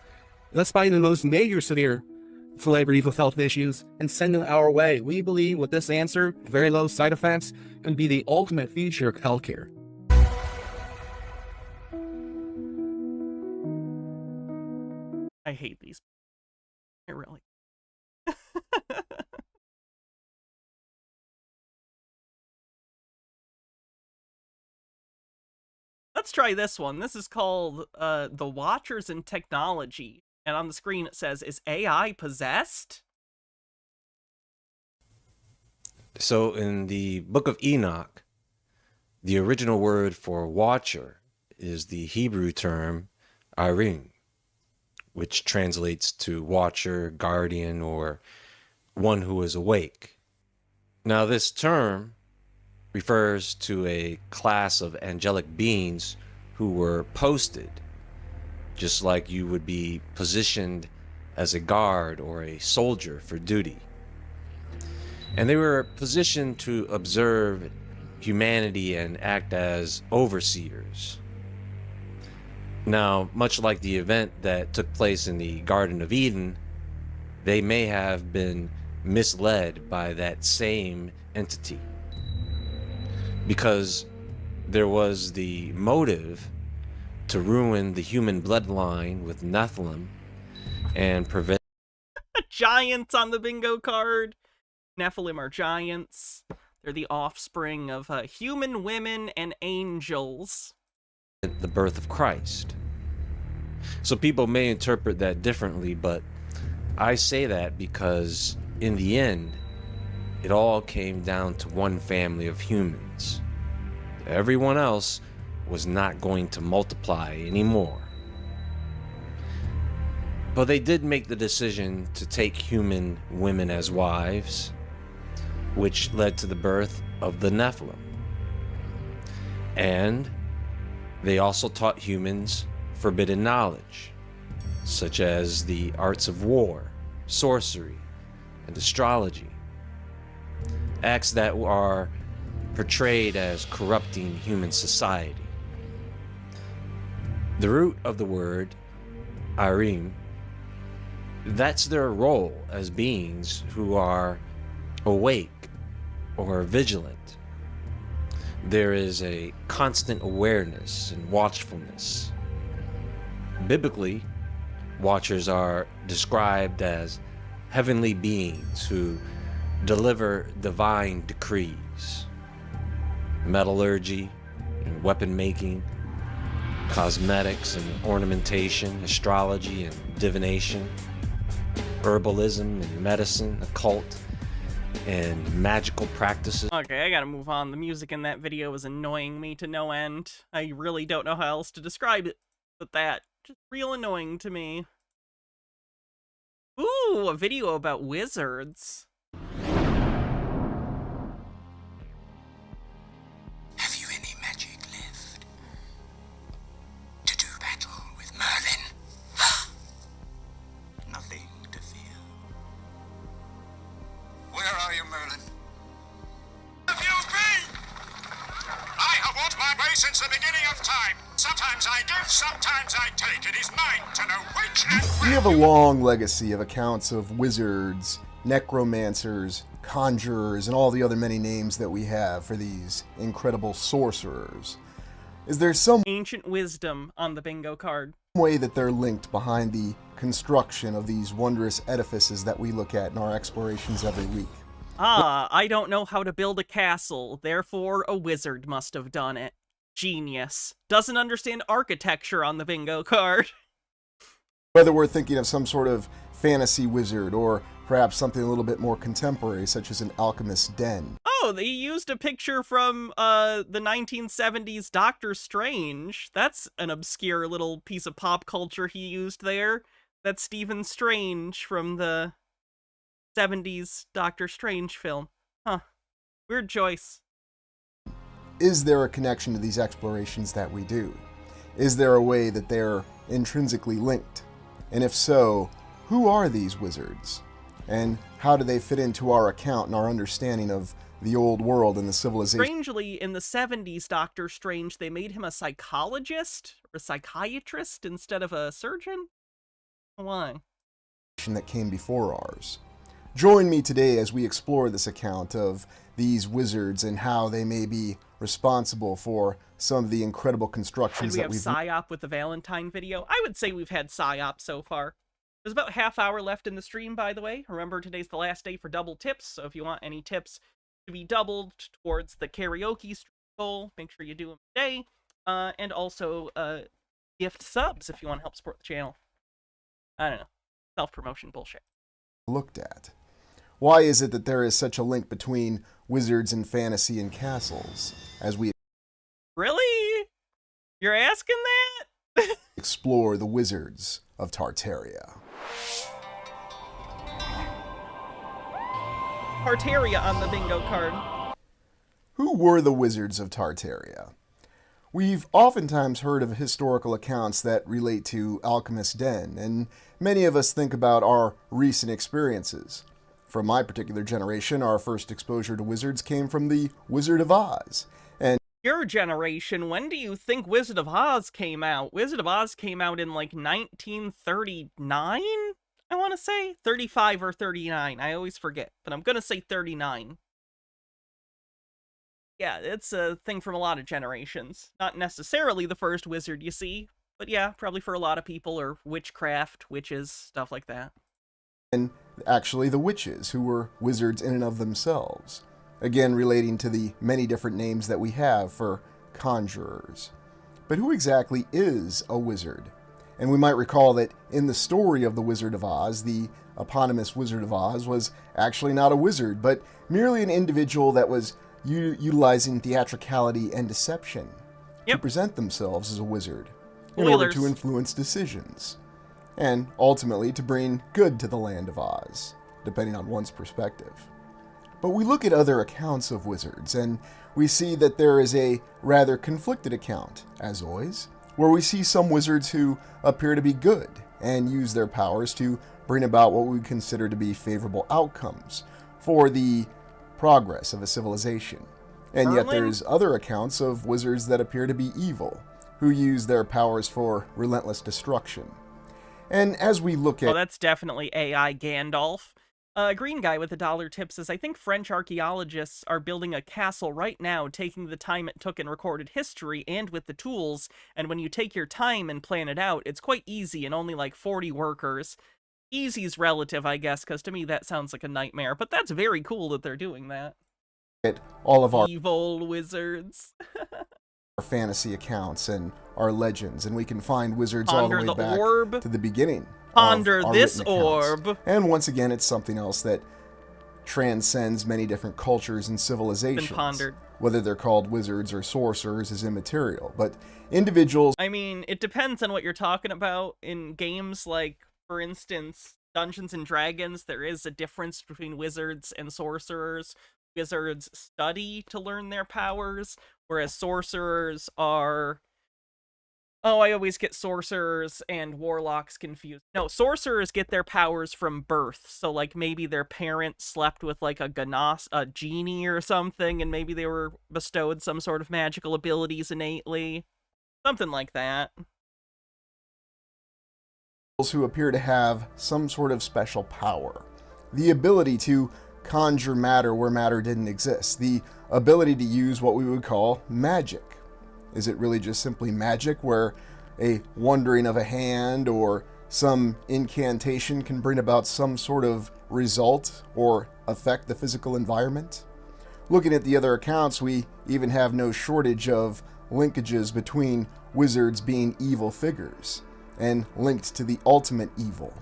Let's find the most major severe celebrities with health issues and send them our way. We believe with this answer, very low side effects, can be the ultimate future of healthcare. I hate these. I really. Let's try this one. This is called The Watchers in Technology. And on the screen it says, is AI possessed? So in the Book of Enoch, the original word for watcher is the Hebrew term arim, which translates to watcher, guardian, or one who is awake. Now this term refers to a class of angelic beings who were posted, just like you would be positioned as a guard or a soldier for duty. And they were positioned to observe humanity and act as overseers. Now, much like the event that took place in the Garden of Eden, they may have been misled by that same entity, because there was the motive to ruin the human bloodline with Nephilim and prevent Giants on the bingo card. Nephilim are giants. They're the offspring of human women and angels. the birth of Christ. So people may interpret that differently, but I say that because in the end, it all came down to one family of humans. Everyone else was not going to multiply anymore. But they did make the decision to take human women as wives, which led to the birth of the Nephilim. And they also taught humans forbidden knowledge, such as the arts of war, sorcery, and astrology. Acts that are portrayed as corrupting human society. The root of the word, Arim, that's their role as beings who are awake or vigilant. There is a constant awareness and watchfulness. Biblically, watchers are described as heavenly beings who deliver divine decrees. Metallurgy and weapon making, cosmetics and ornamentation, astrology and divination, herbalism and medicine, occult, and magical practices. Okay, I gotta move on. The music in that video is annoying me to no end. I really don't know how else to describe it but that. Just real annoying to me. Ooh, a video about wizards. Have you any magic left to do battle with Merlin? Nothing to fear. Where are you, Merlin? Have you been? I have walked my way since the beginning of time. Sometimes I give, sometimes I take. It is mine to know which and We have a long legacy of accounts of wizards, necromancers, conjurers, and all the other many names that we have for these incredible sorcerers. Is there some Ancient wisdom on the bingo card. way that they're linked behind the construction of these wondrous edifices that we look at in our explorations every week? Ah, I don't know how to build a castle, therefore a wizard must have done it. Genius. Doesn't understand architecture on the bingo card. Whether we're thinking of some sort of fantasy wizard or perhaps something a little bit more contemporary, such as an alchemist's den. Oh, they used a picture from the 1970s Doctor Strange. That's an obscure little piece of pop culture he used there. That's Stephen Strange from the 70s Doctor Strange film. Huh. Weird choice. Is there a connection to these explorations that we do? Is there a way that they're intrinsically linked? And if so, who are these wizards? And how do they fit into our account and our understanding of the old world and the civilization? Strangely, in the 70s Doctor Strange, they made him a psychologist or a psychiatrist instead of a surgeon? Why? That came before ours. Join me today as we explore this account of these wizards and how they may be responsible for some of the incredible constructions Did we that have PSYOP with the Valentine video? I would say we've had PSYOP so far. There's about half hour left in the stream, by the way. Remember, today's the last day for double tips, so if you want any tips to be doubled towards the karaoke stream goal, make sure you do them today. And also, gift subs if you want to help support the channel. I don't know. Self-promotion bullshit. Looked at. Why is it that there is such a link between wizards and fantasy and castles as we Really? You're asking that? explore the wizards of Tartaria? Tartaria on the bingo card. Who were the wizards of Tartaria? We've oftentimes heard of historical accounts that relate to Alchemist's Den, and many of us think about our recent experiences. From my particular generation, our first exposure to wizards came from the Wizard of Oz. And your generation, when do you think Wizard of Oz came out? Wizard of Oz came out in like 1939, I want to say. 35 or 39, I always forget, but I'm going to say 39. Yeah, it's a thing from a lot of generations. Not necessarily the first wizard you see, but yeah, probably for a lot of people, or witchcraft, witches, stuff like that. And actually the witches, who were wizards in and of themselves. Again, relating to the many different names that we have for conjurers. But who exactly is a wizard? And we might recall that in the story of the Wizard of Oz, the eponymous Wizard of Oz was actually not a wizard, but merely an individual that was utilizing theatricality and deception to present themselves as a wizard in order to influence decisions, and ultimately to bring good to the land of Oz, depending on one's perspective. But we look at other accounts of wizards, and we see that there is a rather conflicted account, as always, where we see some wizards who appear to be good and use their powers to bring about what we consider to be favorable outcomes for the progress of a civilization. And yet there's other accounts of wizards that appear to be evil, who use their powers for relentless destruction. And as we look at... Oh, that's definitely AI Gandalf. Green guy with $1 tip says, I think French archaeologists are building a castle right now, taking the time it took in recorded history and with the tools, and when you take your time and plan it out, it's quite easy and only like 40 workers. Easy's relative, I guess, because to me that sounds like a nightmare, but that's very cool that they're doing that. All of our evil wizards. our fantasy accounts and our legends, and we can find wizards Ponder all the way back orb. to the beginning. Ponder of our this written accounts. orb. And once again, it's something else that transcends many different cultures and civilizations. Been pondered. Whether they're called wizards or sorcerers is immaterial, but individuals... I mean, it depends on what you're talking about. In games like, for instance, Dungeons and Dragons, there is a difference between wizards and sorcerers. Wizards study to learn their powers, whereas sorcerers are... Oh, I always get sorcerers and warlocks confused. No, sorcerers get their powers from birth. So, like, maybe their parents slept with, like, a genie or something, and maybe they were bestowed some sort of magical abilities innately. Something like that. Who appear to have some sort of special power. The ability to conjure matter where matter didn't exist. The ability to use what we would call magic. Is it really just simply magic where a wandering of a hand or some incantation can bring about some sort of result or affect the physical environment. Looking at the other accounts, we even have no shortage of linkages between wizards being evil figures and linked to the ultimate evil.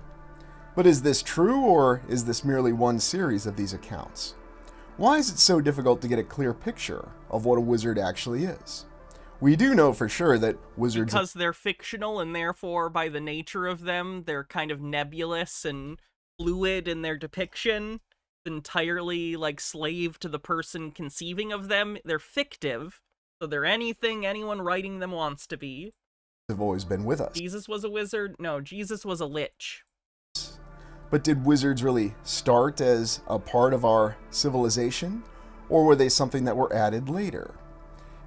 But is this true, or is this merely one series of these accounts? Why is it so difficult to get a clear picture of what a wizard actually is? We do know for sure that wizards... Because they're fictional, and therefore, by the nature of them, they're kind of nebulous and fluid in their depiction, entirely, like, slave to the person conceiving of them. They're fictive, so they're anything anyone writing them wants to be. Have always been with us. Jesus was a wizard? No, Jesus was a lich. But did wizards really start as a part of our civilization, or were they something that were added later?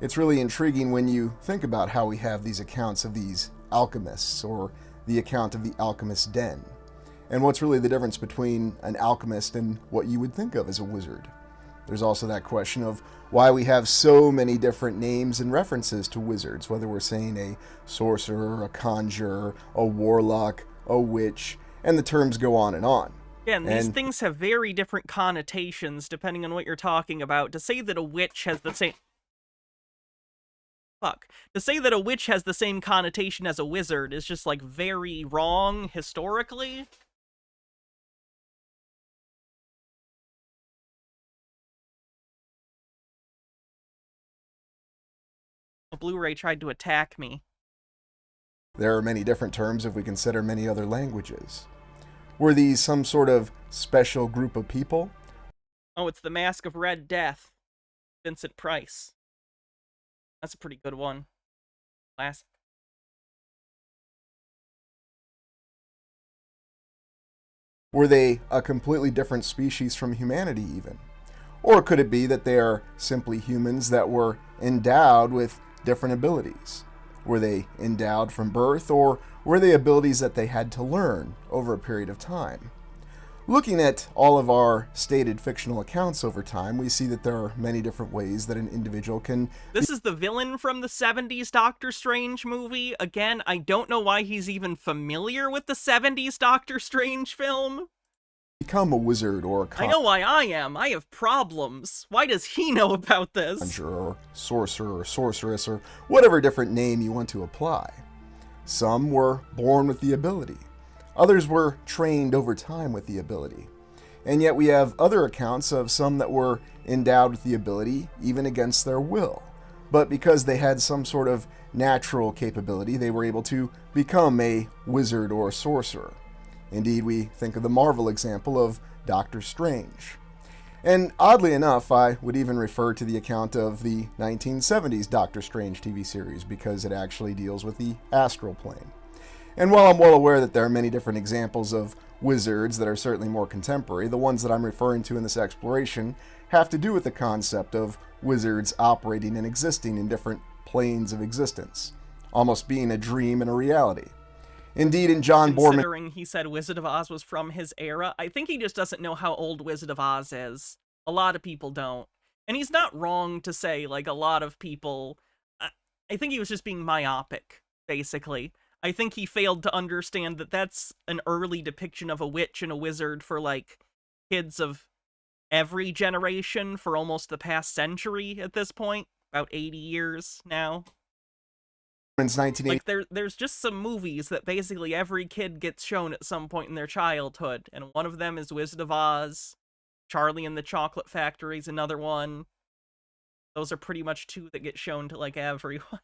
It's really intriguing when you think about how we have these accounts of these alchemists, or the account of the alchemist's den, and what's really the difference between an alchemist and what you would think of as a wizard. There's also that question of why we have so many different names and references to wizards, whether we're saying a sorcerer, a conjurer, a warlock, a witch, and the terms go on and on. Yeah, and these things have very different connotations depending on what you're talking about. To say that a witch has the same... To say that a witch has the same connotation as a wizard is just, like, very wrong historically. A Blu-ray tried to attack me. There are many different terms if we consider many other languages. Were these some sort of special group of people? Oh, it's the Mask of Red Death. Vincent Price. That's a pretty good one. Last. Were they a completely different species from humanity even? Or could it be that they are simply humans that were endowed with different abilities? Were they endowed from birth, or were they abilities that they had to learn over a period of time? Looking at all of our stated fictional accounts over time, we see that there are many different ways that an individual can... This is the villain from the 70s Doctor Strange movie. Again, I don't know why he's even familiar with the 70s Doctor Strange film. Become a wizard or a I know why I am. I have problems. Why does he know about this? Conjurer, sorcerer, or sorceress, or whatever different name you want to apply. Some were born with the ability. Others were trained over time with the ability. And yet we have other accounts of some that were endowed with the ability, even against their will. But because they had some sort of natural capability, they were able to become a wizard or a sorcerer. Indeed, we think of the Marvel example of Doctor Strange. And oddly enough, I would even refer to the account of the 1970s Doctor Strange TV series because it actually deals with the astral plane. And while I'm well aware that there are many different examples of wizards that are certainly more contemporary, the ones that I'm referring to in this exploration have to do with the concept of wizards operating and existing in different planes of existence, almost being a dream and a reality. Indeed, in John Borman... Considering he said Wizard of Oz was from his era, I think he just doesn't know how old Wizard of Oz is. A lot of people don't. And he's not wrong to say, like, a lot of people... I think he was just being myopic, basically. I think he failed to understand that that's an early depiction of a witch and a wizard for, like, kids of every generation for almost the past century at this point. About 80 years now. Like, there's just some movies that basically every kid gets shown at some point in their childhood, and one of them is Wizard of Oz. Charlie and the Chocolate Factory is another one. Those are pretty much two that get shown to, like, everyone.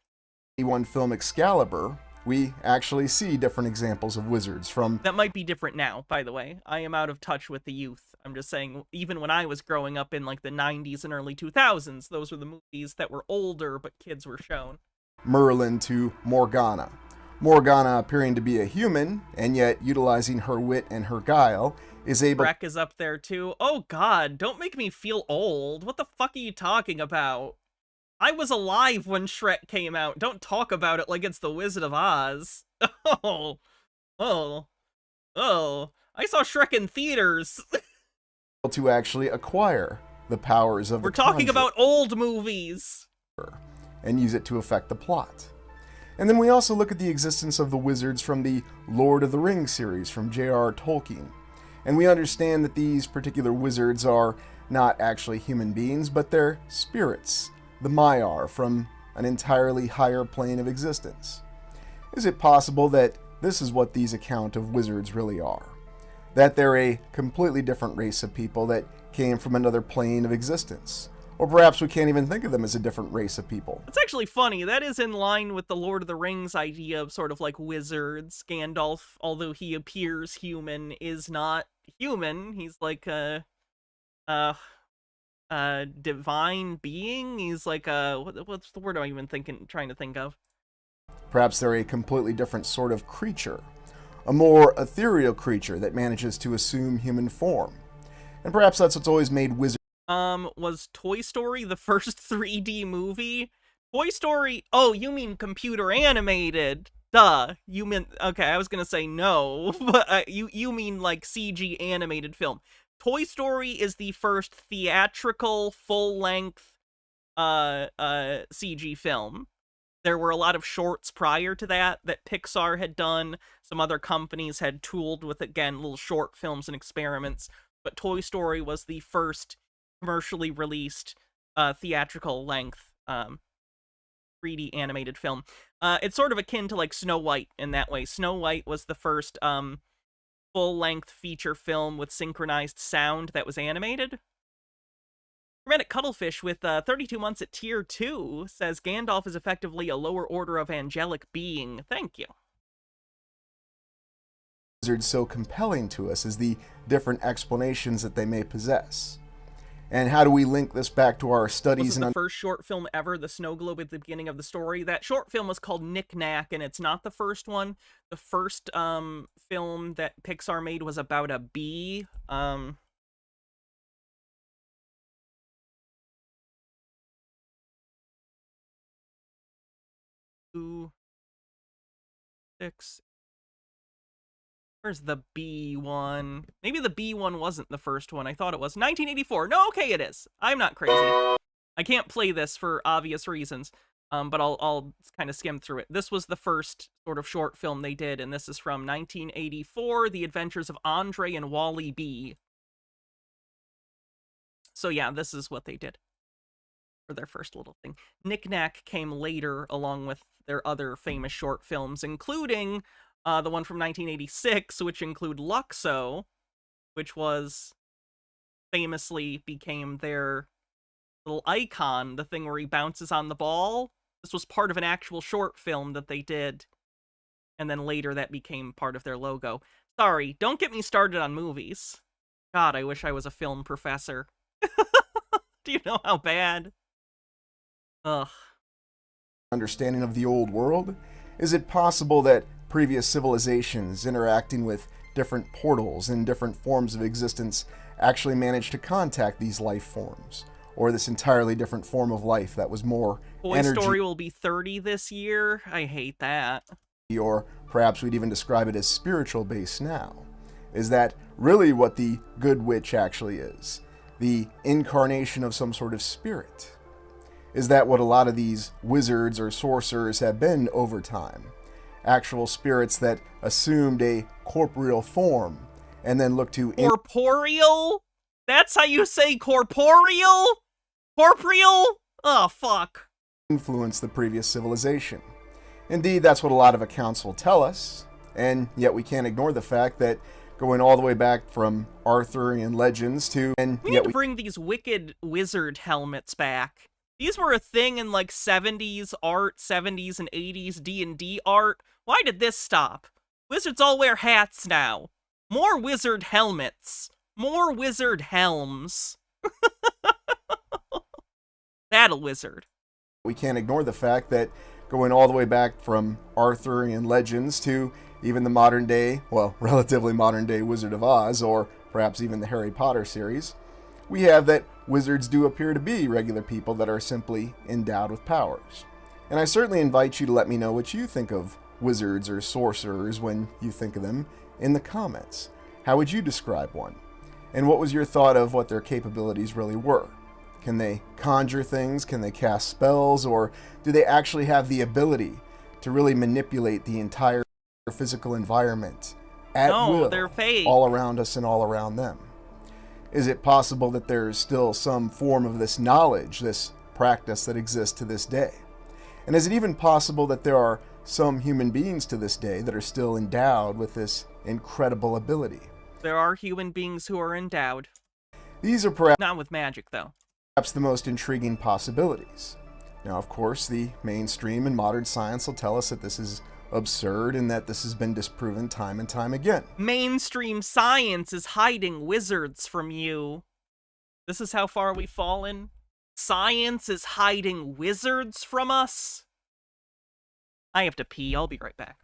One film, Excalibur, we actually see different examples of wizards from... That might be different now, by the way. I am out of touch with the youth. I'm just saying, even when I was growing up in, like, the 90s and early 2000s, those were the movies that were older, but kids were shown. Merlin to Morgana. Morgana appearing to be a human, and yet utilizing her wit and her guile, is able... Shrek is up there too. Oh god, don't make me feel old. What the fuck are you talking about? I was alive when Shrek came out. Don't talk about it like it's the Wizard of Oz. Oh. I saw Shrek in theaters. To actually acquire the powers of We're talking about old movies. And use it to affect the plot. And then we also look at the existence of the wizards from the Lord of the Rings series from J.R. Tolkien. And we understand that these particular wizards are not actually human beings, but they're spirits, the Maiar, from an entirely higher plane of existence. Is it possible that this is what these account of wizards really are? That they're a completely different race of people that came from another plane of existence? Or perhaps we can't even think of them as a different race of people. It's actually funny. That is in line with the Lord of the Rings idea of sort of like wizards. Gandalf, although he appears human, is not human. He's like a divine being. He's like a what's the word I'm even trying to think of? Perhaps they're a completely different sort of creature, a more ethereal creature that manages to assume human form. And perhaps that's what's always made wizards. Was Toy Story the first 3D movie? Toy Story, oh, you mean computer animated. Duh. You meant, okay, I was gonna say no, but you mean like CG animated film. Toy Story is the first theatrical, full-length, CG film. There were a lot of shorts prior to that Pixar had done. Some other companies had tooled with, again, little short films and experiments. But Toy Story was the first commercially released theatrical length 3D animated film. It's sort of akin to like Snow White in that way. Snow White was the first full-length feature film with synchronized sound that was animated. Hermetic Cuttlefish with 32 months at tier 2 says Gandalf is effectively a lower order of angelic being. Thank you. Wizards so compelling to us is the different explanations that they may possess. And how do we link this back to our studies? This is the first short film ever, the snow globe at the beginning of the story. That short film was called Knick Knack, and it's not the first one. The first film that Pixar made was about a bee. 2, 6. Where's the B one? Maybe the B one wasn't the first one. I thought it was. 1984. No, okay, it is. I'm not crazy. I can't play this for obvious reasons, but I'll kind of skim through it. This was the first sort of short film they did, and this is from 1984, The Adventures of Andre and Wally B. So yeah, this is what they did for their first little thing. Knick Knack came later, along with their other famous short films, including the one from 1986, which include Luxo, which was famously became their little icon, the thing where he bounces on the ball. This was part of an actual short film that they did, and then later that became part of their logo. Sorry, don't get me started on movies. God, I wish I was a film professor. Do you know how bad? Ugh. Understanding of the old world? Is it possible that previous civilizations interacting with different portals and different forms of existence actually managed to contact these life forms? Or this entirely different form of life that was more Toy Story will be 30 this year? I hate that. Or perhaps we'd even describe it as spiritual based now. Is that really what the Good Witch actually is? The incarnation of some sort of spirit? Is that what a lot of these wizards or sorcerers have been over time? Actual spirits that assumed a corporeal form and then looked to... Corporeal? That's how you say corporeal? Corporeal? Oh, fuck. Influence the previous civilization. Indeed, that's what a lot of accounts will tell us, and yet we can't ignore the fact that going all the way back from Arthurian legends to... We need to bring these wicked wizard helmets back. These were a thing in like 70s art, 70s and 80s D&D art. Why did this stop? Wizards all wear hats now. More wizard helmets. More wizard helms. Battle wizard. We can't ignore the fact that going all the way back from Arthurian legends to even the modern day, well, relatively modern day Wizard of Oz, or perhaps even the Harry Potter series, we have that wizards do appear to be regular people that are simply endowed with powers. And I certainly invite you to let me know what you think of wizards or sorcerers when you think of them in the comments. How would you describe one? And what was your thought of what their capabilities really were? Can they conjure things? Can they cast spells? Or do they actually have the ability to really manipulate the entire physical environment at will, they're fake. all around us and all around them? Is it possible that there's still some form of this knowledge, this practice that exists to this day? And is it even possible that there are some human beings to this day that are still endowed with this incredible ability? There are human beings who are endowed. These are perhaps not with magic, though. Perhaps the most intriguing possibilities. Now, of course, the mainstream and modern science will tell us that this is absurd and that this has been disproven time and time again. Mainstream science is hiding wizards from you. This is how far we've fallen. Science is hiding wizards from us. I have to pee. I'll be right back.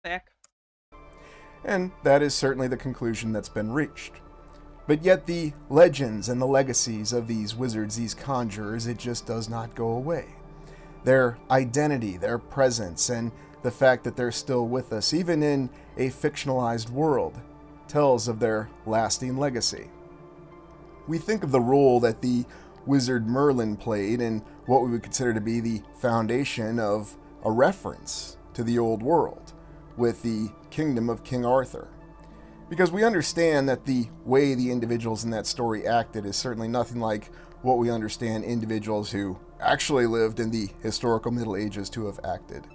Back. And that is certainly the conclusion that's been reached. But yet the legends and the legacies of these wizards, these conjurers, it just does not go away. Their identity, their presence, and the fact that they're still with us, even in a fictionalized world, tells of their lasting legacy. We think of the role that the wizard Merlin played in what we would consider to be the foundation of a reference to the old world, with the kingdom of King Arthur. Because we understand that the way the individuals in that story acted is certainly nothing like what we understand individuals who actually lived in the historical Middle Ages to have acted.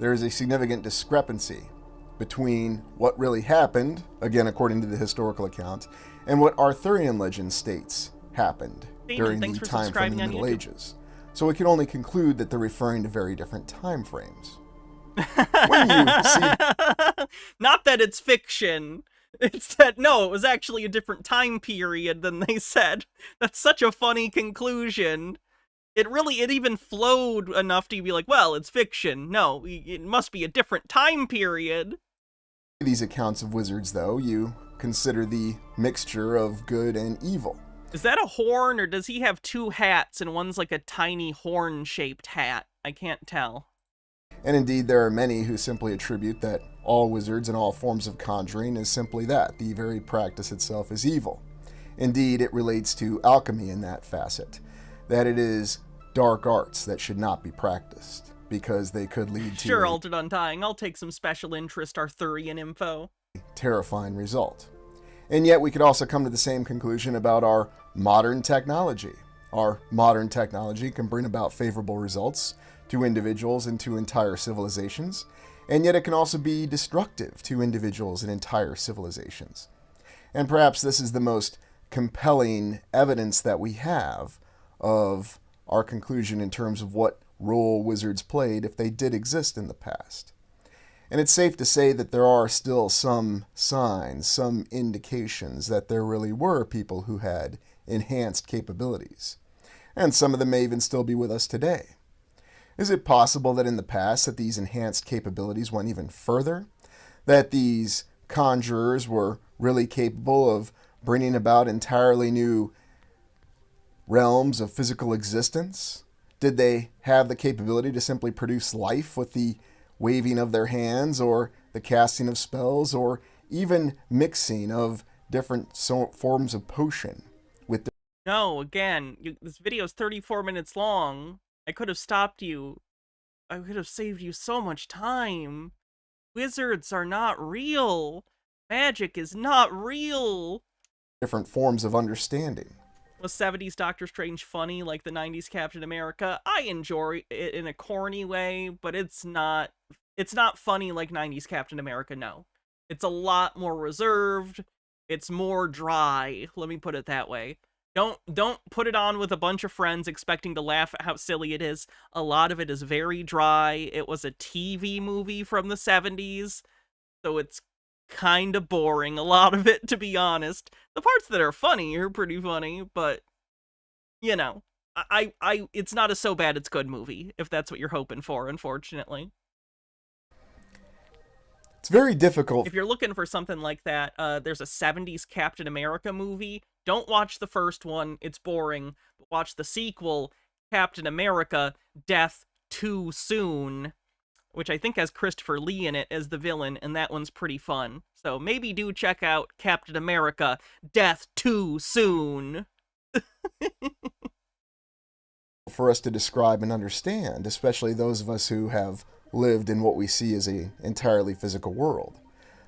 There is a significant discrepancy between what really happened, again according to the historical account, and what Arthurian legend states happened during the time from the Middle Ages. So we can only conclude that they're referring to very different time frames. When you see... Not that it's fiction. It's that, no, it was actually a different time period than they said. That's such a funny conclusion. It even flowed enough to be like, well, it's fiction. No, it must be a different time period. These accounts of wizards, though, you consider the mixture of good and evil. Is that a horn, or does he have two hats and one's like a tiny horn-shaped hat? I can't tell. And indeed, there are many who simply attribute that all wizards and all forms of conjuring is simply that. The very practice itself is evil. Indeed, it relates to alchemy in that facet, that it is dark arts that should not be practiced, because they could lead to Sure, Altered Undying. I'll take some special interest Arthurian info. Terrifying result. And yet we could also come to the same conclusion about our modern technology. Our modern technology can bring about favorable results to individuals and to entire civilizations, and yet it can also be destructive to individuals and entire civilizations. And perhaps this is the most compelling evidence that we have of our conclusion in terms of what role wizards played if they did exist in the past. And it's safe to say that there are still some signs, some indications that there really were people who had enhanced capabilities. And some of them may even still be with us today. Is it possible that in the past that these enhanced capabilities went even further? That these conjurers were really capable of bringing about entirely new realms of physical existence? Did they have the capability to simply produce life with the waving of their hands, or the casting of spells, or even mixing of different forms of potion with No, again, this video is 34 minutes long. I could have stopped you. I could have saved you so much time. Wizards are not real. Magic is not real. Different forms of understanding. Was 70s Doctor Strange funny like the 90s Captain America? I enjoy it in a corny way, but it's not funny like 90s Captain America, no. It's a lot more reserved. It's more dry, let me put it that way. Don't put it on with a bunch of friends expecting to laugh at how silly it is. A lot of it is very dry. It was a TV movie from the 70s, so it's kind of boring, a lot of it, to be honest. The parts that are funny are pretty funny, but, you know, it's not a so bad it's good movie, if that's what you're hoping for, unfortunately. It's very difficult. If you're looking for something like that, there's a 70s Captain America movie. Don't watch the first one, it's boring. But watch the sequel, Captain America, Death Too Soon, which I think has Christopher Lee in it as the villain, and that one's pretty fun. So maybe do check out Captain America, Death Too Soon. For us to describe and understand, especially those of us who have lived in what we see as an entirely physical world.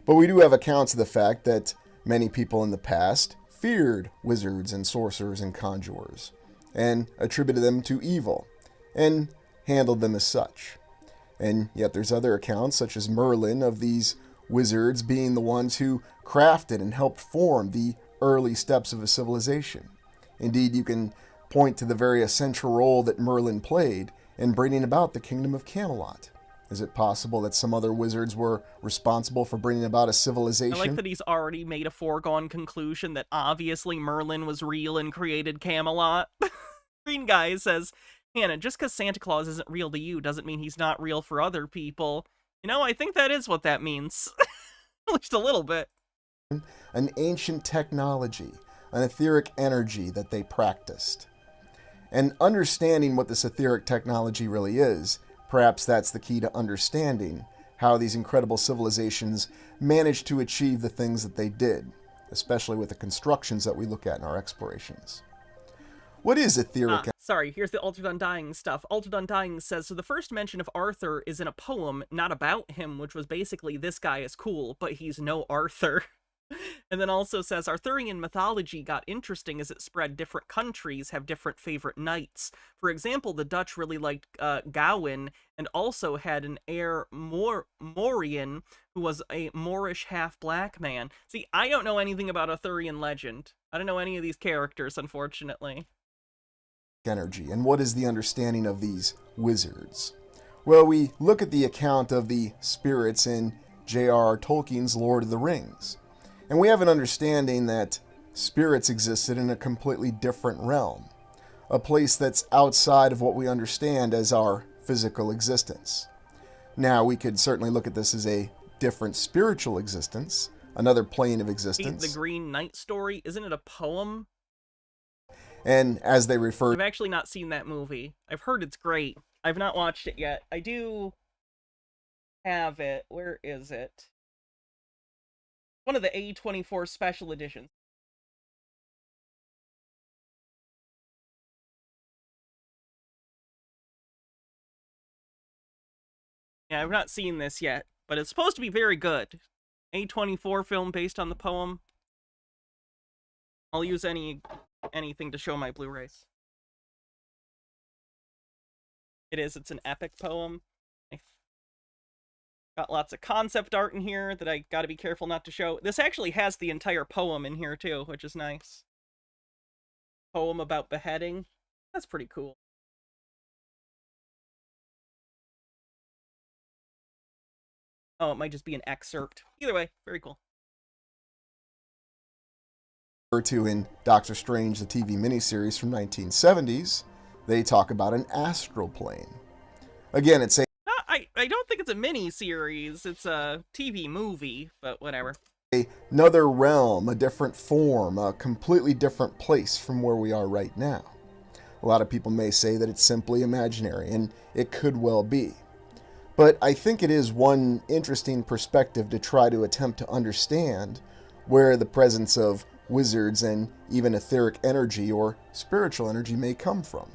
But we do have accounts of the fact that many people in the past feared wizards and sorcerers and conjurers, and attributed them to evil, and handled them as such. And yet there's other accounts, such as Merlin, of these wizards being the ones who crafted and helped form the early steps of a civilization. Indeed, you can point to the very essential role that Merlin played in bringing about the kingdom of Camelot. Is it possible that some other wizards were responsible for bringing about a civilization? I like that he's already made a foregone conclusion that obviously Merlin was real and created Camelot. Green Guy says, Hannah, just because Santa Claus isn't real to you doesn't mean he's not real for other people. You know, I think that is what that means. At least a little bit. An ancient technology, an etheric energy that they practiced. And understanding what this etheric technology really is, perhaps that's the key to understanding how these incredible civilizations managed to achieve the things that they did, especially with the constructions that we look at in our explorations. What is etheric? Sorry, here's the Altered Undying stuff. Altered Undying says, so the first mention of Arthur is in a poem, not about him, which was basically, this guy is cool, but he's no Arthur. And then also says, Arthurian mythology got interesting as it spread. Different countries have different favorite knights. For example, the Dutch really liked Gawain, and also had an heir Morian, who was a Moorish half-black man. See, I don't know anything about Arthurian legend. I don't know any of these characters, unfortunately. Energy, and what is the understanding of these wizards? Well, we look at the account of the spirits in J.R.R. Tolkien's Lord of the Rings, and we have an understanding that spirits existed in a completely different realm, a place that's outside of what we understand as our physical existence. Now, we could certainly look at this as a different spiritual existence, another plane of existence. The Green Knight story, isn't it a poem? And as they refer... I've actually not seen that movie. I've heard it's great. I've not watched it yet. I do have it. Where is it? One of the A24 special editions. Yeah, I've not seen this yet, but it's supposed to be very good. A24 film based on the poem. I'll use anything to show my Blu-rays. It's an epic poem. Got lots of concept art in here that I gotta be careful not to show. This actually has the entire poem in here too, which is nice. Poem about beheading. That's pretty cool. Oh, it might just be an excerpt. Either way, very cool. To in Doctor Strange, the TV miniseries from 1970s, they talk about an astral plane. Again, it's a... I don't think it's a mini-series. It's a TV movie, but whatever. Another realm, a different form, a completely different place from where we are right now. A lot of people may say that it's simply imaginary, and it could well be. But I think it is one interesting perspective to try to attempt to understand where the presence of wizards and even etheric energy or spiritual energy may come from.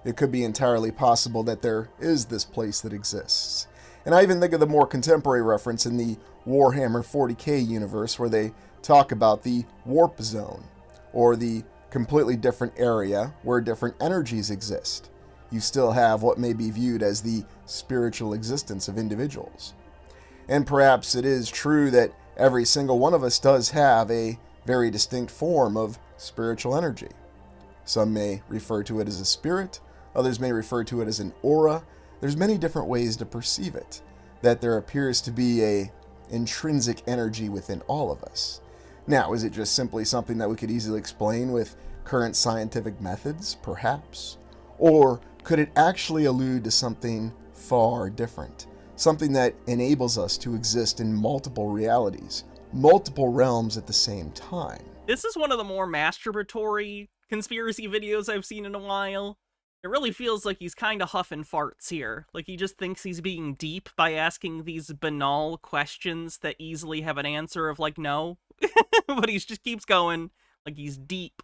It could be entirely possible that there is this place that exists. And I even think of the more contemporary reference in the Warhammer 40k universe where they talk about the warp zone, or the completely different area where different energies exist. You still have what may be viewed as the spiritual existence of individuals. And perhaps it is true that every single one of us does have a very distinct form of spiritual energy. Some may refer to it as a spirit, others may refer to it as an aura. There's many different ways to perceive it, that there appears to be a intrinsic energy within all of us. Now, is it just simply something that we could easily explain with current scientific methods? Perhaps. Or could it actually allude to something far different? Something that enables us to exist in multiple realities, multiple realms at the same time. This is one of the more masturbatory conspiracy videos I've seen in a while. It really feels like he's kind of huffing farts here. Like he just thinks he's being deep by asking these banal questions that easily have an answer of like, no. But he just keeps going like he's deep.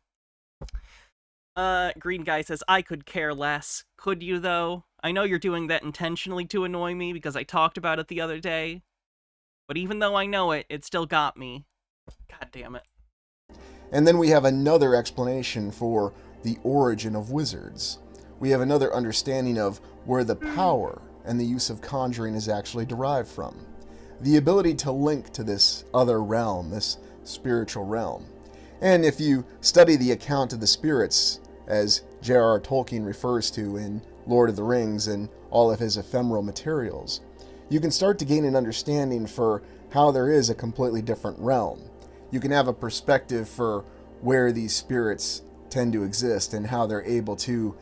Green Guy says, I could care less. Could you, though? I know you're doing that intentionally to annoy me because I talked about it the other day. But even though I know it, it still got me. God damn it. And then we have another explanation for the origin of wizards. We have another understanding of where the power and the use of conjuring is actually derived from. The ability to link to this other realm, this spiritual realm. And if you study the account of the spirits, as J.R.R. Tolkien refers to in Lord of the Rings and all of his ephemeral materials, you can start to gain an understanding for how there is a completely different realm. You can have a perspective for where these spirits tend to exist and how they're able to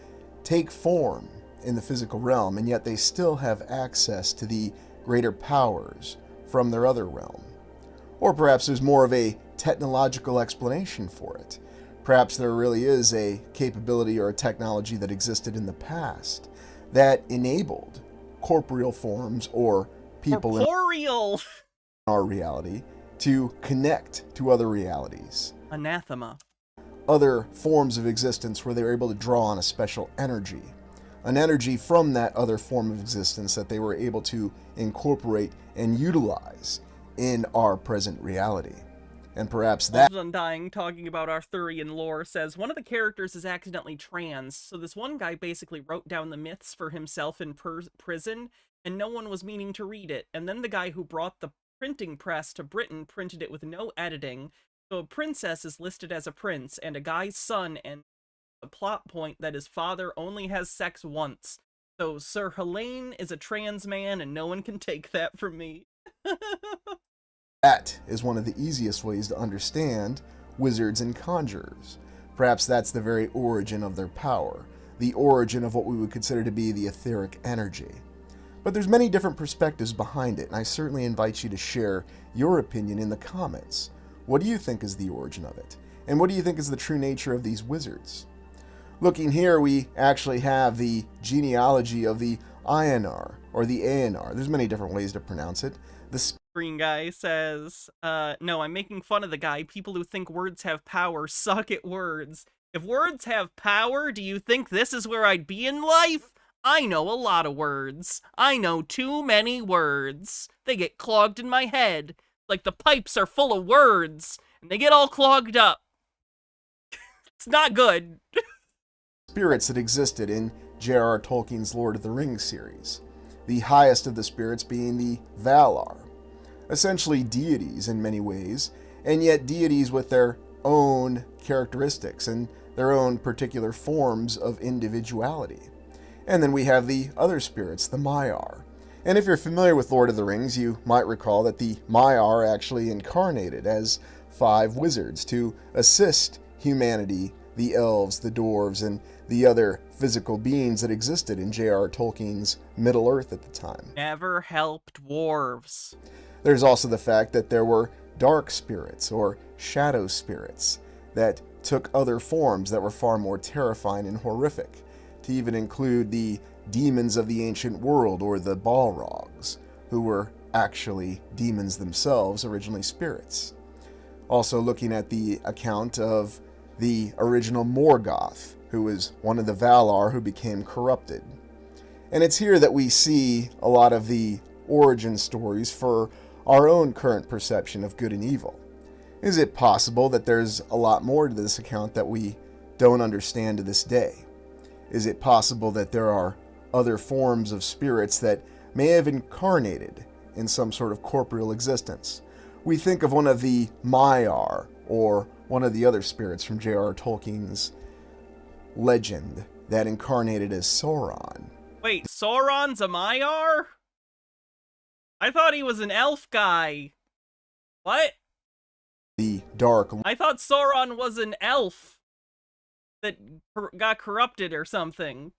take form in the physical realm, and yet they still have access to the greater powers from their other realm. Or perhaps there's more of a technological explanation for it. Perhaps there really is a capability or a technology that existed in the past that enabled corporeal forms or people in our reality to connect to other realities. Anathema. Other forms of existence where they were able to draw on a special energy. An energy from that other form of existence that they were able to incorporate and utilize in our present reality. And perhaps that... Undying, talking about Arthurian lore, says, one of the characters is accidentally trans, so this one guy basically wrote down the myths for himself in prison, and no one was meaning to read it. And then the guy who brought the printing press to Britain printed it with no editing, so a princess is listed as a prince, and a guy's son, and a plot point that his father only has sex once. So Sir Helene is a trans man, and no one can take that from me. That is one of the easiest ways to understand wizards and conjurers. Perhaps that's the very origin of their power, the origin of what we would consider to be the etheric energy. But there's many different perspectives behind it, and I certainly invite you to share your opinion in the comments. What do you think is the origin of it? And what do you think is the true nature of these wizards? Looking here, we actually have the genealogy of the Ionar, or the Aenar. There's many different ways to pronounce it. The Green Guy says, no, I'm making fun of the guy. People who think words have power suck at words. If words have power, do you think this is where I'd be in life? I know a lot of words. I know too many words. They get clogged in my head. Like the pipes are full of words, and they get all clogged up. It's not good. Spirits that existed in J.R.R. Tolkien's Lord of the Rings series. The highest of the spirits being the Valar. Essentially deities in many ways, and yet deities with their own characteristics and their own particular forms of individuality. And then we have the other spirits, the Maiar. And if you're familiar with Lord of the Rings, you might recall that the Maiar actually incarnated as 5 wizards to assist humanity, the elves, the dwarves, and the other physical beings that existed in J.R.R. Tolkien's Middle-earth at the time. Never helped dwarves. There's also the fact that there were dark spirits, or shadow spirits, that took other forms that were far more terrifying and horrific, to even include the demons of the ancient world, or the Balrogs, who were actually demons themselves, originally spirits. Also looking at the account of the original Morgoth, who was one of the Valar who became corrupted. And it's here that we see a lot of the origin stories for our own current perception of good and evil. Is it possible that there's a lot more to this account that we don't understand to this day? Is it possible that there are other forms of spirits that may have incarnated in some sort of corporeal existence? We think of one of the Maiar, or one of the other spirits from J.R.R. Tolkien's legend that incarnated as Sauron. Wait, Sauron's a Maiar? I thought he was an elf guy. What? The Dark... I thought Sauron was an elf that got corrupted or something.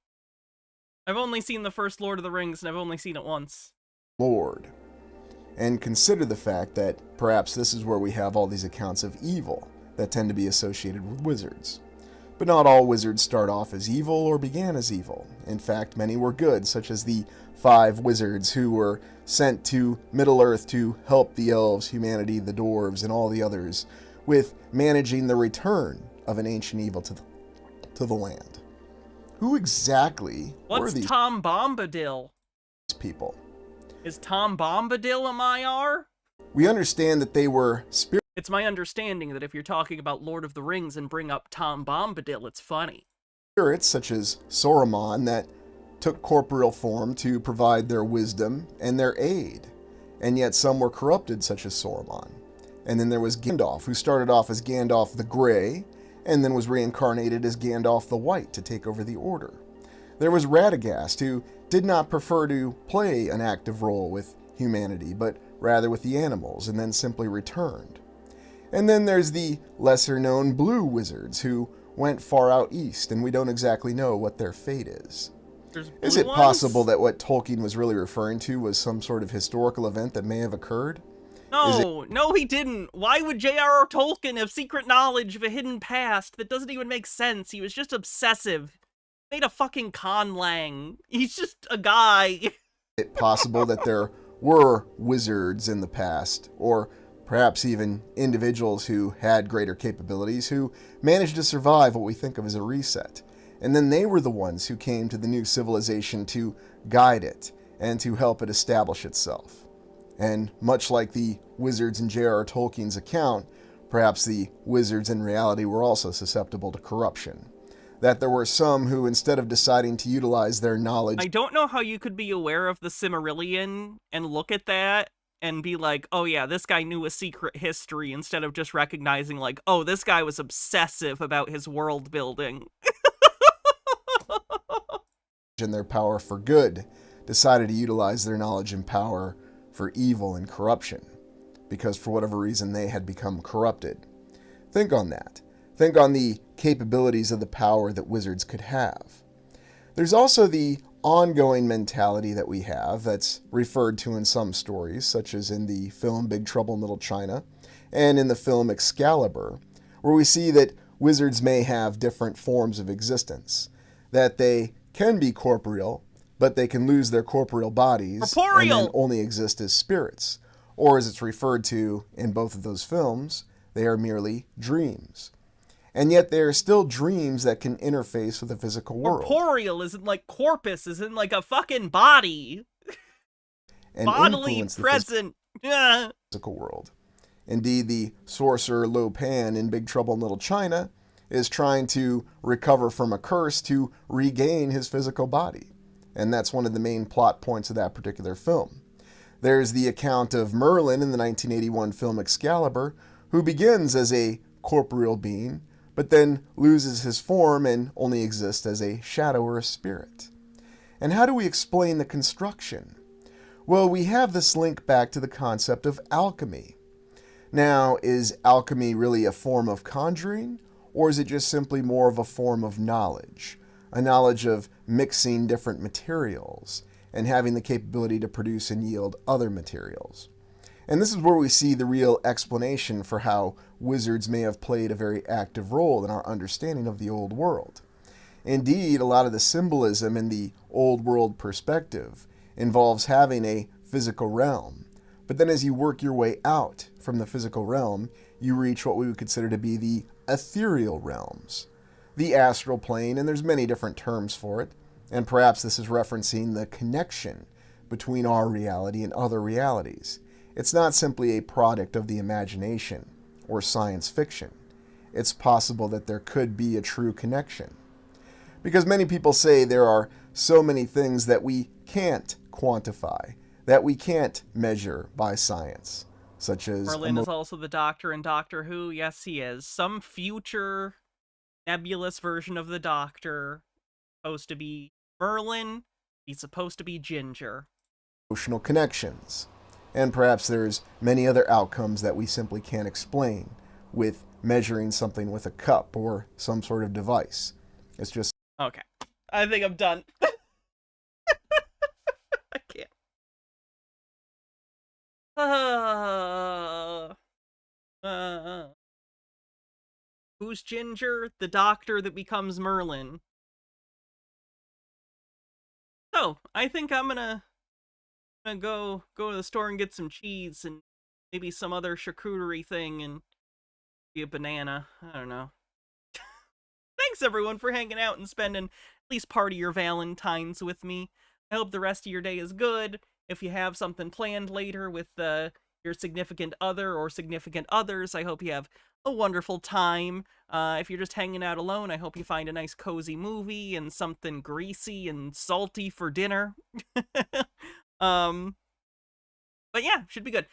I've only seen the first Lord of the Rings, and I've only seen it once. Lord. And consider the fact that perhaps this is where we have all these accounts of evil that tend to be associated with wizards. But not all wizards start off as evil or began as evil. In fact, many were good, such as the 5 wizards who were sent to Middle-earth to help the elves, humanity, the dwarves, and all the others with managing the return of an ancient evil to the land. Who exactly were these Tom Bombadil? People? Is Tom Bombadil a Maiar? We understand that they were spirits. It's my understanding that if you're talking about Lord of the Rings and bring up Tom Bombadil, it's funny. Spirits such as Saruman that took corporeal form to provide their wisdom and their aid. And yet some were corrupted, such as Saruman. And then there was Gandalf, who started off as Gandalf the Grey, and then was reincarnated as Gandalf the White to take over the Order. There was Radagast, who did not prefer to play an active role with humanity, but rather with the animals, and then simply returned. And then there's the lesser-known blue wizards, who went far out east, and we don't exactly know what their fate is. Is it possible that what Tolkien was really referring to was some sort of historical event that may have occurred? No, he didn't. Why would J.R.R. Tolkien have secret knowledge of a hidden past? That doesn't even make sense. He was just obsessive. He made a fucking conlang. He's just a guy. Is it possible that there were wizards in the past, or perhaps even individuals who had greater capabilities, who managed to survive what we think of as a reset? And then they were the ones who came to the new civilization to guide it and to help it establish itself. And much like the wizards in J.R.R. Tolkien's account, perhaps the wizards in reality were also susceptible to corruption. That there were some who, instead of deciding to utilize their knowledge... I don't know how you could be aware of the Silmarillion and look at that and be like, oh yeah, this guy knew a secret history, instead of just recognizing like, oh, this guy was obsessive about his world building. ...and their power for good, decided to utilize their knowledge and power for evil and corruption, because for whatever reason they had become corrupted. Think on that. Think on the capabilities of the power that wizards could have. There's also the ongoing mentality that we have that's referred to in some stories, such as in the film Big Trouble in Little China and in the film Excalibur, where we see that wizards may have different forms of existence, that they can be corporeal, but they can lose their corporeal bodies and then only exist as spirits. Or as it's referred to in both of those films, they are merely dreams. And yet they are still dreams that can interface with the physical world. Corporeal isn't like corpus, isn't like a fucking body. And bodily present. Physical world. Indeed, the sorcerer Lo Pan in Big Trouble in Little China is trying to recover from a curse to regain his physical body. And that's one of the main plot points of that particular film. There's the account of Merlin in the 1981 film Excalibur, who begins as a corporeal being, but then loses his form and only exists as a shadow or a spirit. And how do we explain the construction? Well, we have this link back to the concept of alchemy. Now, is alchemy really a form of conjuring, or is it just simply more of a form of knowledge? A knowledge of mixing different materials and having the capability to produce and yield other materials. And this is where we see the real explanation for how wizards may have played a very active role in our understanding of the old world. Indeed, a lot of the symbolism in the old world perspective involves having a physical realm, But then as you work your way out from the physical realm, you reach what we would consider to be the ethereal realms, the astral plane, and there's many different terms for it, and perhaps this is referencing the connection between our reality and other realities. It's not simply a product of the imagination or science fiction. It's possible that there could be a true connection. Because many people say there are so many things that we can't quantify, that we can't measure by science, such as... Merlin is also the Doctor in Doctor Who. Yes, he is. Some future nebulous version of the Doctor. Supposed to be Merlin. He's supposed to be Ginger. Emotional connections. And perhaps there's many other outcomes that we simply can't explain with measuring something with a cup or some sort of device. It's just... Okay. I think I'm done. I can't. Who's Ginger? The Doctor that becomes Merlin. So, I think I'm gonna go to the store and get some cheese and maybe some other charcuterie thing and be a banana. I don't know. Thanks everyone for hanging out and spending at least part of your Valentines with me. I hope the rest of your day is good. If you have something planned later with your significant other or significant others, I hope you have a wonderful time. If you're just hanging out alone, I hope you find a nice cozy movie and something greasy and salty for dinner. But yeah, should be good.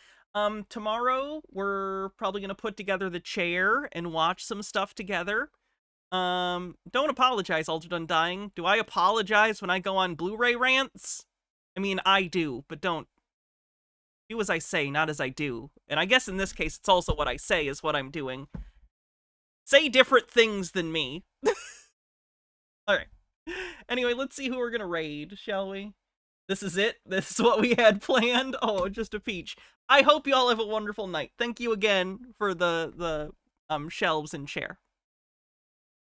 Tomorrow we're probably gonna put together the chair and watch some stuff together. Don't apologize, Altered Undying. Do I apologize when I go on Blu-ray rants? I mean, I do, but don't do as I say, not as I do. And I guess in this case, it's also what I say is what I'm doing. Say different things than me. Alright. Anyway, let's see who we're gonna raid, shall we? This is it? This is what we had planned? Oh, just a peach. I hope you all have a wonderful night. Thank you again for the shelves and chair.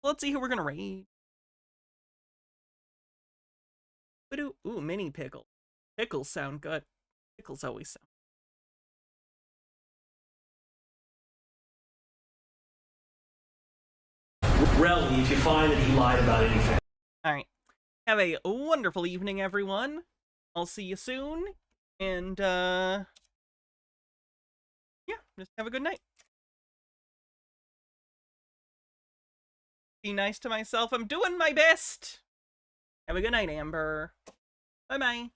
Let's see who we're gonna raid. Ooh, mini pickle. Pickles sound good. Pickles always sound. Relly, if you find that he lied about anything. Alright. Have a wonderful evening, everyone. I'll see you soon. And, yeah, just have a good night. Be nice to myself. I'm doing my best. Have a good night, Amber. Bye-bye.